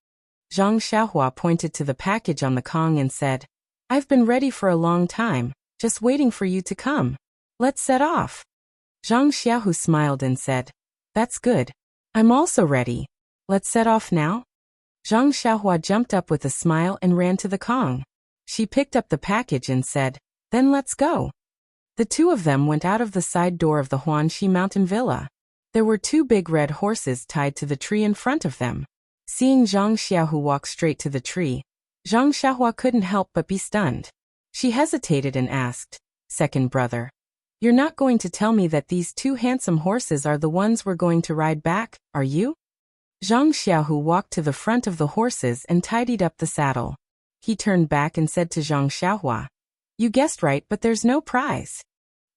Zhang Xiaohua pointed to the package on the Kong and said, "I've been ready for a long time, just waiting for you to come. Let's set off." Zhang Xiaohu smiled and said, "That's good. I'm also ready. Let's set off now." Zhang Xiaohua jumped up with a smile and ran to the Kong. She picked up the package and said, "Then let's go." The two of them went out of the side door of the Huanxi Mountain Villa. There were 2 big red horses tied to the tree in front of them. Seeing Zhang Xiaohu walk straight to the tree, Zhang Xiaohua couldn't help but be stunned. She hesitated and asked, "Second brother, you're not going to tell me that these 2 handsome horses are the ones we're going to ride back, are you?" Zhang Xiaohu walked to the front of the horses and tidied up the saddle. He turned back and said to Zhang Xiaohua, "You guessed right, but there's no prize."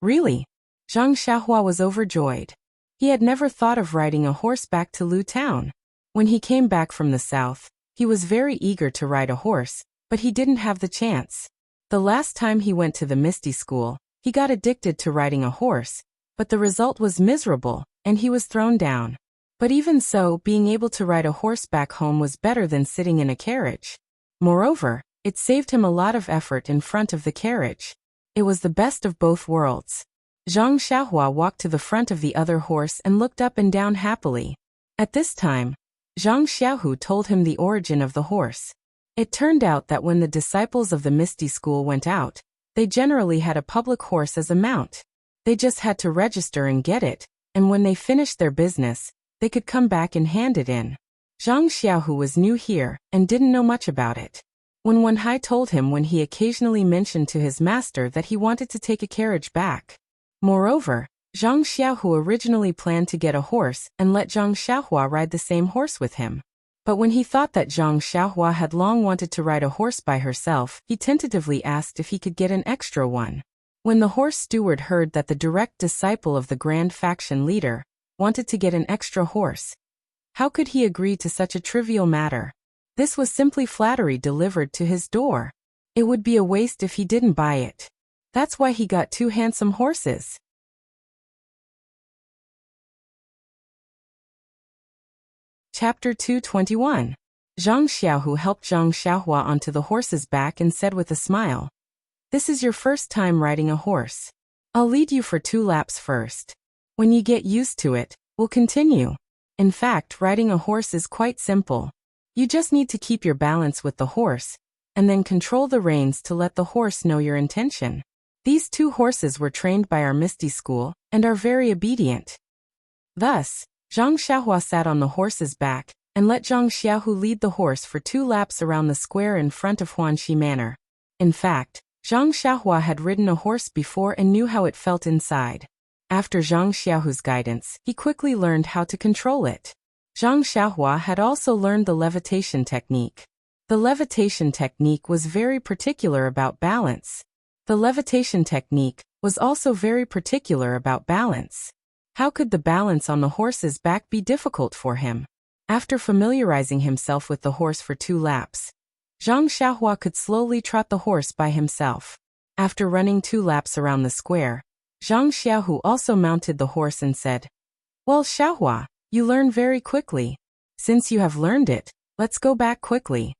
"Really?" Zhang Xiaohua was overjoyed. He had never thought of riding a horse back to Lu Town. When he came back from the south, he was very eager to ride a horse, but he didn't have the chance. The last time he went to the Misty School, he got addicted to riding a horse, but the result was miserable, and he was thrown down. But even so, being able to ride a horse back home was better than sitting in a carriage. Moreover, it saved him a lot of effort in front of the carriage. It was the best of both worlds. Zhang Xiaohua walked to the front of the other horse and looked up and down happily. At this time, Zhang Xiaohu told him the origin of the horse. It turned out that when the disciples of the Misty School went out, they generally had a public horse as a mount. They just had to register and get it, and when they finished their business, they could come back and hand it in. Zhang Xiaohu was new here and didn't know much about it. When Wen Hai told him when he occasionally mentioned to his master that he wanted to take a carriage back. Moreover, Zhang Xiaohu originally planned to get a horse and let Zhang Xiaohua ride the same horse with him. But when he thought that Zhang Xiaohua had long wanted to ride a horse by herself, he tentatively asked if he could get an extra one. When the horse steward heard that the direct disciple of the Grand Faction leader wanted to get an extra horse, how could he agree to such a trivial matter? This was simply flattery delivered to his door. It would be a waste if he didn't buy it. That's why he got 2 handsome horses. Chapter 221. Zhang Xiaohu helped Zhang Xiaohua onto the horse's back and said with a smile, "This is your first time riding a horse. I'll lead you for 2 laps first. When you get used to it, we'll continue. In fact, riding a horse is quite simple. You just need to keep your balance with the horse, and then control the reins to let the horse know your intention. These 2 horses were trained by our Misty School, and are very obedient." Thus, Zhang Xiaohua sat on the horse's back, and let Zhang Xiaohu lead the horse for 2 laps around the square in front of Huanxi Manor. In fact, Zhang Xiaohua had ridden a horse before and knew how it felt inside. After Zhang Xiaohu's guidance, he quickly learned how to control it. Zhang Xiaohua had also learned the levitation technique. The levitation technique was very particular about balance. The levitation technique was also very particular about balance. How could the balance on the horse's back be difficult for him? After familiarizing himself with the horse for 2 laps, Zhang Xiaohua could slowly trot the horse by himself. After running 2 laps around the square, Zhang Xiaohu also mounted the horse and said, "Well, Xiaohua, you learn very quickly. Since you have learned it, let's go back quickly."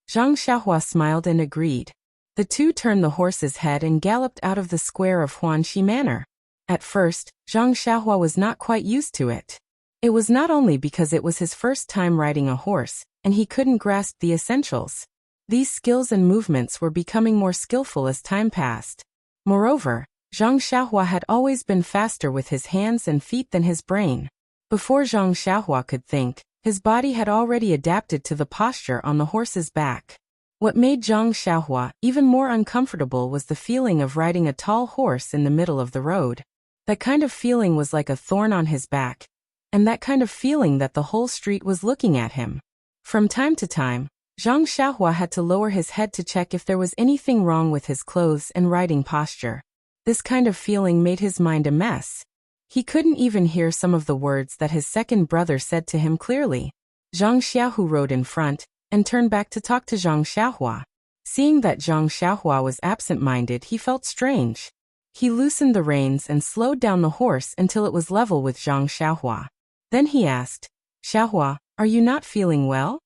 Zhang Xiaohua smiled and agreed. The 2 turned the horse's head and galloped out of the square of Huanxi Manor. At first, Zhang Xiaohua was not quite used to it. It was not only because it was his first time riding a horse, and he couldn't grasp the essentials. These skills and movements were becoming more skillful as time passed. Moreover, Zhang Xiaohua had always been faster with his hands and feet than his brain. Before Zhang Xiaohua could think, his body had already adapted to the posture on the horse's back. What made Zhang Xiaohua even more uncomfortable was the feeling of riding a tall horse in the middle of the road. That kind of feeling was like a thorn on his back, and that kind of feeling that the whole street was looking at him. From time to time, Zhang Xiaohua had to lower his head to check if there was anything wrong with his clothes and riding posture. This kind of feeling made his mind a mess. He couldn't even hear some of the words that his second brother said to him clearly. Zhang Xiaohu rode in front, and turned back to talk to Zhang Xiaohua. Seeing that Zhang Xiaohua was absent-minded, he felt strange. He loosened the reins and slowed down the horse until it was level with Zhang Xiaohua. Then he asked, "Xiaohua, are you not feeling well?"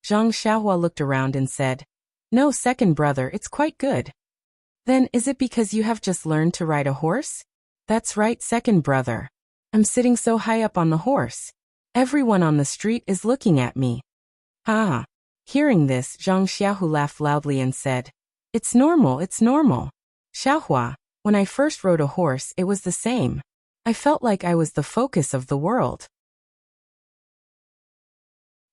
Zhang Xiaohua looked around and said, "No, second brother, it's quite good." "Then is it because you have just learned to ride a horse?" "That's right, second brother. I'm sitting so high up on the horse. Everyone on the street is looking at me." "Ah." Hearing this, Zhang Xiaohu laughed loudly and said, "It's normal, it's normal. Xiaohua, when I first rode a horse, it was the same. I felt like I was the focus of the world.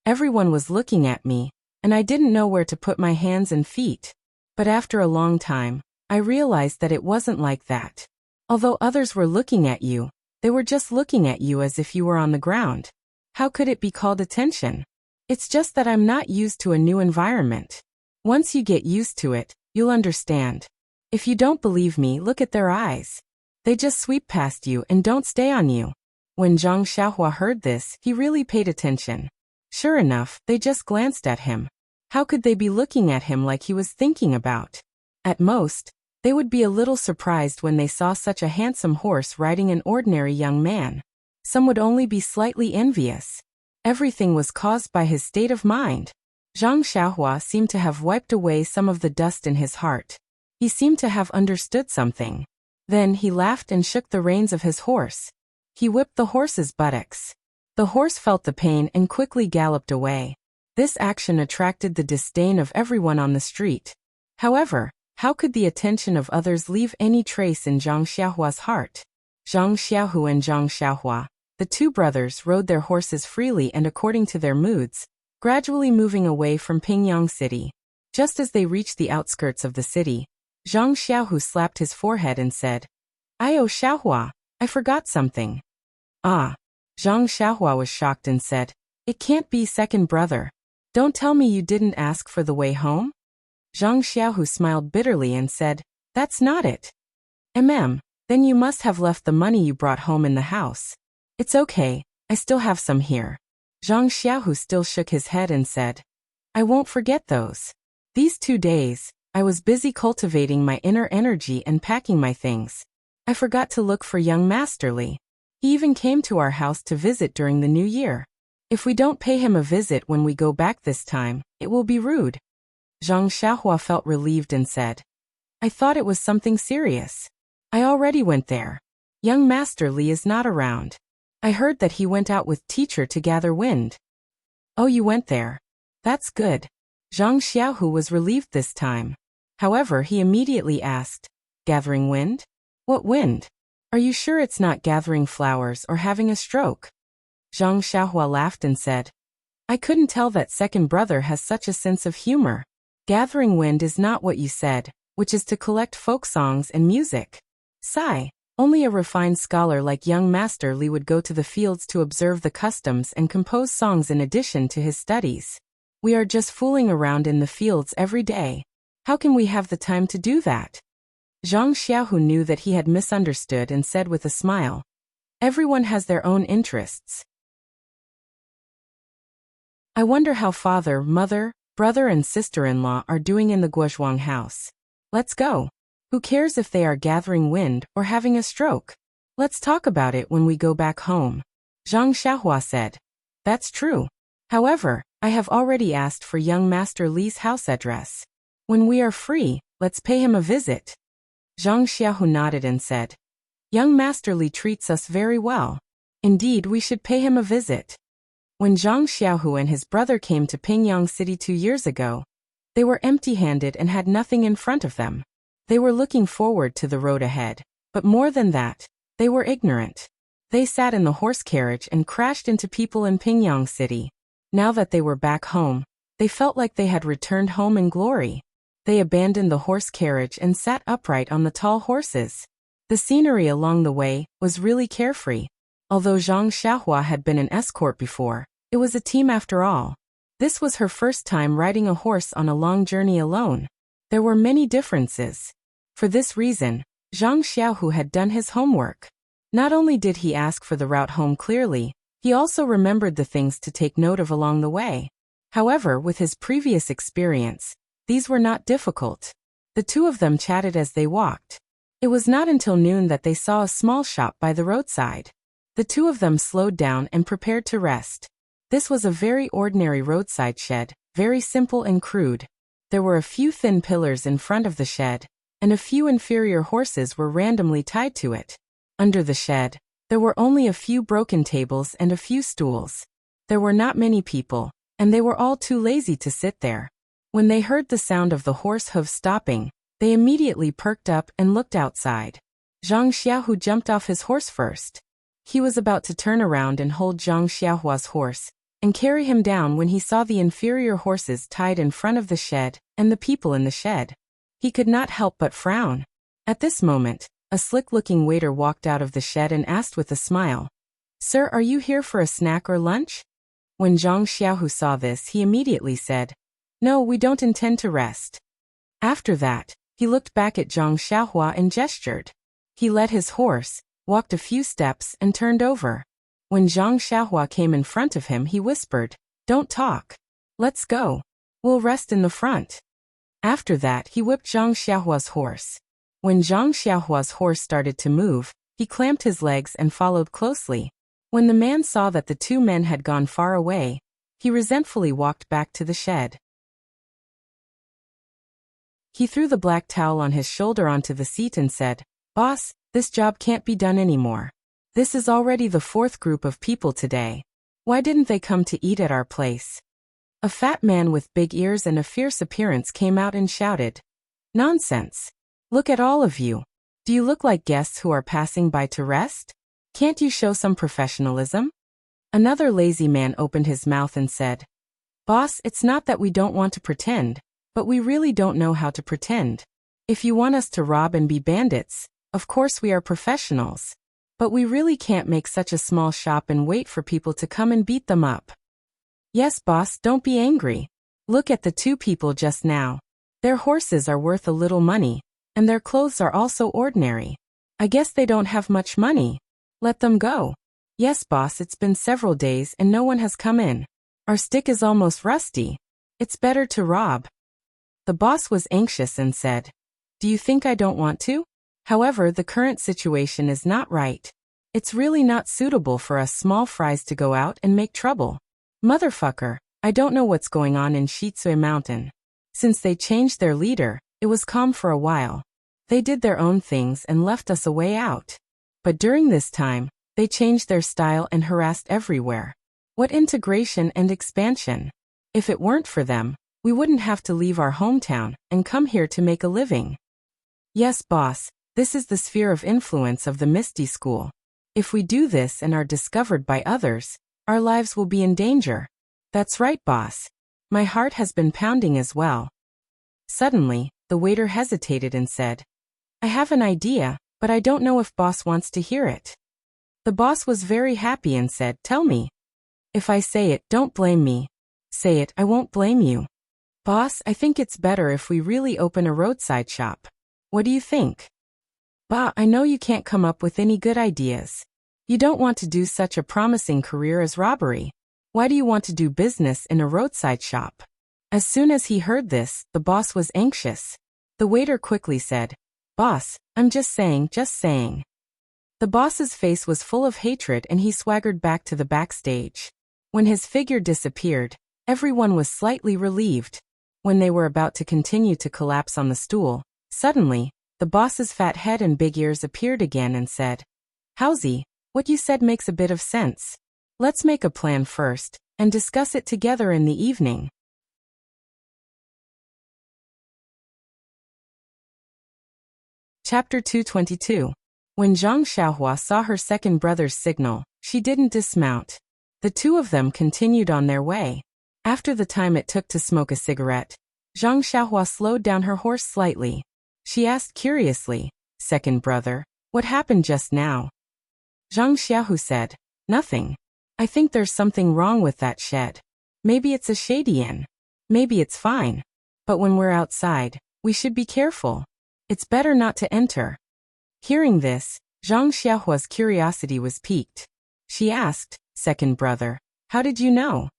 Everyone was looking at me, and I didn't know where to put my hands and feet. But after a long time, I realized that it wasn't like that. Although others were looking at you, they were just looking at you as if you were on the ground. How could it be called attention? It's just that I'm not used to a new environment. Once you get used to it, you'll understand. If you don't believe me, look at their eyes. They just sweep past you and don't stay on you." When Zhang Xiaohua heard this, he really paid attention. Sure enough, they just glanced at him. How could they be looking at him like he was thinking about? At most, they would be a little surprised when they saw such a handsome horse riding an ordinary young man. Some would only be slightly envious. Everything was caused by his state of mind. Zhang Xiaohua seemed to have wiped away some of the dust in his heart. He seemed to have understood something. Then he laughed and shook the reins of his horse. He whipped the horse's buttocks. The horse felt the pain and quickly galloped away. This action attracted the disdain of everyone on the street. However, how could the attention of others leave any trace in Zhang Xiaohua's heart? Zhang Xiaohu and Zhang Xiaohua, the 2 brothers, rode their horses freely and according to their moods, gradually moving away from Pingyang City. Just as they reached the outskirts of the city, Zhang Xiaohu slapped his forehead and said, "Ayo Xiaohua, I forgot something." Ah. Zhang Xiaohua was shocked and said, "It can't be, second brother. Don't tell me you didn't ask for the way home?" Zhang Xiaohu smiled bitterly and said, "That's not it." Then you must have left the money you brought home in the house." "It's okay, I still have some here." Zhang Xiaohu still shook his head and said, "I won't forget those. These 2 days, I was busy cultivating my inner energy and packing my things. I forgot to look for young Master Li. He even came to our house to visit during the new year. If we don't pay him a visit when we go back this time, it will be rude." Zhang Xiaohua felt relieved and said, "I thought it was something serious. I already went there. Young Master Li is not around. I heard that he went out with teacher to gather wind." "Oh, you went there? That's good." Zhang Xiaohu was relieved this time. However, he immediately asked, "Gathering wind? What wind? Are you sure it's not gathering flowers or having a stroke?" Zhang Xiaohua laughed and said, "I couldn't tell that second brother has such a sense of humor. Gathering wind is not what you said, which is to collect folk songs and music. Sigh. Only a refined scholar like young Master Li would go to the fields to observe the customs and compose songs in addition to his studies. We are just fooling around in the fields every day. How can we have the time to do that?" Zhang Xiaohu knew that he had misunderstood and said with a smile, "Everyone has their own interests. I wonder how father, mother, brother and sister-in-law are doing in the Guozhuang house. Let's go. Who cares if they are gathering wind or having a stroke? Let's talk about it when we go back home." Zhang Xiaohua said, "That's true. However, I have already asked for young Master Li's house address. When we are free, let's pay him a visit." Zhang Xiaohu nodded and said, "Young Master Li treats us very well. Indeed, we should pay him a visit." When Zhang Xiaohu and his brother came to Pingyang City 2 years ago, they were empty-handed and had nothing in front of them. They were looking forward to the road ahead, but more than that, they were ignorant. They sat in the horse carriage and crashed into people in Pingyang City. Now that they were back home, they felt like they had returned home in glory. They abandoned the horse carriage and sat upright on the tall horses. The scenery along the way was really carefree. Although Zhang Xiaohua had been an escort before, it was a team after all. This was her first time riding a horse on a long journey alone. There were many differences. For this reason, Zhang Xiaohu had done his homework. Not only did he ask for the route home clearly, he also remembered the things to take note of along the way. However, with his previous experience, these were not difficult. The two of them chatted as they walked. It was not until noon that they saw a small shop by the roadside. The two of them slowed down and prepared to rest. This was a very ordinary roadside shed, very simple and crude. There were a few thin pillars in front of the shed, and a few inferior horses were randomly tied to it. Under the shed, there were only a few broken tables and a few stools. There were not many people, and they were all too lazy to sit there. When they heard the sound of the horse hooves stopping, they immediately perked up and looked outside. Zhang Xiaohu jumped off his horse first. He was about to turn around and hold Zhang Xiaohua's horse and carry him down when he saw the inferior horses tied in front of the shed and the people in the shed. He could not help but frown. At this moment, a slick-looking waiter walked out of the shed and asked with a smile, "Sir, are you here for a snack or lunch?" When Zhang Xiaohu saw this, he immediately said, "No, we don't intend to rest." After that, he looked back at Zhang Xiaohua and gestured. He led his horse, walked a few steps and turned over. When Zhang Xiaohua came in front of him, he whispered, "Don't talk. Let's go. We'll rest in the front." After that, he whipped Zhang Xiaohua's horse. When Zhang Xiaohua's horse started to move, he clamped his legs and followed closely. When the man saw that the two men had gone far away, he resentfully walked back to the shed. He threw the black towel on his shoulder onto the seat and said, "Boss, this job can't be done anymore. This is already the 4th group of people today. Why didn't they come to eat at our place?" A fat man with big ears and a fierce appearance came out and shouted, "Nonsense. Look at all of you. Do you look like guests who are passing by to rest? Can't you show some professionalism?" Another lazy man opened his mouth and said, "Boss, it's not that we don't want to pretend. but we really don't know how to pretend. If you want us to rob and be bandits, of course we are professionals. But we really can't make such a small shop and wait for people to come and beat them up. Yes, boss, don't be angry. Look at the two people just now. Their horses are worth a little money, and their clothes are also ordinary. I guess they don't have much money. Let them go. Yes, boss, it's been several days and no one has come in. Our stick is almost rusty. It's better to rob. The boss was anxious and said, "Do you think I don't want to? However, the current situation is not right. It's really not suitable for us small fries to go out and make trouble. Motherfucker, I don't know what's going on in Shitsui Mountain. Since they changed their leader, it was calm for a while. They did their own things and left us a way out. But during this time, they changed their style and harassed everywhere. What integration and expansion! If it weren't for them, we wouldn't have to leave our hometown and come here to make a living." Yes, boss, this is the sphere of influence of the Misty School. If we do this and are discovered by others, our lives will be in danger. That's right, boss. My heart has been pounding as well. Suddenly, the waiter hesitated and said, "I have an idea, but I don't know if boss wants to hear it." The boss was very happy and said, "Tell me. If I say it, don't blame me. Say it, I won't blame you." Boss, I think it's better if we really open a roadside shop. What do you think? Bah, I know you can't come up with any good ideas. You don't want to do such a promising career as robbery. Why do you want to do business in a roadside shop? As soon as he heard this, the boss was anxious. The waiter quickly said, "Boss, I'm just saying, just saying." The boss's face was full of hatred and he swaggered back to the backstage. When his figure disappeared, everyone was slightly relieved. When they were about to continue to collapse on the stool, suddenly, the boss's fat head and big ears appeared again and said, "Howsy, what you said makes a bit of sense. Let's make a plan first, and discuss it together in the evening." Chapter 222. When Zhang Xiaohua saw her second brother's signal, she didn't dismount. The two of them continued on their way. After the time it took to smoke a cigarette, Zhang Xiaohua slowed down her horse slightly. She asked curiously, "Second brother, what happened just now?" Zhang Xiaohu said, "Nothing. I think there's something wrong with that shed. Maybe it's a shady inn. Maybe it's fine. But when we're outside, we should be careful. It's better not to enter." Hearing this, Zhang Xiaohua's curiosity was piqued. She asked, "Second brother, how did you know?"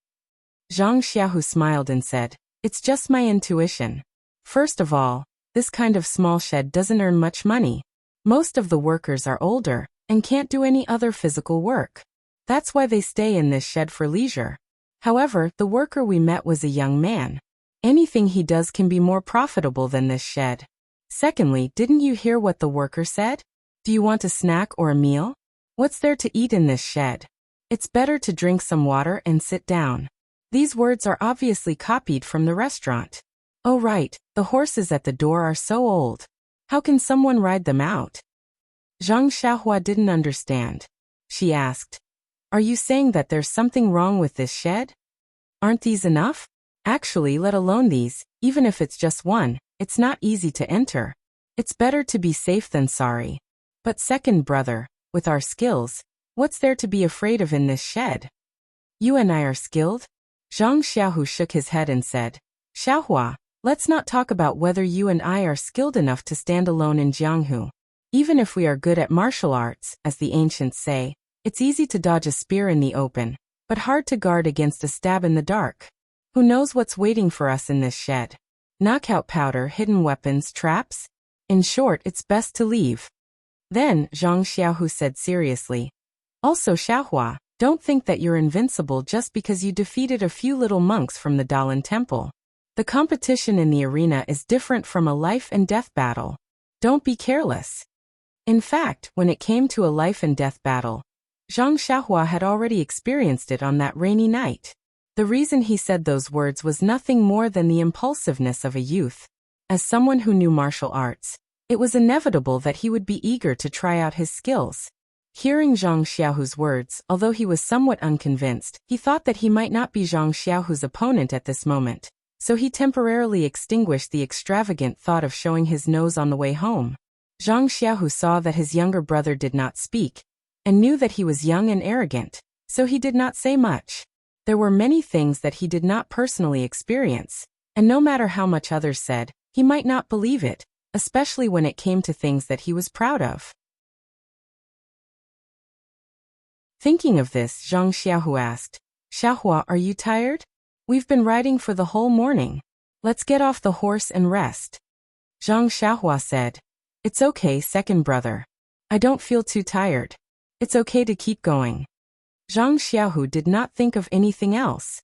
Zhang Xiaohu smiled and said, "It's just my intuition. First of all, this kind of small shed doesn't earn much money. Most of the workers are older and can't do any other physical work. That's why they stay in this shed for leisure. However, the worker we met was a young man. Anything he does can be more profitable than this shed. Secondly, didn't you hear what the worker said? Do you want a snack or a meal? What's there to eat in this shed? It's better to drink some water and sit down." These words are obviously copied from the restaurant. Oh right, the horses at the door are so old. How can someone ride them out? Zhang Xiaohua didn't understand. She asked, "Are you saying that there's something wrong with this shed? Aren't these enough? Actually, let alone these, even if it's just one, it's not easy to enter. It's better to be safe than sorry. But second brother, with our skills, what's there to be afraid of in this shed? You and I are skilled?" Zhang Xiaohu shook his head and said, "Xiaohua, let's not talk about whether you and I are skilled enough to stand alone in Jianghu. Even if we are good at martial arts, as the ancients say, it's easy to dodge a spear in the open, but hard to guard against a stab in the dark. Who knows what's waiting for us in this shed? Knockout powder, hidden weapons, traps? In short, it's best to leave." Then, Zhang Xiaohu said seriously, "Also Xiaohua, don't think that you're invincible just because you defeated a few little monks from the Dalan Temple. The competition in the arena is different from a life and death battle. Don't be careless." In fact, when it came to a life and death battle, Zhang Xiaohua had already experienced it on that rainy night. The reason he said those words was nothing more than the impulsiveness of a youth. As someone who knew martial arts, it was inevitable that he would be eager to try out his skills. Hearing Zhang Xiaohu's words, although he was somewhat unconvinced, he thought that he might not be Zhang Xiaohu's opponent at this moment. so he temporarily extinguished the extravagant thought of showing his nose on the way home. Zhang Xiaohu saw that his younger brother did not speak, and knew that he was young and arrogant, so he did not say much. There were many things that he did not personally experience, and no matter how much others said, he might not believe it, especially when it came to things that he was proud of. Thinking of this, Zhang Xiaohu asked, "Xiaohua, are you tired? We've been riding for the whole morning. Let's get off the horse and rest." Zhang Xiaohua said, "It's okay, second brother. I don't feel too tired. It's okay to keep going." Zhang Xiaohu did not think of anything else.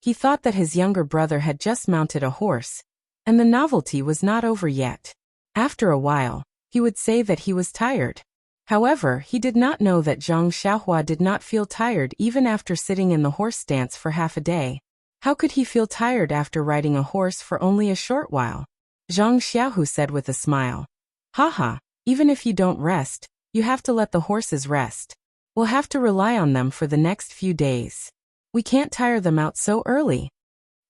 He thought that his younger brother had just mounted a horse, and the novelty was not over yet. After a while, he would say that he was tired. However, he did not know that Zhang Xiaohua did not feel tired even after sitting in the horse stance for half a day. How could he feel tired after riding a horse for only a short while? Zhang Xiaohu said with a smile, "Haha, even if you don't rest, you have to let the horses rest. We'll have to rely on them for the next few days. We can't tire them out so early."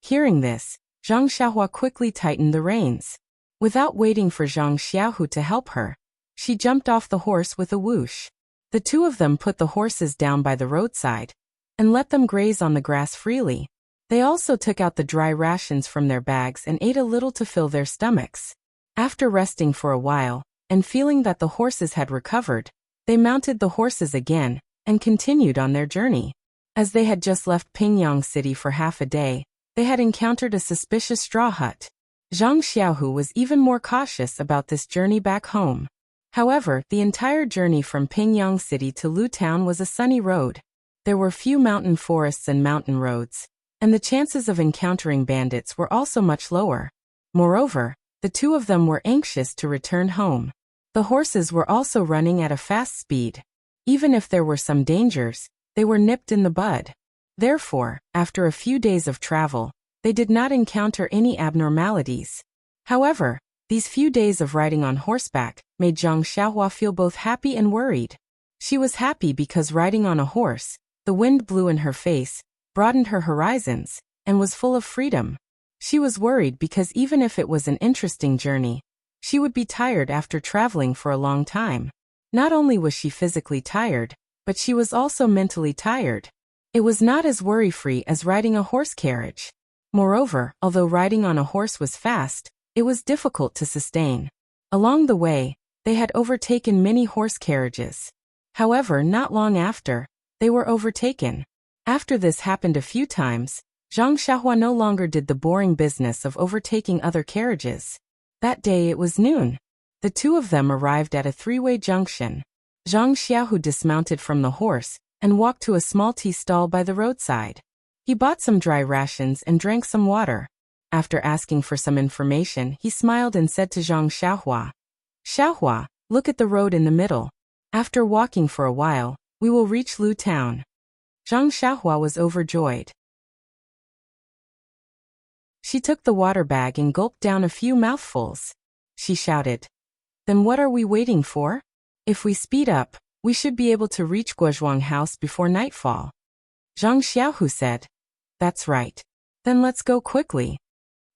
Hearing this, Zhang Xiaohua quickly tightened the reins. Without waiting for Zhang Xiaohu to help her, she jumped off the horse with a whoosh. The two of them put the horses down by the roadside and let them graze on the grass freely. They also took out the dry rations from their bags and ate a little to fill their stomachs. After resting for a while, and feeling that the horses had recovered, they mounted the horses again and continued on their journey. As they had just left Pingyang City for half a day, they had encountered a suspicious straw hut. Zhang Xiaohu was even more cautious about this journey back home. However, the entire journey from Pingyang City to Lu Town was a sunny road. There were few mountain forests and mountain roads, and the chances of encountering bandits were also much lower. Moreover, the two of them were anxious to return home. The horses were also running at a fast speed. Even if there were some dangers, they were nipped in the bud. Therefore, after a few days of travel, they did not encounter any abnormalities. However, these few days of riding on horseback made Zhang Xiaohua feel both happy and worried. She was happy because riding on a horse, the wind blew in her face, broadened her horizons, and was full of freedom. She was worried because even if it was an interesting journey, she would be tired after traveling for a long time. Not only was she physically tired, but she was also mentally tired. It was not as worry-free as riding a horse carriage. Moreover, although riding on a horse was fast, it was difficult to sustain. Along the way, they had overtaken many horse carriages. However, not long after, they were overtaken. After this happened a few times, Zhang Xiaohua no longer did the boring business of overtaking other carriages. That day it was noon. The two of them arrived at a three-way junction. Zhang Xiaohu dismounted from the horse and walked to a small tea stall by the roadside. He bought some dry rations and drank some water. After asking for some information, he smiled and said to Zhang Xiaohua, "Xiaohua, look at the road in the middle. After walking for a while, we will reach Lu Town." Zhang Xiaohua was overjoyed. She took the water bag and gulped down a few mouthfuls. She shouted, "Then what are we waiting for? If we speed up, we should be able to reach Guozhuang House before nightfall." Zhang Xiaohu said, "That's right. Then let's go quickly."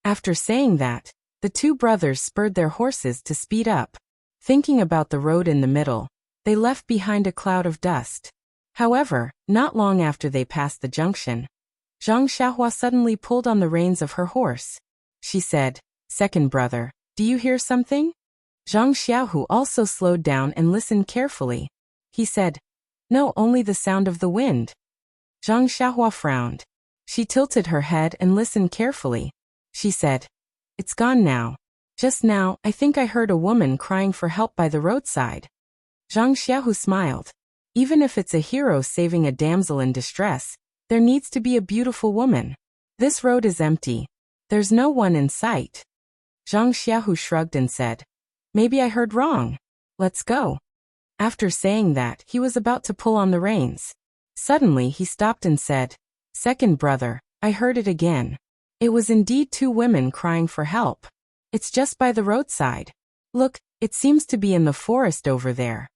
After saying that, the two brothers spurred their horses to speed up. Thinking about the road in the middle, they left behind a cloud of dust. However, not long after they passed the junction, Zhang Xiaohua suddenly pulled on the reins of her horse. She said, "Second brother, do you hear something?" Zhang Xiaohu also slowed down and listened carefully. He said, "No, only the sound of the wind." Zhang Xiaohua frowned. She tilted her head and listened carefully. She said, "It's gone now. Just now, I think I heard a woman crying for help by the roadside." Zhang Xiaohu smiled. Even if it's a hero saving a damsel in distress, there needs to be a beautiful woman. This road is empty. There's no one in sight. Zhang Xiaohu shrugged and said, "Maybe I heard wrong. Let's go." After saying that, he was about to pull on the reins. Suddenly he stopped and said, "Second brother, I heard it again. It was indeed two women crying for help. It's just by the roadside. Look, it seems to be in the forest over there."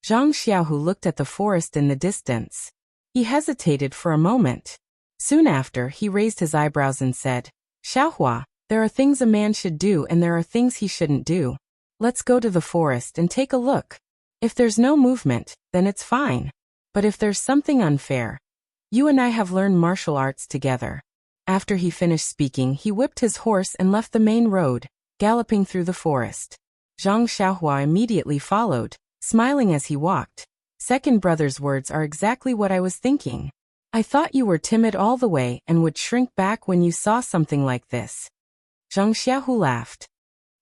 Zhang Xiaohu looked at the forest in the distance. He hesitated for a moment. Soon after, he raised his eyebrows and said, Xiaohua, there are things a man should do and there are things he shouldn't do. Let's go to the forest and take a look. If there's no movement, then it's fine. But if there's something unfair, you and I have learned martial arts together. After he finished speaking, he whipped his horse and left the main road, galloping through the forest. Zhang Xiaohua immediately followed, smiling as he walked. Second brother's words are exactly what I was thinking. I thought you were timid all the way and would shrink back when you saw something like this. Zhang Xiaohu laughed.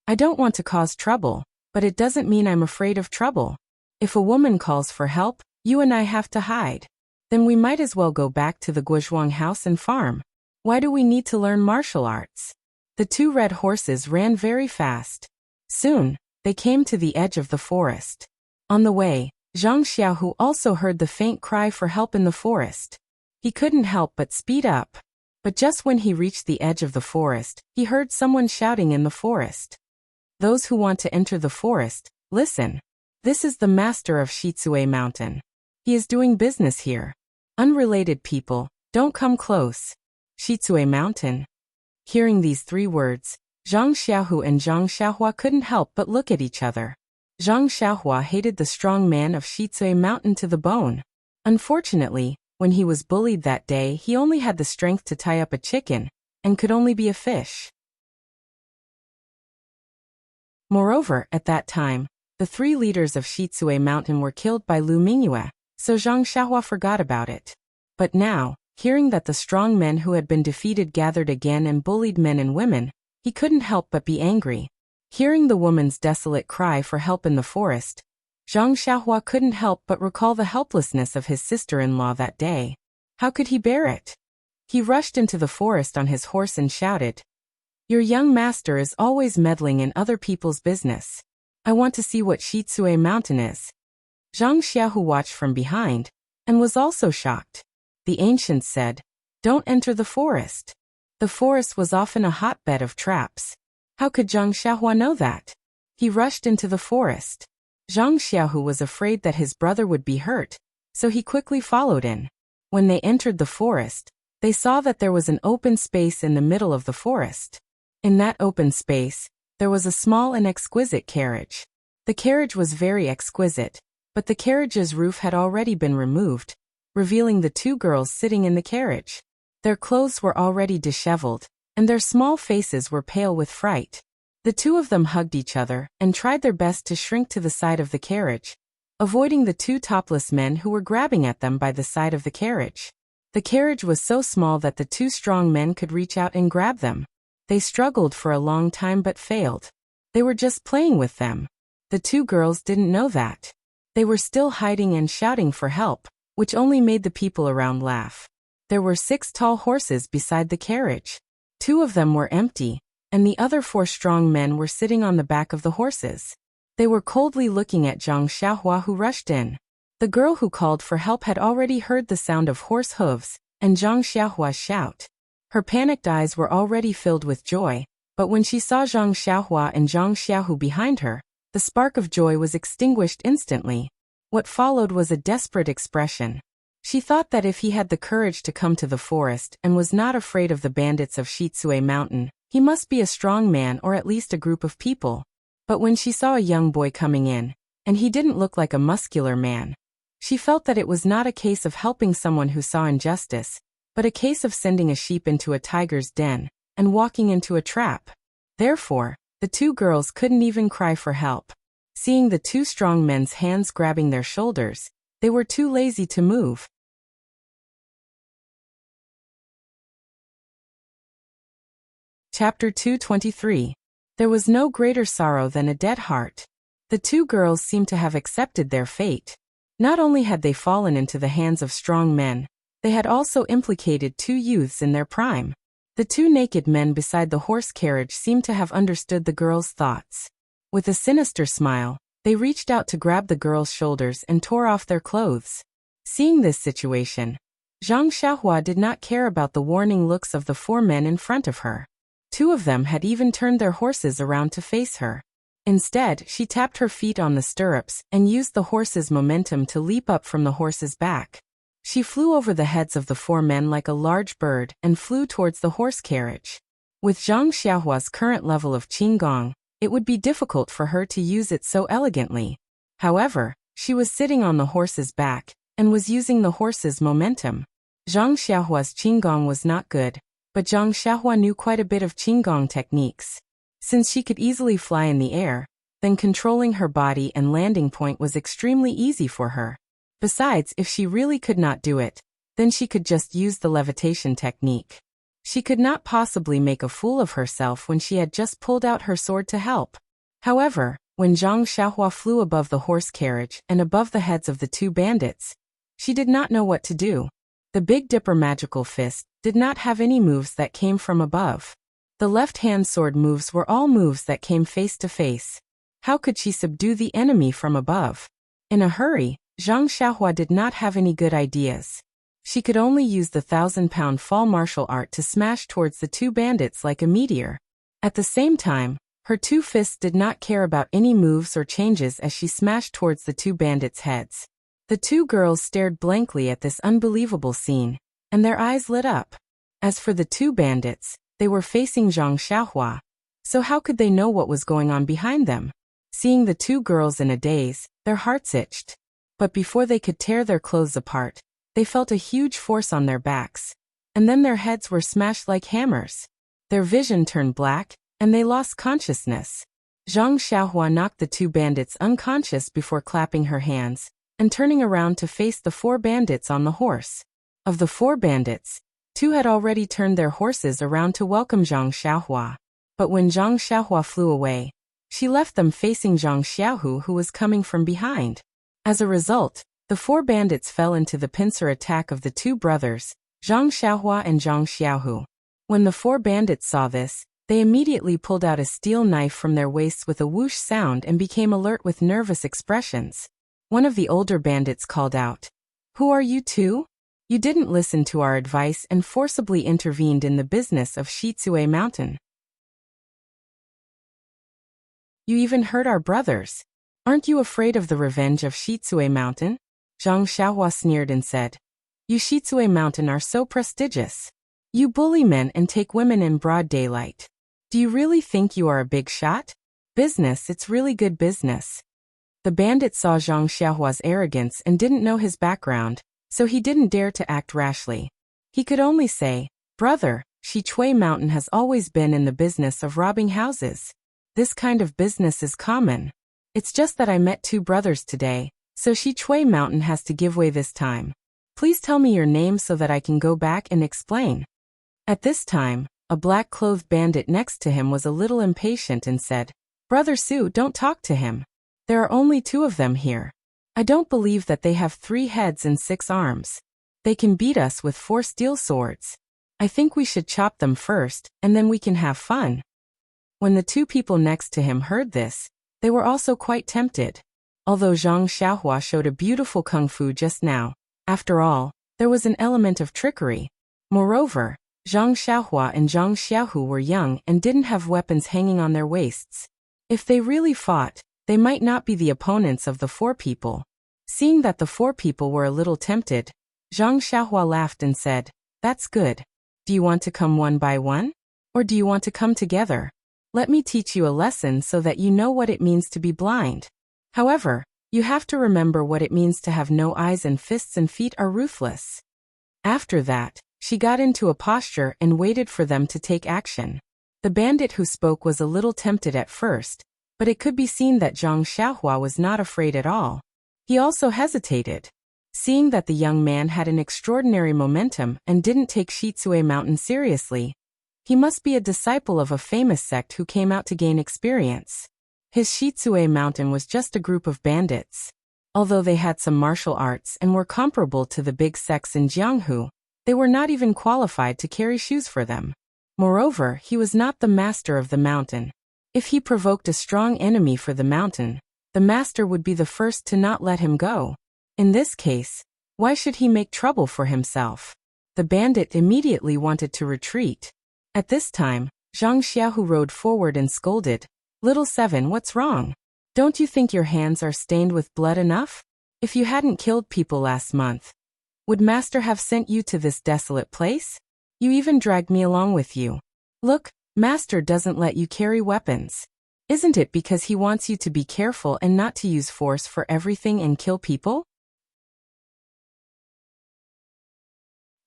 I don't want to cause trouble, but it doesn't mean I'm afraid of trouble. If a woman calls for help, you and I have to hide. Then we might as well go back to the Guozhuang house and farm. Why do we need to learn martial arts? The two red horses ran very fast. Soon, they came to the edge of the forest. On the way, Zhang Xiaohu also heard the faint cry for help in the forest. He couldn't help but speed up. But just when he reached the edge of the forest, he heard someone shouting in the forest. Those who want to enter the forest, listen. This is the master of Shitsue Mountain. He is doing business here. Unrelated people, don't come close. Shitsue Mountain. Hearing these three words, Zhang Xiaohu and Zhang Xiaohua couldn't help but look at each other. Zhang Xiaohua hated the strong man of Shitsue Mountain to the bone. Unfortunately, when he was bullied that day, he only had the strength to tie up a chicken, and could only be a fish. Moreover, at that time, the three leaders of Shitsue Mountain were killed by Lu Mingyue, so Zhang Xiaohua forgot about it. But now, hearing that the strong men who had been defeated gathered again and bullied men and women, he couldn't help but be angry. Hearing the woman's desolate cry for help in the forest, Zhang Xiaohua couldn't help but recall the helplessness of his sister-in-law that day. How could he bear it? He rushed into the forest on his horse and shouted, Your young master is always meddling in other people's business. I want to see what Shitsue Mountain is. Zhang Xiaohu watched from behind, and was also shocked. The ancients said, Don't enter the forest. The forest was often a hotbed of traps. How could Zhang Xiaohua know that? He rushed into the forest. Zhang Xiaohu was afraid that his brother would be hurt, so he quickly followed in. When they entered the forest, they saw that there was an open space in the middle of the forest. In that open space, there was a small and exquisite carriage. The carriage was very exquisite, but the carriage's roof had already been removed, revealing the two girls sitting in the carriage. Their clothes were already disheveled, and their small faces were pale with fright. The two of them hugged each other and tried their best to shrink to the side of the carriage, avoiding the two topless men who were grabbing at them by the side of the carriage. The carriage was so small that the two strong men could reach out and grab them. They struggled for a long time but failed. They were just playing with them. The two girls didn't know that. They were still hiding and shouting for help, which only made the people around laugh. There were 6 tall horses beside the carriage. 2 of them were empty, and the other 4 strong men were sitting on the back of the horses. They were coldly looking at Zhang Xiaohua, who rushed in. The girl who called for help had already heard the sound of horse hooves and Zhang Xiaohua's shout. Her panicked eyes were already filled with joy, but when she saw Zhang Xiaohua and Zhang Xiaohu behind her, the spark of joy was extinguished instantly. What followed was a desperate expression. She thought that if he had the courage to come to the forest and was not afraid of the bandits of Shitsue Mountain, he must be a strong man or at least a group of people. But when she saw a young boy coming in, and he didn't look like a muscular man, she felt that it was not a case of helping someone who saw injustice, but a case of sending a sheep into a tiger's den and walking into a trap. Therefore, the two girls couldn't even cry for help. Seeing the 2 strong men's hands grabbing their shoulders, they were too lazy to move. Chapter 223. There was no greater sorrow than a dead heart. The 2 girls seemed to have accepted their fate. Not only had they fallen into the hands of strong men, they had also implicated 2 youths in their prime. The 2 naked men beside the horse carriage seemed to have understood the girls' thoughts. With a sinister smile, they reached out to grab the girls' shoulders and tore off their clothes. Seeing this situation, Zhang Xiaohua did not care about the warning looks of the 4 men in front of her. 2 of them had even turned their horses around to face her. Instead, she tapped her feet on the stirrups and used the horse's momentum to leap up from the horse's back. She flew over the heads of the 4 men like a large bird and flew towards the horse carriage. With Zhang Xiaohua's current level of qinggong, it would be difficult for her to use it so elegantly. However, she was sitting on the horse's back and was using the horse's momentum. Zhang Xiaohua's qinggong was not good, but Zhang Xiaohua knew quite a bit of qinggong techniques. Since she could easily fly in the air, then controlling her body and landing point was extremely easy for her. Besides, if she really could not do it, then she could just use the levitation technique. She could not possibly make a fool of herself when she had just pulled out her sword to help. However, when Zhang Xiaohua flew above the horse carriage and above the heads of the two bandits, she did not know what to do. The Big Dipper magical fist did not have any moves that came from above. The left-hand sword moves were all moves that came face to face. How could she subdue the enemy from above? In a hurry, Zhang Xiaohua did not have any good ideas. She could only use the 1,000-pound fall martial art to smash towards the two bandits like a meteor. At the same time, her two fists did not care about any moves or changes as she smashed towards the two bandits' heads. The two girls stared blankly at this unbelievable scene, and their eyes lit up. As for the two bandits, they were facing Zhang Xiaohua, so how could they know what was going on behind them? Seeing the two girls in a daze, their hearts itched. But before they could tear their clothes apart, they felt a huge force on their backs, and then their heads were smashed like hammers. Their vision turned black, and they lost consciousness. Zhang Xiaohua knocked the two bandits unconscious before clapping her hands and turning around to face the four bandits on the horse. Of the four bandits, two had already turned their horses around to welcome Zhang Xiaohua. But when Zhang Xiaohua flew away, she left them facing Zhang Xiaohu, who was coming from behind. As a result, the four bandits fell into the pincer attack of the two brothers, Zhang Xiaohua and Zhang Xiaohu. When the four bandits saw this, they immediately pulled out a steel knife from their waists with a whoosh sound and became alert with nervous expressions. One of the older bandits called out, "Who are you two? You didn't listen to our advice and forcibly intervened in the business of Shitsue Mountain. You even hurt our brothers. Aren't you afraid of the revenge of Shitsue Mountain?" Zhang Xiaohua sneered and said, "You Shitsue Mountain are so prestigious. You bully men and take women in broad daylight. Do you really think you are a big shot? Business, it's really good business." The bandit saw Zhang Xiaohua's arrogance and didn't know his background, so he didn't dare to act rashly. He could only say, "Brother, Shitsue Mountain has always been in the business of robbing houses. This kind of business is common. It's just that I met two brothers today, so Shitsue Mountain has to give way this time. Please tell me your name so that I can go back and explain." At this time, a black-clothed bandit next to him was a little impatient and said, "Brother Su, don't talk to him. There are only two of them here. I don't believe that they have 3 heads and 6 arms. They can beat us with 4 steel swords. I think we should chop them first, and then we can have fun." When the two people next to him heard this, they were also quite tempted. Although Zhang Xiaohua showed a beautiful kung fu just now, after all, there was an element of trickery. Moreover, Zhang Xiaohua and Zhang Xiaohu were young and didn't have weapons hanging on their waists. If they really fought, they might not be the opponents of the 4 people. Seeing that the 4 people were a little tempted, Zhang Xiaohua laughed and said, "That's good. Do you want to come one by one? Or do you want to come together? Let me teach you a lesson so that you know what it means to be blind. However, you have to remember what it means to have no eyes and fists and feet are ruthless." After that, she got into a posture and waited for them to take action. The bandit who spoke was a little tempted at first, but it could be seen that Zhang Xiaohua was not afraid at all. He also hesitated. Seeing that the young man had an extraordinary momentum and didn't take Shitsue Mountain seriously, he must be a disciple of a famous sect who came out to gain experience. His Shitsue Mountain was just a group of bandits. Although they had some martial arts and were comparable to the big sects in Jianghu, they were not even qualified to carry shoes for them. Moreover, he was not the master of the mountain. If he provoked a strong enemy for the mountain, the master would be the first to not let him go. In this case, why should he make trouble for himself? The bandit immediately wanted to retreat. At this time, Zhang Xiaohu rode forward and scolded, "Little Seven, what's wrong? Don't you think your hands are stained with blood enough? If you hadn't killed people last month, would Master have sent you to this desolate place? You even dragged me along with you. Look, Master doesn't let you carry weapons. Isn't it because he wants you to be careful and not to use force for everything and kill people?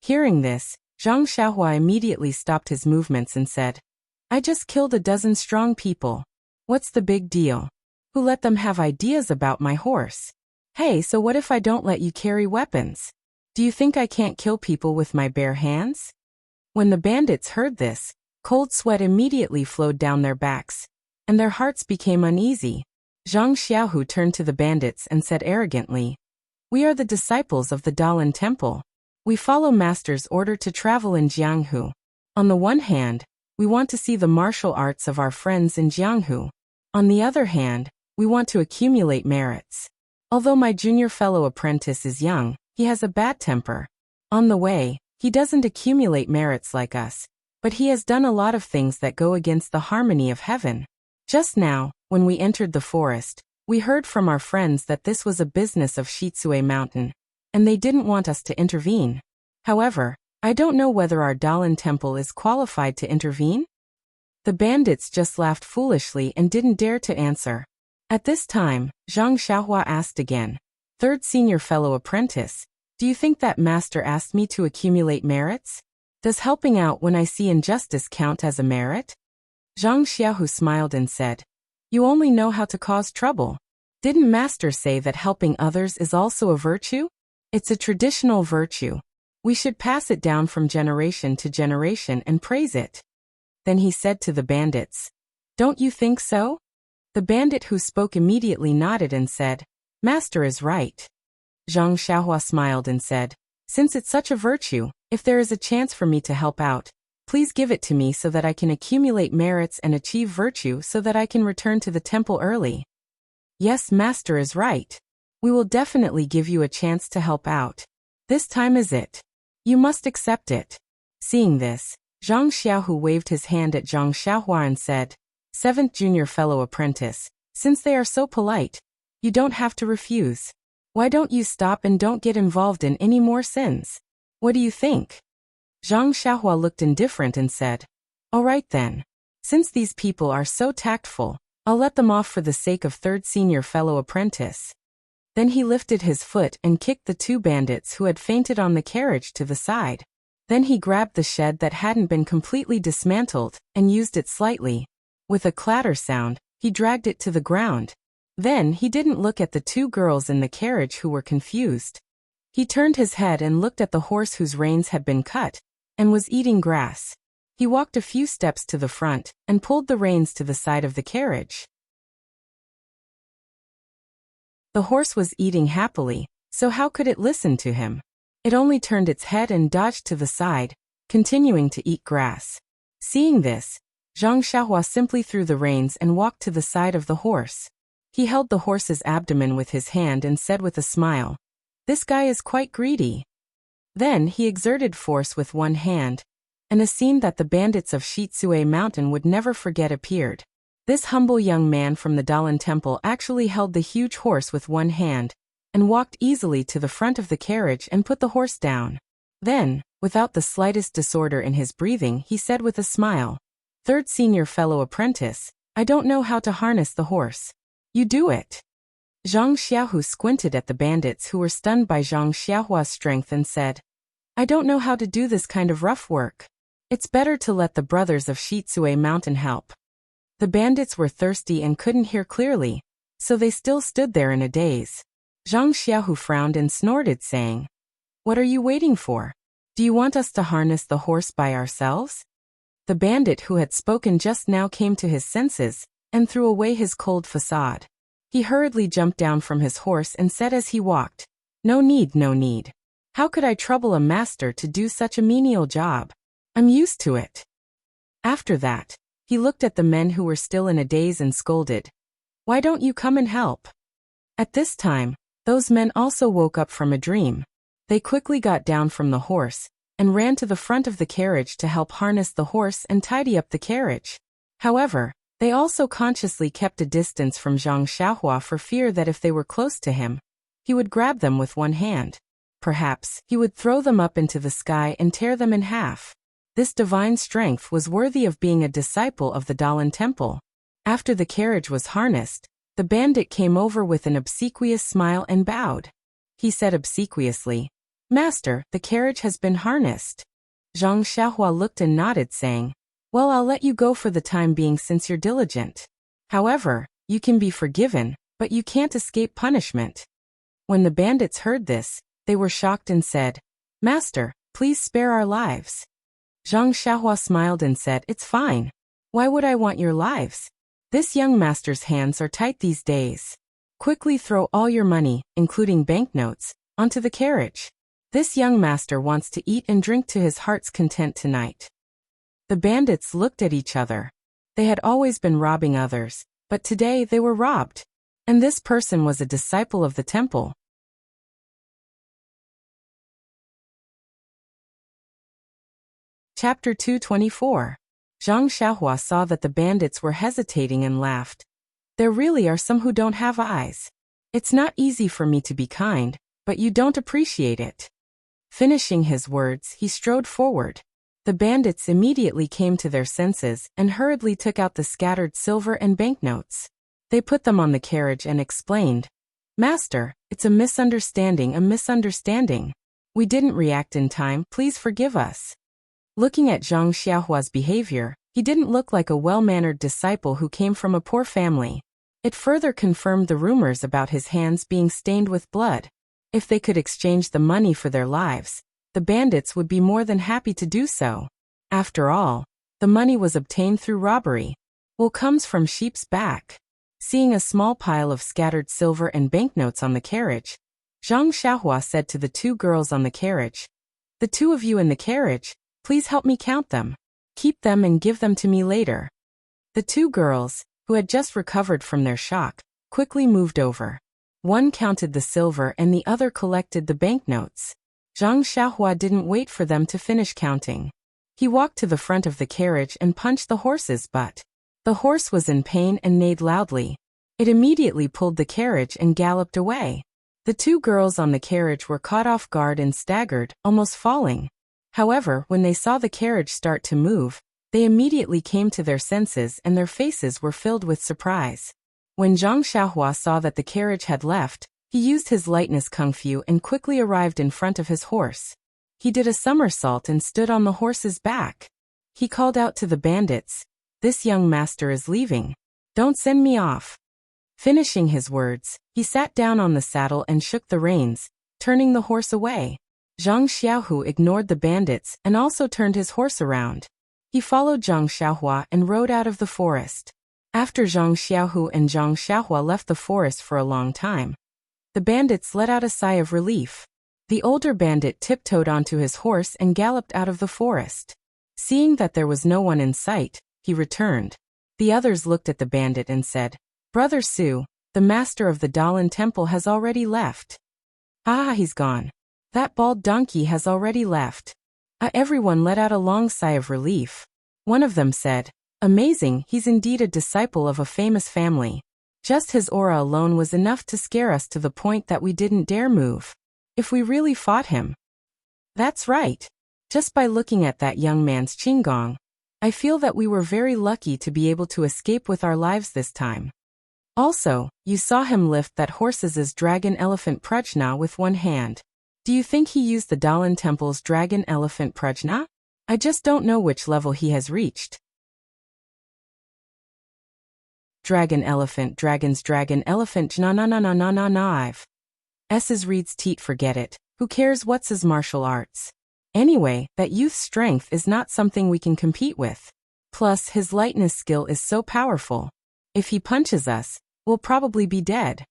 Hearing this, Zhang Xiaohua immediately stopped his movements and said, I just killed a dozen strong people. What's the big deal? Who let them have ideas about my horse? Hey, so what if I don't let you carry weapons? Do you think I can't kill people with my bare hands? When the bandits heard this, cold sweat immediately flowed down their backs, and their hearts became uneasy. Zhang Xiaohu turned to the bandits and said arrogantly, We are the disciples of the Dalan Temple. We follow Master's order to travel in Jianghu. On the one hand, we want to see the martial arts of our friends in Jianghu. On the other hand, we want to accumulate merits. Although my junior fellow apprentice is young, he has a bad temper. On the way, he doesn't accumulate merits like us, but he has done a lot of things that go against the harmony of heaven. Just now, when we entered the forest, we heard from our friends that this was a business of Shitsue Mountain, and they didn't want us to intervene. However, I don't know whether our Dalan temple is qualified to intervene. The bandits just laughed foolishly and didn't dare to answer. At this time, Zhang Xiaohua asked again, Third senior fellow apprentice, do you think that master asked me to accumulate merits? Does helping out when I see injustice count as a merit? Zhang Xiaohu smiled and said, You only know how to cause trouble. Didn't master say that helping others is also a virtue? It's a traditional virtue. We should pass it down from generation to generation and praise it. Then he said to the bandits, Don't you think so? The bandit who spoke immediately nodded and said, Master is right. Zhang Xiaohua smiled and said, Since it's such a virtue, if there is a chance for me to help out, please give it to me so that I can accumulate merits and achieve virtue so that I can return to the temple early. Yes, Master is right. We will definitely give you a chance to help out. This time is it. You must accept it. Seeing this, Zhang Xiaohu waved his hand at Zhang Xiaohua and said, Seventh junior fellow apprentice, since they are so polite, you don't have to refuse. Why don't you stop and don't get involved in any more sins? What do you think? Zhang Xiaohua looked indifferent and said, All right then. Since these people are so tactful, I'll let them off for the sake of third senior fellow apprentice. Then he lifted his foot and kicked the two bandits who had fainted on the carriage to the side. Then he grabbed the shed that hadn't been completely dismantled and used it slightly. With a clatter sound, he dragged it to the ground. Then he didn't look at the two girls in the carriage who were confused. He turned his head and looked at the horse whose reins had been cut and was eating grass. He walked a few steps to the front and pulled the reins to the side of the carriage. The horse was eating happily, so how could it listen to him? It only turned its head and dodged to the side, continuing to eat grass. Seeing this, Zhang Xiaohua simply threw the reins and walked to the side of the horse. He held the horse's abdomen with his hand and said with a smile, This guy is quite greedy. Then he exerted force with one hand, and a scene that the bandits of Shitsue Mountain would never forget appeared. This humble young man from the Dalan Temple actually held the huge horse with one hand, and walked easily to the front of the carriage and put the horse down. Then, without the slightest disorder in his breathing, he said with a smile, Third senior fellow apprentice, I don't know how to harness the horse. You do it. Zhang Xiaohu squinted at the bandits who were stunned by Zhang Xiaohua's strength and said, I don't know how to do this kind of rough work. It's better to let the brothers of Shitsue Mountain help. The bandits were thirsty and couldn't hear clearly, so they still stood there in a daze. Zhang Xiaohu frowned and snorted, saying, What are you waiting for? Do you want us to harness the horse by ourselves? The bandit who had spoken just now came to his senses and threw away his cold facade. He hurriedly jumped down from his horse and said as he walked, No need, no need. How could I trouble a master to do such a menial job? I'm used to it. After that, he looked at the men who were still in a daze and scolded, Why don't you come and help? At this time, those men also woke up from a dream. They quickly got down from the horse and ran to the front of the carriage to help harness the horse and tidy up the carriage. However, they also consciously kept a distance from Zhang Xiaohua for fear that if they were close to him, he would grab them with one hand. Perhaps he would throw them up into the sky and tear them in half. This divine strength was worthy of being a disciple of the Dalan Temple. After the carriage was harnessed, the bandit came over with an obsequious smile and bowed. He said obsequiously, "Master, the carriage has been harnessed." Zhang Xiaohua looked and nodded, saying, "Well, I'll let you go for the time being since you're diligent. However, you can be forgiven, but you can't escape punishment." When the bandits heard this, they were shocked and said, "Master, please spare our lives." Zhang Xiaohua smiled and said, "It's fine. Why would I want your lives? This young master's hands are tight these days. Quickly throw all your money, including banknotes, onto the carriage. This young master wants to eat and drink to his heart's content tonight." The bandits looked at each other. They had always been robbing others, but today they were robbed. And this person was a disciple of the temple. Chapter 224. Zhang Xiaohua saw that the bandits were hesitating and laughed. "There really are some who don't have eyes. It's not easy for me to be kind, but you don't appreciate it." Finishing his words, he strode forward. The bandits immediately came to their senses and hurriedly took out the scattered silver and banknotes. They put them on the carriage and explained, "Master, it's a misunderstanding. We didn't react in time, please forgive us." Looking at Zhang Xiaohua's behavior, he didn't look like a well-mannered disciple who came from a poor family. It further confirmed the rumors about his hands being stained with blood. If they could exchange the money for their lives, the bandits would be more than happy to do so. After all, the money was obtained through robbery. Wool comes from sheep's back. Seeing a small pile of scattered silver and banknotes on the carriage, Zhang Xiaohua said to the two girls on the carriage, "The two of you in the carriage, please help me count them. Keep them and give them to me later." The two girls, who had just recovered from their shock, quickly moved over. One counted the silver and the other collected the banknotes. Zhang Xiaohua didn't wait for them to finish counting. He walked to the front of the carriage and punched the horse's butt. The horse was in pain and neighed loudly. It immediately pulled the carriage and galloped away. The two girls on the carriage were caught off guard and staggered, almost falling. However, when they saw the carriage start to move, they immediately came to their senses and their faces were filled with surprise. When Zhang Xiaohua saw that the carriage had left, he used his lightness kung fu and quickly arrived in front of his horse. He did a somersault and stood on the horse's back. He called out to the bandits, "This young master is leaving. Don't send me off." Finishing his words, he sat down on the saddle and shook the reins, turning the horse away. Zhang Xiaohu ignored the bandits and also turned his horse around. He followed Zhang Xiaohua and rode out of the forest. After Zhang Xiaohu and Zhang Xiaohua left the forest for a long time, the bandits let out a sigh of relief. The older bandit tiptoed onto his horse and galloped out of the forest. Seeing that there was no one in sight, he returned. The others looked at the bandit and said, "Brother Su, the master of the Dalan Temple has already left." "Ah, he's gone. That bald donkey has already left." Everyone let out a long sigh of relief. One of them said, "Amazing, he's indeed a disciple of a famous family. Just his aura alone was enough to scare us to the point that we didn't dare move. If we really fought him." "That's right. Just by looking at that young man's qinggong, I feel that we were very lucky to be able to escape with our lives this time. Also, you saw him lift that horse's dragon elephant prajna with one hand. Do you think he used the Dalan Temple's dragon elephant prajna? I just don't know which level he has reached." Dragon elephant dragon's dragon elephant I've. S's reads teat forget it, who cares what's his martial arts. Anyway, that youth's strength is not something we can compete with. Plus, his lightness skill is so powerful. If he punches us, we'll probably be dead.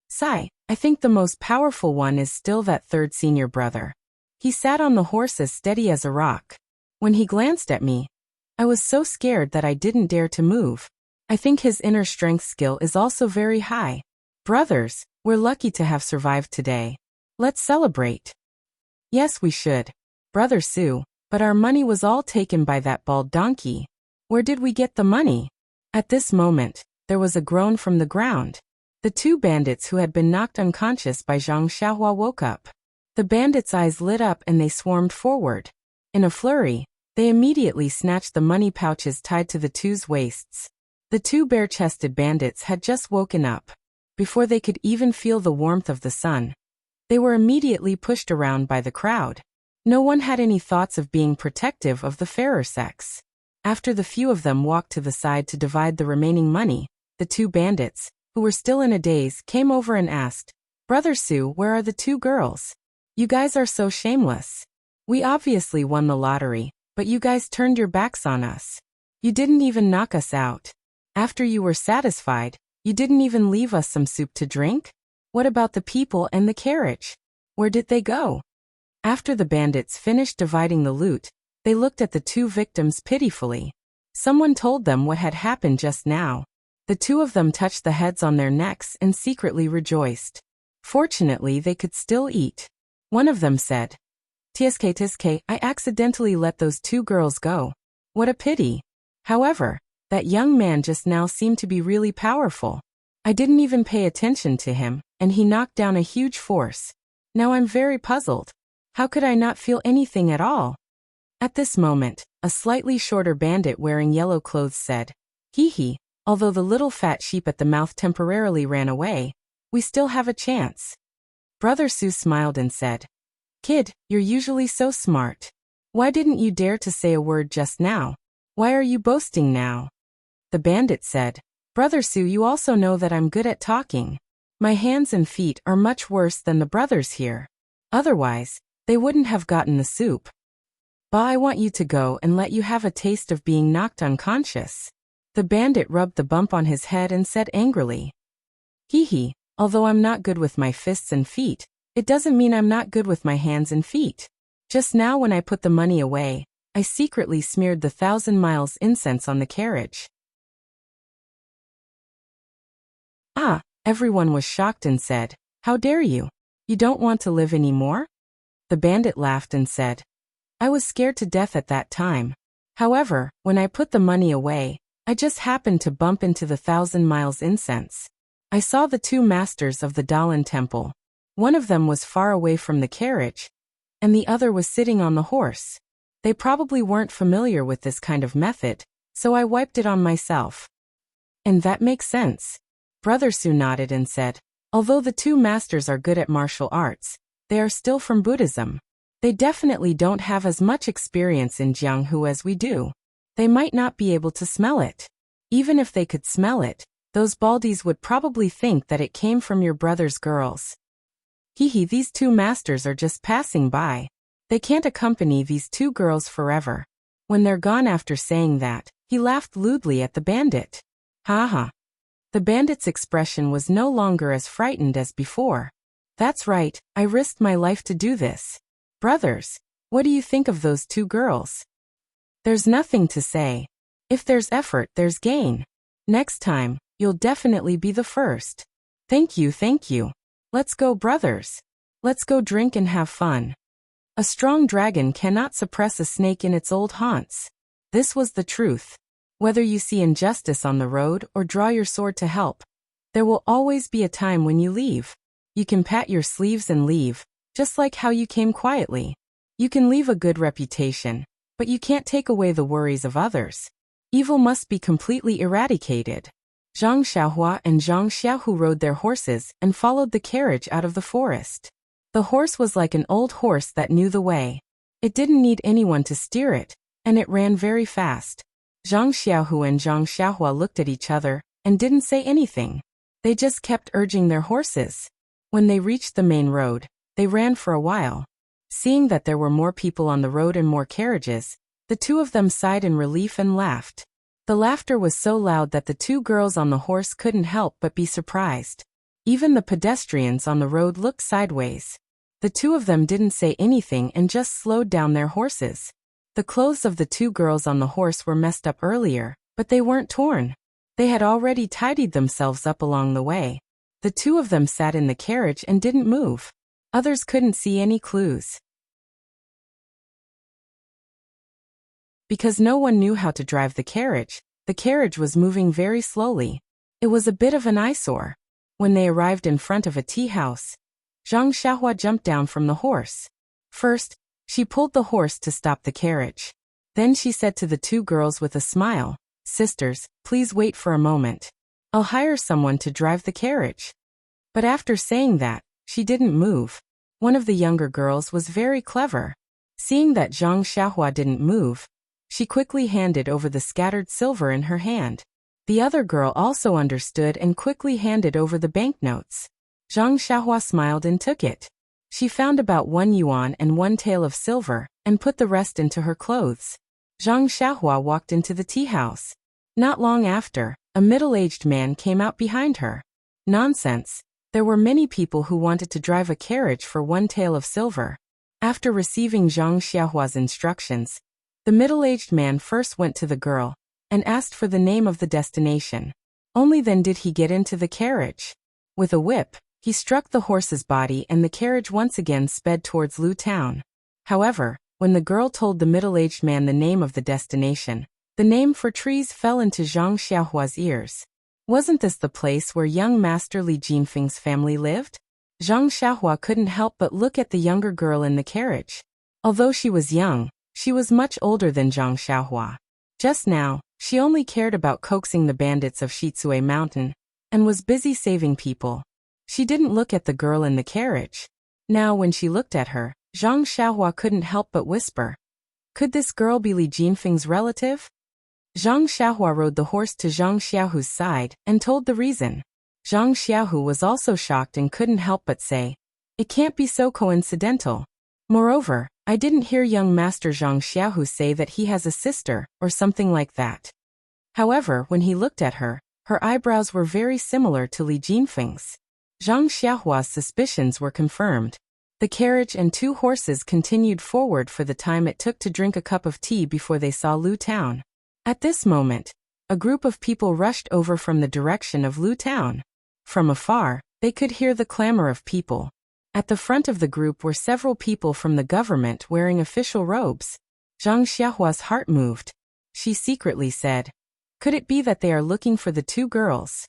Sigh, I think the most powerful one is still that third senior brother. He sat on the horse as steady as a rock. When he glanced at me, I was so scared that I didn't dare to move. I think his inner strength skill is also very high. Brothers, we're lucky to have survived today. Let's celebrate." "Yes, we should, Brother Su, but our money was all taken by that bald donkey. Where did we get the money?" At this moment, there was a groan from the ground. The two bandits who had been knocked unconscious by Zhang Xiaohua woke up. The bandits' eyes lit up and they swarmed forward. In a flurry, They immediately snatched the money pouches tied to the two's waists. The two bare-chested bandits had just woken up. Before they could even feel the warmth of the sun, they were immediately pushed around by the crowd. No one had any thoughts of being protective of the fairer sex. After the few of them walked to the side to divide the remaining money, the two bandits, who were still in a daze, came over and asked, "Brother Sue, where are the two girls? You guys are so shameless. We obviously won the lottery, but you guys turned your backs on us. You didn't even knock us out. After you were satisfied, you didn't even leave us some soup to drink? What about the people and the carriage? Where did they go?" After the bandits finished dividing the loot, they looked at the two victims pitifully. Someone told them what had happened just now. The two of them touched the heads on their necks and secretly rejoiced. Fortunately, they could still eat. One of them said, "Tsk, I accidentally let those two girls go. What a pity. However, that young man just now seemed to be really powerful. I didn't even pay attention to him, and he knocked down a huge force. Now I'm very puzzled. How could I not feel anything at all?" At this moment, a slightly shorter bandit wearing yellow clothes said, "Hee, although the little fat sheep at the mouth temporarily ran away, we still have a chance." Brother Sue smiled and said, "Kid, you're usually so smart. Why didn't you dare to say a word just now? Why are you boasting now?" The bandit said, "Brother Sue, you also know that I'm good at talking. My hands and feet are much worse than the brothers here. Otherwise, they wouldn't have gotten the soup. But I want you to go and let you have a taste of being knocked unconscious." The bandit rubbed the bump on his head and said angrily, "Hee, although I'm not good with my fists and feet, it doesn't mean I'm not good with my hands and feet. Just now when I put the money away, I secretly smeared the 1,000 miles incense on the carriage." Everyone was shocked and said, "How dare you? You don't want to live anymore?" The bandit laughed and said, "I was scared to death at that time. However, when I put the money away, I just happened to bump into the 1,000 miles incense. I saw the two masters of the Dalan temple. One of them was far away from the carriage, and the other was sitting on the horse. They probably weren't familiar with this kind of method, so I wiped it on myself." "And that makes sense." Brother Sue nodded and said, "Although the two masters are good at martial arts, they are still from Buddhism. They definitely don't have as much experience in Jianghu as we do. They might not be able to smell it. Even if they could smell it, those baldies would probably think that it came from your brother's girls. These two masters are just passing by. They can't accompany these two girls forever. When they're gone." After saying that, he laughed lewdly at the bandit. Ha. The bandit's expression was no longer as frightened as before. "That's right, I risked my life to do this. Brothers, what do you think of those two girls?" "There's nothing to say. If there's effort, there's gain. Next time, you'll definitely be the first." Thank you. Let's go, brothers. Let's go drink and have fun." A strong dragon cannot suppress a snake in its old haunts. This was the truth. Whether you see injustice on the road or draw your sword to help, there will always be a time when you leave. You can pat your sleeves and leave, just like how you came quietly. You can leave a good reputation, but you can't take away the worries of others. Evil must be completely eradicated. Zhang Xiaohua and Zhang Xiaohu rode their horses and followed the carriage out of the forest. The horse was like an old horse that knew the way. It didn't need anyone to steer it, and it ran very fast. Zhang Xiaohu and Zhang Xiaohua looked at each other and didn't say anything. They just kept urging their horses. When they reached the main road, they ran for a while. Seeing that there were more people on the road and more carriages, the two of them sighed in relief and laughed. The laughter was so loud that the two girls on the horse couldn't help but be surprised. Even the pedestrians on the road looked sideways. The two of them didn't say anything and just slowed down their horses. The clothes of the two girls on the horse were messed up earlier, but they weren't torn. They had already tidied themselves up along the way. The two of them sat in the carriage and didn't move. Others couldn't see any clues. Because no one knew how to drive the carriage was moving very slowly. It was a bit of an eyesore. When they arrived in front of a tea house, Zhang Xiaohua jumped down from the horse. First, she pulled the horse to stop the carriage. Then she said to the two girls with a smile, "Sisters, please wait for a moment. I'll hire someone to drive the carriage." But after saying that, she didn't move. One of the younger girls was very clever. Seeing that Zhang Xiaohua didn't move, she quickly handed over the scattered silver in her hand. The other girl also understood and quickly handed over the banknotes. Zhang Xiaohua smiled and took it. She found about 1 yuan and 1 tael of silver, and put the rest into her clothes. Zhang Xiaohua walked into the tea house. Not long after, a middle-aged man came out behind her. Nonsense. There were many people who wanted to drive a carriage for 1 tael of silver. After receiving Zhang Xiaohua's instructions, the middle-aged man first went to the girl and asked for the name of the destination. Only then did he get into the carriage. With a whip, he struck the horse's body and the carriage once again sped towards Lu town. However, when the girl told the middle-aged man the name of the destination, the name for trees fell into Zhang Xiaohua's ears. Wasn't this the place where young Master Li Jinfeng's family lived? Zhang Xiaohua couldn't help but look at the younger girl in the carriage. Although she was young, she was much older than Zhang Xiaohua. Just now, she only cared about coaxing the bandits of Shizue Mountain, and was busy saving people. She didn't look at the girl in the carriage. Now when she looked at her, Zhang Xiaohua couldn't help but whisper, "Could this girl be Li Jinfeng's relative?" Zhang Xiaohua rode the horse to Zhang Xiaohu's side and told the reason. Zhang Xiaohu was also shocked and couldn't help but say, "It can't be so coincidental. Moreover, I didn't hear young Master Zhang Xiaohu say that he has a sister, or something like that." However, when he looked at her, her eyebrows were very similar to Li Jinfeng's. Zhang Xiaohua's suspicions were confirmed. The carriage and two horses continued forward for the time it took to drink a cup of tea before they saw Lu town. At this moment, a group of people rushed over from the direction of Lu town. From afar, they could hear the clamor of people. At the front of the group were several people from the government wearing official robes. Zhang Xiaohua's heart moved. She secretly said, "Could it be that they are looking for the two girls?"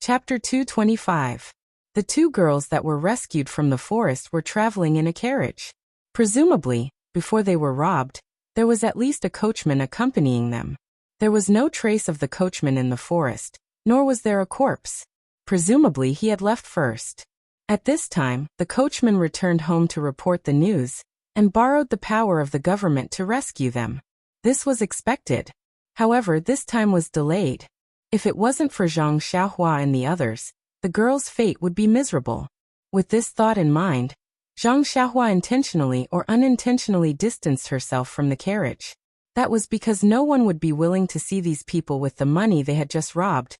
Chapter 225. The two girls that were rescued from the forest were traveling in a carriage. Presumably, before they were robbed, there was at least a coachman accompanying them. There was no trace of the coachman in the forest, nor was there a corpse. Presumably he had left first. At this time, the coachman returned home to report the news, and borrowed the power of the government to rescue them. This was expected. However, this time was delayed. If it wasn't for Zhang Xiaohua and the others, the girl's fate would be miserable. With this thought in mind, Zhang Xiaohua intentionally or unintentionally distanced herself from the carriage. That was because no one would be willing to see these people with the money they had just robbed,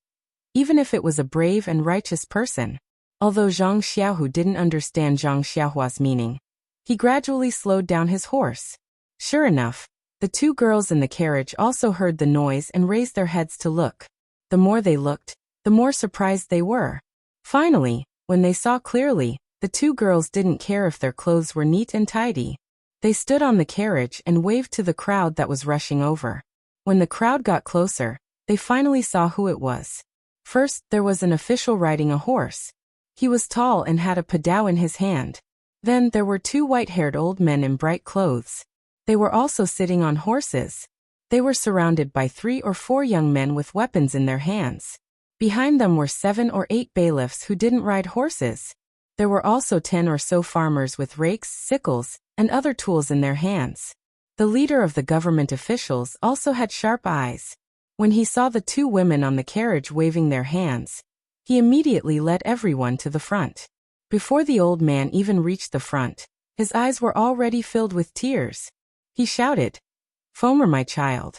even if it was a brave and righteous person. Although Zhang Xiaohu didn't understand Zhang Xiaohua's meaning, he gradually slowed down his horse. Sure enough, the two girls in the carriage also heard the noise and raised their heads to look. The more they looked, the more surprised they were. Finally, when they saw clearly, the two girls didn't care if their clothes were neat and tidy. They stood on the carriage and waved to the crowd that was rushing over. When the crowd got closer, they finally saw who it was. First, there was an official riding a horse. He was tall and had a padao in his hand. Then there were two white-haired old men in bright clothes. They were also sitting on horses. They were surrounded by 3 or 4 young men with weapons in their hands. Behind them were 7 or 8 bailiffs who didn't ride horses. There were also 10 or so farmers with rakes, sickles, and other tools in their hands. The leader of the government officials also had sharp eyes. When he saw the two women on the carriage waving their hands, he immediately led everyone to the front. Before the old man even reached the front, his eyes were already filled with tears. He shouted, "Fomer, my child."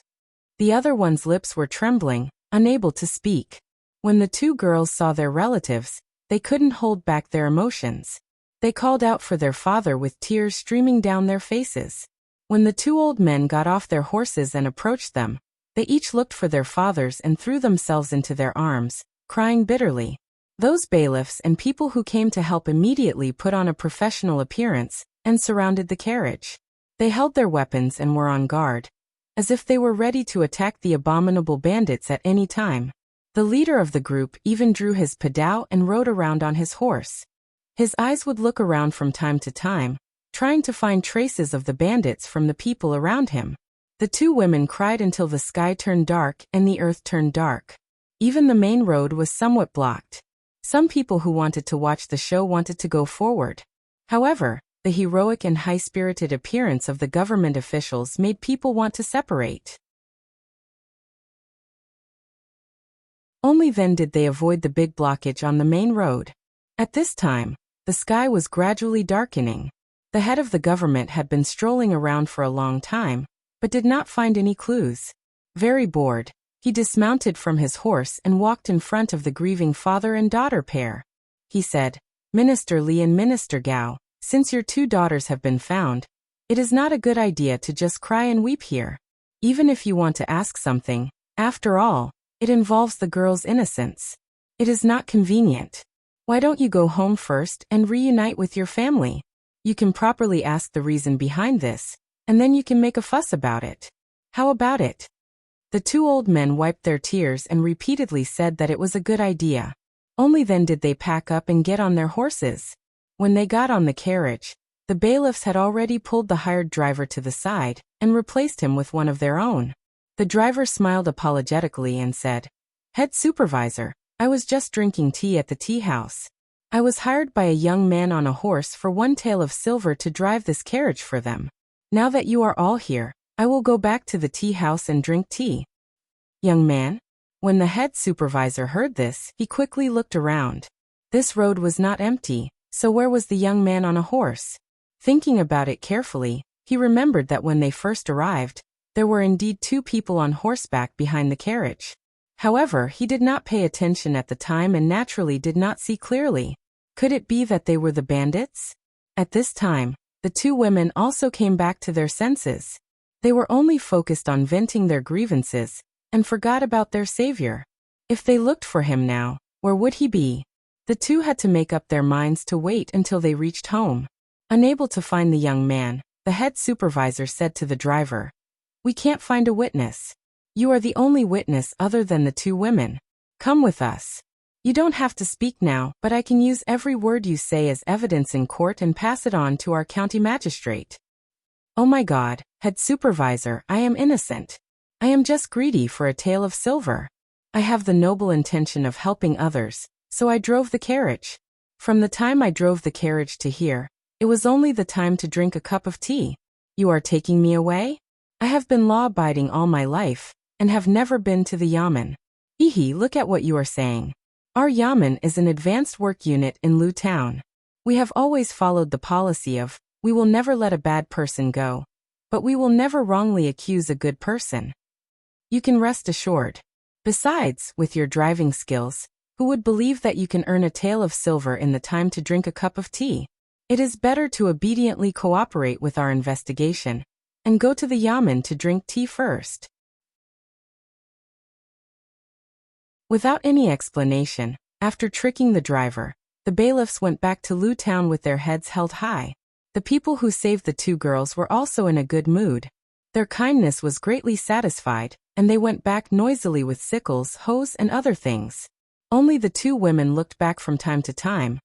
The other one's lips were trembling, unable to speak. When the two girls saw their relatives, they couldn't hold back their emotions. They called out for their father with tears streaming down their faces. When the two old men got off their horses and approached them, they each looked for their fathers and threw themselves into their arms, crying bitterly. Those bailiffs and people who came to help immediately put on a professional appearance and surrounded the carriage. They held their weapons and were on guard, as if they were ready to attack the abominable bandits at any time. The leader of the group even drew his padao and rode around on his horse. His eyes would look around from time to time, trying to find traces of the bandits from the people around him. The two women cried until the sky turned dark and the earth turned dark. Even the main road was somewhat blocked. Some people who wanted to watch the show wanted to go forward. However, the heroic and high-spirited appearance of the government officials made people want to separate. Only then did they avoid the big blockage on the main road. At this time, the sky was gradually darkening. The head of the government had been strolling around for a long time, but did not find any clues. Very bored, he dismounted from his horse and walked in front of the grieving father and daughter pair. He said, "Minister Li and Minister Gao, since your two daughters have been found, it is not a good idea to just cry and weep here. Even if you want to ask something, after all, it involves the girl's innocence. It is not convenient. Why don't you go home first and reunite with your family? You can properly ask the reason behind this, and then you can make a fuss about it. How about it?" The two old men wiped their tears and repeatedly said that it was a good idea. Only then did they pack up and get on their horses. When they got on the carriage, the bailiffs had already pulled the hired driver to the side and replaced him with one of their own. The driver smiled apologetically and said, "Head supervisor, I was just drinking tea at the tea house. I was hired by a young man on a horse for 1 tael of silver to drive this carriage for them. Now that you are all here, I will go back to the tea house and drink tea." Young man? When the head supervisor heard this, he quickly looked around. This road was not empty, so where was the young man on a horse? Thinking about it carefully, he remembered that when they first arrived, there were indeed 2 people on horseback behind the carriage. However, he did not pay attention at the time and naturally did not see clearly. Could it be that they were the bandits? At this time, the 2 women also came back to their senses. They were only focused on venting their grievances and forgot about their savior. If they looked for him now, where would he be? The 2 had to make up their minds to wait until they reached home. Unable to find the young man, the head supervisor said to the driver, "We can't find a witness. You are the only witness other than the 2 women. Come with us. You don't have to speak now, but I can use every word you say as evidence in court and pass it on to our county magistrate." "Oh my God, head supervisor, I am innocent. I am just greedy for a tael of silver. I have the noble intention of helping others, so I drove the carriage. From the time I drove the carriage to here, it was only the time to drink a cup of tea. You are taking me away? I have been law-abiding all my life, and have never been to the yamen." "Ehe, look at what you are saying. Our yamen is an advanced work unit in Lu Town. We have always followed the policy of, we will never let a bad person go, but we will never wrongly accuse a good person. You can rest assured. Besides, with your driving skills, who would believe that you can earn a tael of silver in the time to drink a cup of tea? It is better to obediently cooperate with our investigation, and go to the yamen to drink tea first." Without any explanation, after tricking the driver, the bailiffs went back to Lu Town with their heads held high. The people who saved the 2 girls were also in a good mood. Their kindness was greatly satisfied, and they went back noisily with sickles, hoes, and other things. Only the 2 women looked back from time to time,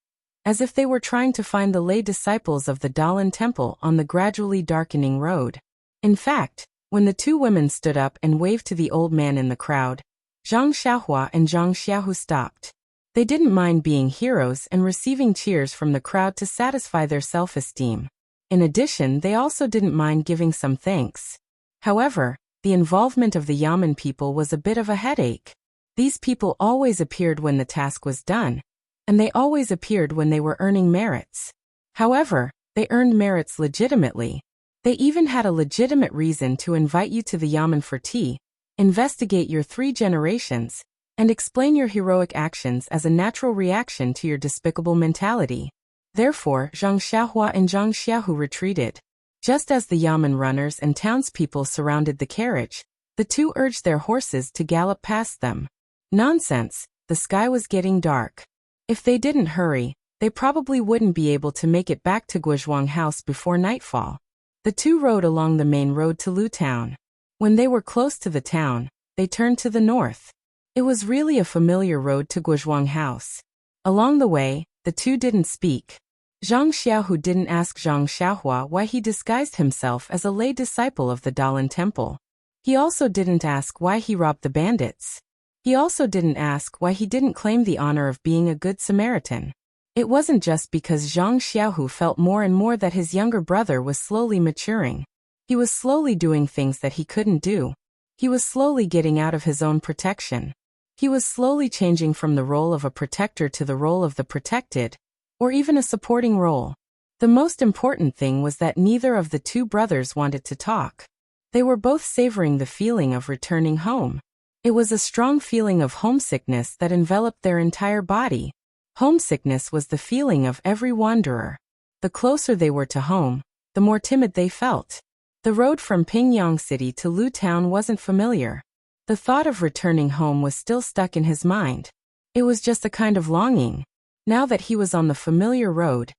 as if they were trying to find the lay disciples of the Dalan temple on the gradually darkening road. In fact, when the 2 women stood up and waved to the old man in the crowd, Zhang Xiaohua and Zhang Xiaohu stopped. They didn't mind being heroes and receiving cheers from the crowd to satisfy their self-esteem. In addition, they also didn't mind giving some thanks. However, the involvement of the yamen people was a bit of a headache. These people always appeared when the task was done, and they always appeared when they were earning merits. However, they earned merits legitimately. They even had a legitimate reason to invite you to the yamen for tea, investigate your 3 generations, and explain your heroic actions as a natural reaction to your despicable mentality. Therefore, Zhang Xiaohua and Zhang Xiaohu retreated. Just as the yamen runners and townspeople surrounded the carriage, the 2 urged their horses to gallop past them. Nonsense, the sky was getting dark. If they didn't hurry, they probably wouldn't be able to make it back to Guozhuang House before nightfall. The 2 rode along the main road to Lu Town. When they were close to the town, they turned to the north. It was really a familiar road to Guozhuang House. Along the way, the 2 didn't speak. Zhang Xiaohu didn't ask Zhang Xiaohua why he disguised himself as a lay disciple of the Dalan Temple. He also didn't ask why he robbed the bandits. He also didn't ask why he didn't claim the honor of being a good Samaritan. It wasn't just because Zhang Xiaohu felt more and more that his younger brother was slowly maturing. He was slowly doing things that he couldn't do. He was slowly getting out of his own protection. He was slowly changing from the role of a protector to the role of the protected, or even a supporting role. The most important thing was that neither of the two brothers wanted to talk. They were both savoring the feeling of returning home. It was a strong feeling of homesickness that enveloped their entire body. Homesickness was the feeling of every wanderer. The closer they were to home, the more timid they felt. The road from Pingyang City to Lu Town wasn't familiar. The thought of returning home was still stuck in his mind. It was just a kind of longing. Now that he was on the familiar road,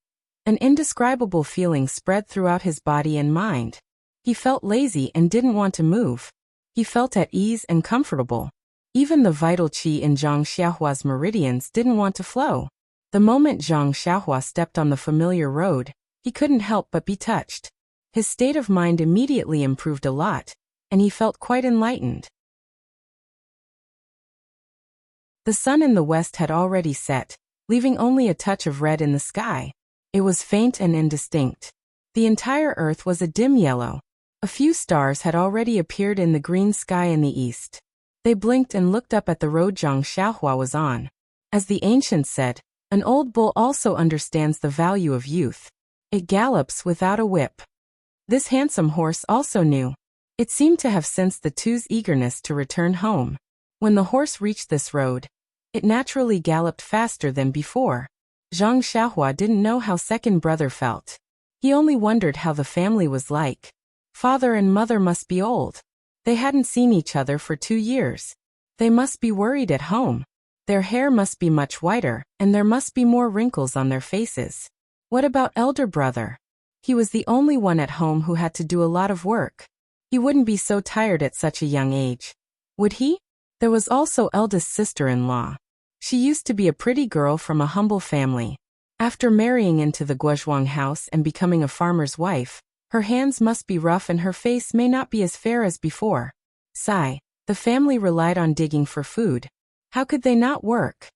an indescribable feeling spread throughout his body and mind. He felt lazy and didn't want to move. He felt at ease and comfortable. Even the vital qi in Zhang Xiaohua's meridians didn't want to flow. The moment Zhang Xiaohua stepped on the familiar road, he couldn't help but be touched. His state of mind immediately improved a lot, and he felt quite enlightened. The sun in the west had already set, leaving only a touch of red in the sky. It was faint and indistinct. The entire earth was a dim yellow. A few stars had already appeared in the green sky in the east. They blinked and looked up at the road Zhang Xiaohua was on. As the ancients said, an old bull also understands the value of youth. It gallops without a whip. This handsome horse also knew. It seemed to have sensed the two's eagerness to return home. When the horse reached this road, it naturally galloped faster than before. Zhang Xiaohua didn't know how second brother felt. He only wondered how the family was like. Father and mother must be old. They hadn't seen each other for 2 years. They must be worried at home. Their hair must be much whiter, and there must be more wrinkles on their faces. What about elder brother? He was the only one at home who had to do a lot of work. He wouldn't be so tired at such a young age. Would he? There was also eldest sister-in-law. She used to be a pretty girl from a humble family. After marrying into the Guozhuang house and becoming a farmer's wife, her hands must be rough and her face may not be as fair as before. Sigh. The family relied on digging for food. How could they not work?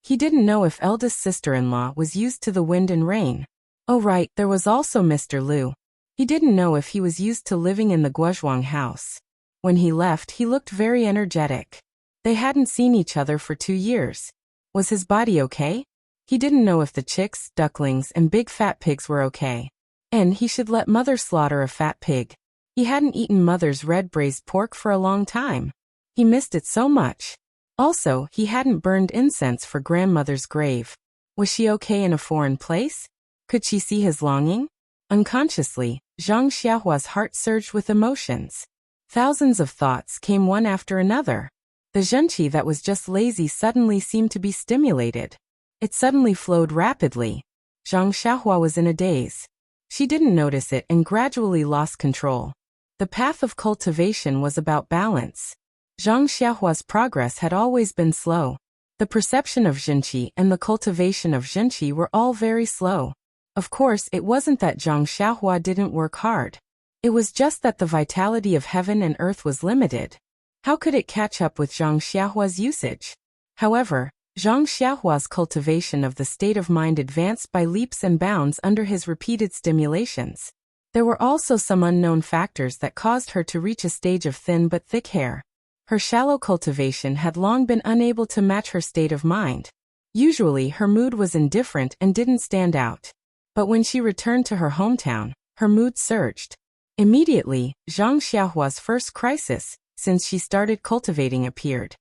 He didn't know if eldest sister-in-law was used to the wind and rain. Oh right, there was also Mr. Liu. He didn't know if he was used to living in the Guozhuang house. When he left, he looked very energetic. They hadn't seen each other for 2 years. Was his body okay? He didn't know if the chicks, ducklings, and big fat pigs were okay. And he should let mother slaughter a fat pig. He hadn't eaten mother's red braised pork for a long time. He missed it so much. Also, he hadn't burned incense for grandmother's grave. Was she okay in a foreign place? Could she see his longing? Unconsciously, Zhang Xiaohua's heart surged with emotions. Thousands of thoughts came one after another. The zhenqi that was just lazy suddenly seemed to be stimulated. It suddenly flowed rapidly. Zhang Xiaohua was in a daze. She didn't notice it and gradually lost control. The path of cultivation was about balance. Zhang Xiaohua's progress had always been slow. The perception of zhenqi and the cultivation of zhenqi were all very slow. Of course, it wasn't that Zhang Xiaohua didn't work hard. It was just that the vitality of heaven and earth was limited. How could it catch up with Zhang Xiaohua's usage? However, Zhang Xiaohua's cultivation of the state of mind advanced by leaps and bounds under his repeated stimulations. There were also some unknown factors that caused her to reach a stage of thin but thick hair. Her shallow cultivation had long been unable to match her state of mind. Usually her mood was indifferent and didn't stand out. But when she returned to her hometown, her mood surged. Immediately, Zhang Xiaohua's first crisis, since she started cultivating, appeared.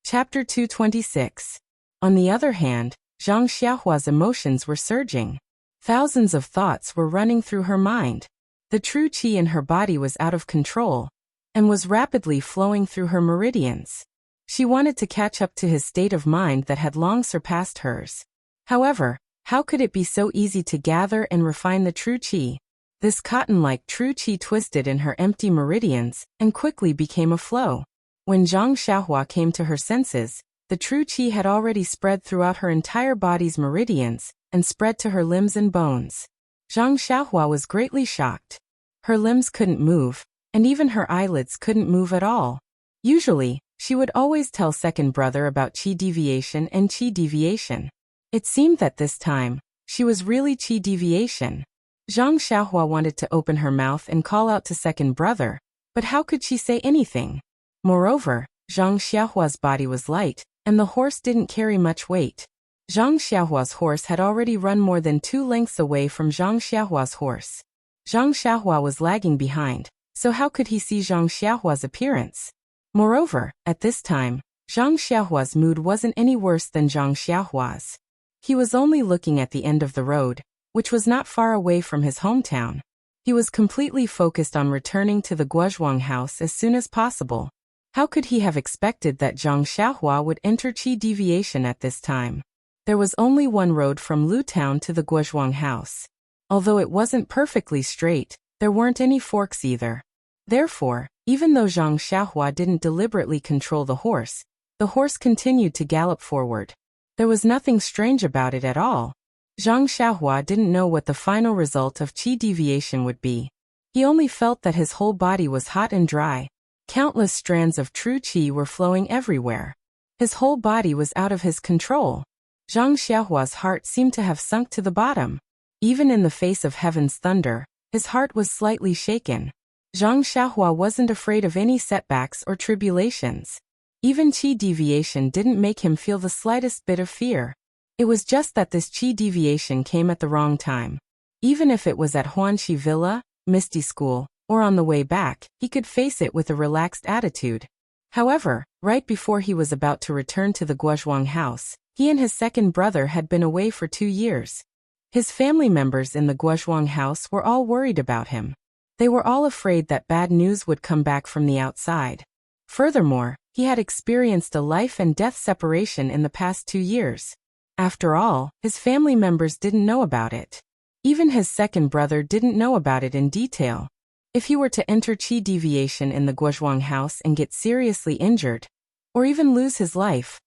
Chapter 226. On the other hand, Zhang Xiaohua's emotions were surging. Thousands of thoughts were running through her mind. The true qi in her body was out of control and was rapidly flowing through her meridians. She wanted to catch up to his state of mind that had long surpassed hers. However, how could it be so easy to gather and refine the true qi? This cotton-like true qi twisted in her empty meridians and quickly became a flow. When Zhang Xiaohua came to her senses, the true qi had already spread throughout her entire body's meridians and spread to her limbs and bones. Zhang Xiaohua was greatly shocked. Her limbs couldn't move, and even her eyelids couldn't move at all. Usually, she would always tell second brother about qi deviation and qi deviation. It seemed that this time, she was really qi deviation. Zhang Xiaohua wanted to open her mouth and call out to second brother, but how could she say anything? Moreover, Zhang Xiaohua's body was light, and the horse didn't carry much weight. Zhang Xiaohua's horse had already run more than 2 lengths away from Zhang Xiaohua's horse. Zhang Xiaohua was lagging behind, so how could he see Zhang Xiaohua's appearance? Moreover, at this time, Zhang Xiaohua's mood wasn't any worse than Zhang Xiaohua's. He was only looking at the end of the road, which was not far away from his hometown. He was completely focused on returning to the Guozhuang house as soon as possible. How could he have expected that Zhang Xiaohua would enter qi deviation at this time? There was only one road from Lu Town to the Guozhuang house. Although it wasn't perfectly straight, there weren't any forks either. Therefore, even though Zhang Xiaohua didn't deliberately control the horse continued to gallop forward. There was nothing strange about it at all. Zhang Xiaohua didn't know what the final result of qi deviation would be. He only felt that his whole body was hot and dry. Countless strands of true qi were flowing everywhere. His whole body was out of his control. Zhang Xiaohua's heart seemed to have sunk to the bottom. Even in the face of heaven's thunder, his heart was slightly shaken. Zhang Xiaohua wasn't afraid of any setbacks or tribulations. Even qi deviation didn't make him feel the slightest bit of fear. It was just that this qi deviation came at the wrong time. Even if it was at Huanxi Villa, Misty School, or on the way back, he could face it with a relaxed attitude. However, right before he was about to return to the Guozhuang house, he and his second brother had been away for 2 years. His family members in the Guozhuang house were all worried about him. They were all afraid that bad news would come back from the outside. Furthermore, he had experienced a life and death separation in the past 2 years. After all, his family members didn't know about it. Even his second brother didn't know about it in detail. If he were to enter qi deviation in the Guozhuang house and get seriously injured, or even lose his life,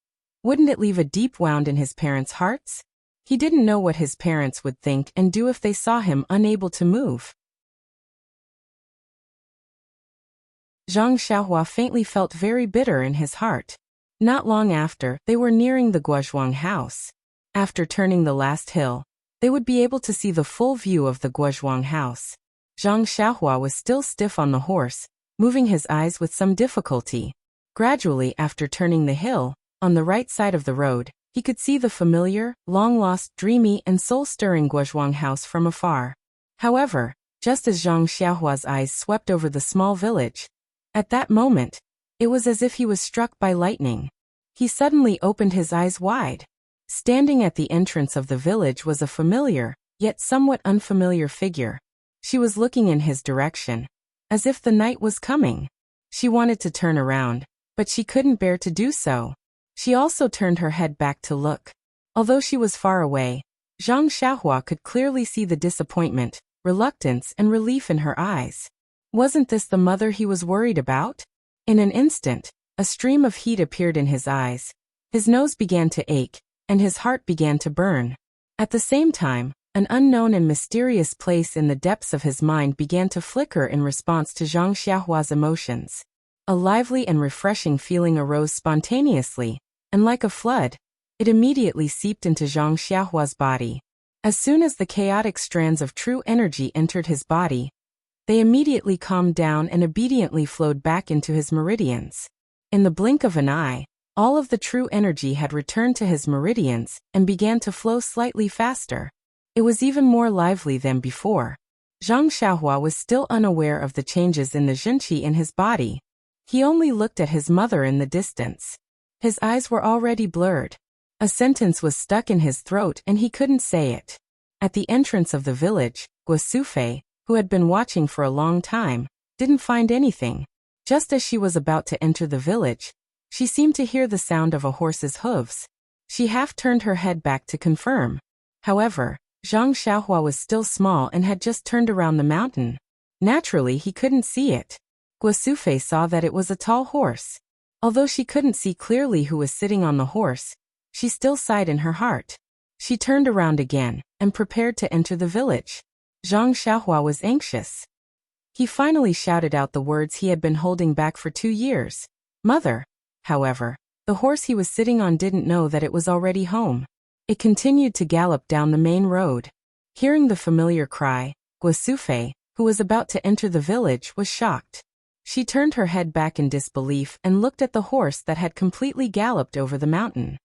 wouldn't it leave a deep wound in his parents' hearts? He didn't know what his parents would think and do if they saw him unable to move. Zhang Xiaohua faintly felt very bitter in his heart. Not long after, they were nearing the Guozhuang house. After turning the last hill, they would be able to see the full view of the Guozhuang house. Zhang Xiaohua was still stiff on the horse, moving his eyes with some difficulty. Gradually, after turning the hill, on the right side of the road, he could see the familiar, long-lost, dreamy and soul-stirring Guozhuang house from afar. However, just as Zhang Xiaohua's eyes swept over the small village, at that moment, it was as if he was struck by lightning. He suddenly opened his eyes wide. Standing at the entrance of the village was a familiar, yet somewhat unfamiliar figure. She was looking in his direction, as if the night was coming. She wanted to turn around, but she couldn't bear to do so. She also turned her head back to look. Although she was far away, Zhang Xiaohua could clearly see the disappointment, reluctance and relief in her eyes. Wasn't this the mother he was worried about? In an instant, a stream of heat appeared in his eyes. His nose began to ache, and his heart began to burn. At the same time, an unknown and mysterious place in the depths of his mind began to flicker in response to Zhang Xiaohua's emotions. A lively and refreshing feeling arose spontaneously, and like a flood, it immediately seeped into Zhang Xiaohua's body. As soon as the chaotic strands of true energy entered his body, they immediately calmed down and obediently flowed back into his meridians. In the blink of an eye, all of the true energy had returned to his meridians and began to flow slightly faster. It was even more lively than before. Zhang Xiaohua was still unaware of the changes in the zhenqi in his body. He only looked at his mother in the distance. His eyes were already blurred. A sentence was stuck in his throat and he couldn't say it. At the entrance of the village, Guosufei, who had been watching for a long time, didn't find anything. Just as she was about to enter the village, she seemed to hear the sound of a horse's hooves. She half turned her head back to confirm. However, Zhang Xiaohua was still small and had just turned around the mountain. Naturally, he couldn't see it. Guosufei saw that it was a tall horse. Although she couldn't see clearly who was sitting on the horse, she still sighed in her heart. She turned around again and prepared to enter the village. Zhang Xiaohua was anxious. He finally shouted out the words he had been holding back for 2 years. Mother. However, the horse he was sitting on didn't know that it was already home. It continued to gallop down the main road. Hearing the familiar cry, Guosufei, who was about to enter the village, was shocked. She turned her head back in disbelief and looked at the horse that had completely galloped over the mountain.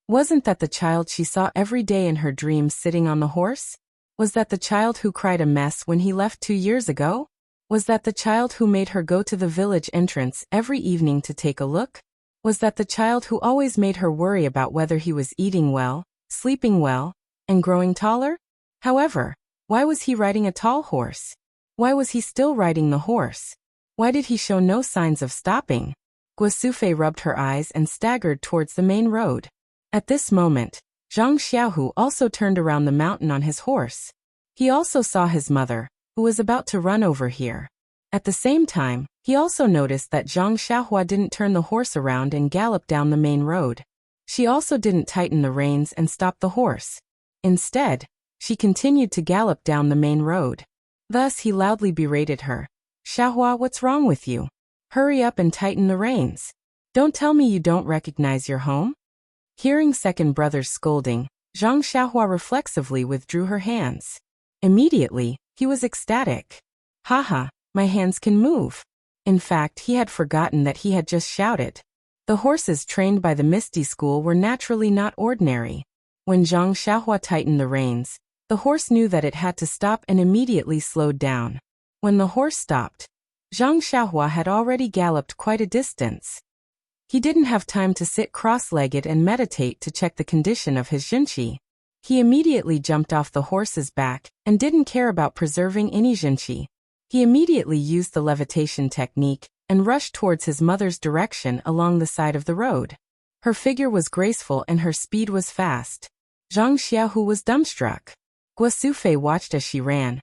Wasn't that the child she saw every day in her dreams sitting on the horse? Was that the child who cried a mess when he left 2 years ago? Was that the child who made her go to the village entrance every evening to take a look? Was that the child who always made her worry about whether he was eating well, sleeping well, and growing taller? However, why was he riding a tall horse? Why was he still riding the horse? Why did he show no signs of stopping? Guosufei rubbed her eyes and staggered towards the main road. At this moment, Zhang Xiaohu also turned around the mountain on his horse. He also saw his mother, who was about to run over here. At the same time, he also noticed that Zhang Xiaohua didn't turn the horse around and gallop down the main road. She also didn't tighten the reins and stop the horse. Instead, she continued to gallop down the main road. Thus he loudly berated her. Xiaohua, what's wrong with you? Hurry up and tighten the reins. Don't tell me you don't recognize your home? Hearing second brother's scolding, Zhang Xiaohua reflexively withdrew her hands. Immediately, he was ecstatic. Haha, my hands can move. In fact, he had forgotten that he had just shouted. The horses trained by the Misty School were naturally not ordinary. When Zhang Xiaohua tightened the reins, the horse knew that it had to stop and immediately slowed down. When the horse stopped, Zhang Xiaohua had already galloped quite a distance. He didn't have time to sit cross-legged and meditate to check the condition of his zhenqi. He immediately jumped off the horse's back and didn't care about preserving any zhenqi. He immediately used the levitation technique and rushed towards his mother's direction along the side of the road. Her figure was graceful and her speed was fast. Zhang Xiaohu was dumbstruck. Guosufei watched as she ran,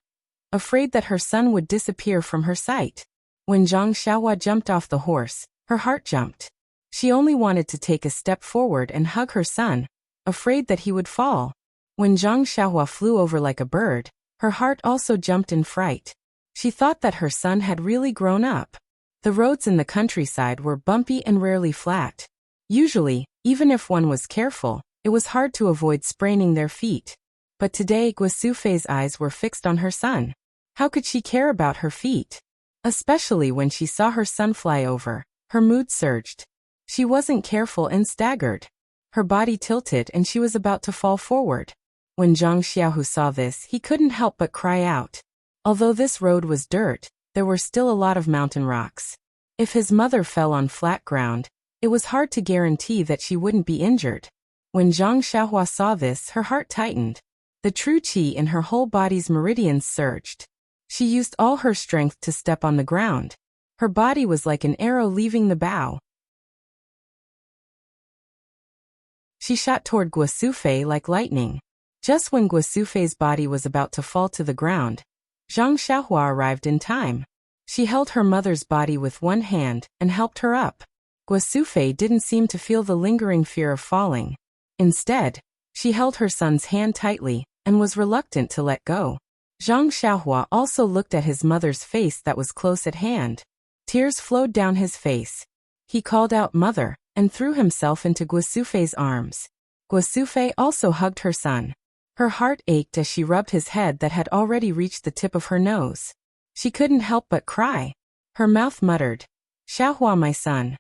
afraid that her son would disappear from her sight. When Zhang Xiaohua jumped off the horse, her heart jumped. She only wanted to take a step forward and hug her son, afraid that he would fall. When Zhang Xiaohua flew over like a bird, her heart also jumped in fright. She thought that her son had really grown up. The roads in the countryside were bumpy and rarely flat. Usually, even if one was careful, it was hard to avoid spraining their feet. But today Guosufei's eyes were fixed on her son. How could she care about her feet? Especially when she saw her son fly over, her mood surged. She wasn't careful and staggered. Her body tilted and she was about to fall forward. When Zhang Xiaohu saw this, he couldn't help but cry out. Although this road was dirt, there were still a lot of mountain rocks. If his mother fell on flat ground, it was hard to guarantee that she wouldn't be injured. When Zhang Xiaohua saw this, her heart tightened. The true qi in her whole body's meridians surged. She used all her strength to step on the ground. Her body was like an arrow leaving the bow. She shot toward Guosufei like lightning. Just when Guosufei's body was about to fall to the ground, Zhang Xiaohua arrived in time. She held her mother's body with one hand and helped her up. Guosufei didn't seem to feel the lingering fear of falling. Instead, she held her son's hand tightly and was reluctant to let go. Zhang Xiaohua also looked at his mother's face that was close at hand. Tears flowed down his face. He called out "Mother," and threw himself into Guosufei's arms. Guosufei also hugged her son. Her heart ached as she rubbed his head that had already reached the tip of her nose. She couldn't help but cry. Her mouth muttered, "Xiaohua, my son."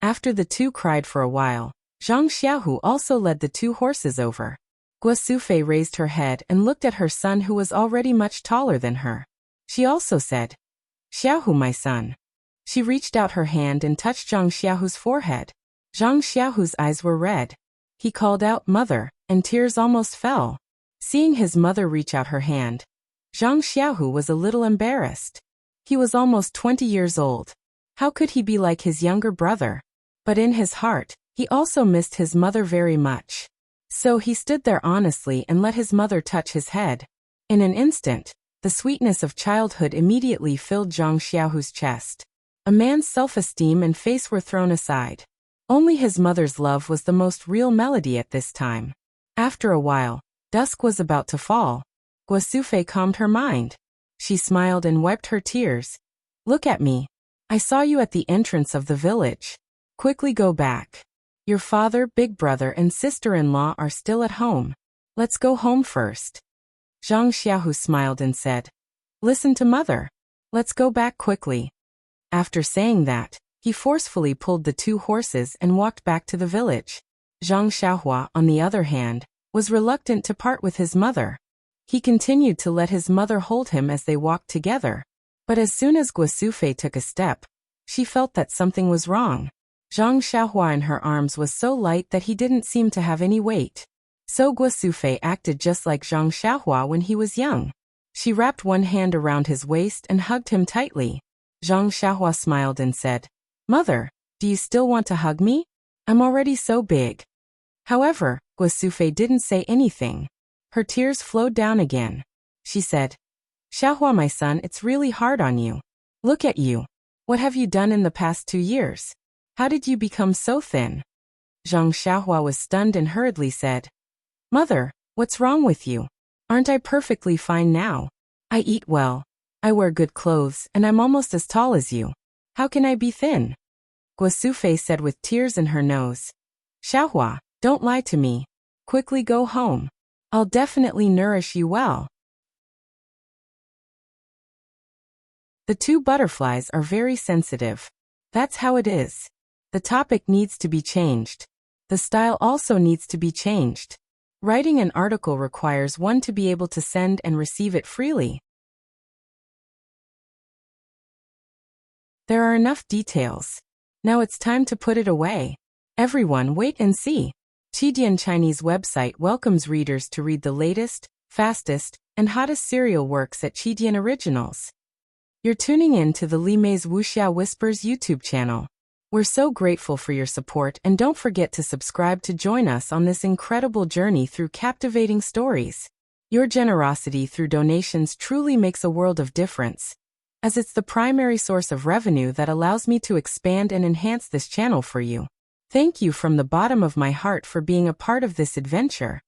After the two cried for a while, Zhang Xiaohu also led the two horses over. Guosufei raised her head and looked at her son who was already much taller than her. She also said, "Xiaohu, my son." She reached out her hand and touched Zhang Xiaohu's forehead. Zhang Xiaohu's eyes were red. He called out "Mother," and tears almost fell. Seeing his mother reach out her hand, Zhang Xiaohu was a little embarrassed. He was almost 20 years old. How could he be like his younger brother? But in his heart, he also missed his mother very much. So he stood there honestly and let his mother touch his head. In an instant, The sweetness of childhood immediately filled Zhang Xiaohu's chest. A man's self-esteem and face were thrown aside. Only his mother's love was the most real melody at this time. After a while, dusk was about to fall. Guosufei calmed her mind. She smiled and wiped her tears. Look at me. I saw you at the entrance of the village. Quickly go back. Your father, big brother, and sister-in-law are still at home. Let's go home first. Zhang Xiaohu smiled and said, Listen to mother. Let's go back quickly. After saying that, he forcefully pulled the 2 horses and walked back to the village. Zhang Xiaohua, on the other hand, was reluctant to part with his mother. He continued to let his mother hold him as they walked together. But as soon as Guosufei took a step, she felt that something was wrong. Zhang Xiaohua in her arms was so light that he didn't seem to have any weight. So Guosufei acted just like Zhang Xiaohua when he was young. She wrapped one hand around his waist and hugged him tightly. Zhang Xiaohua smiled and said, Mother, do you still want to hug me? I'm already so big. However, Guosufei didn't say anything. Her tears flowed down again. She said, Xiaohua, my son, it's really hard on you. Look at you. What have you done in the past 2 years? How did you become so thin? Zhang Xiaohua was stunned and hurriedly said, Mother, what's wrong with you? Aren't I perfectly fine now? I eat well. I wear good clothes, and I'm almost as tall as you. How can I be thin? Guosufei said with tears in her nose, Xiaohua, don't lie to me. Quickly go home. I'll definitely nourish you well. The 2 butterflies are very sensitive. That's how it is. The topic needs to be changed. The style also needs to be changed. Writing an article requires one to be able to send and receive it freely. There are enough details. Now it's time to put it away. Everyone wait and see. Qidian Chinese website welcomes readers to read the latest, fastest, and hottest serial works at Qidian Originals. You're tuning in to the Li Mei's Wuxia Whispers YouTube channel. We're so grateful for your support, and don't forget to subscribe to join us on this incredible journey through captivating stories. Your generosity through donations truly makes a world of difference, as it's the primary source of revenue that allows me to expand and enhance this channel for you. Thank you from the bottom of my heart for being a part of this adventure.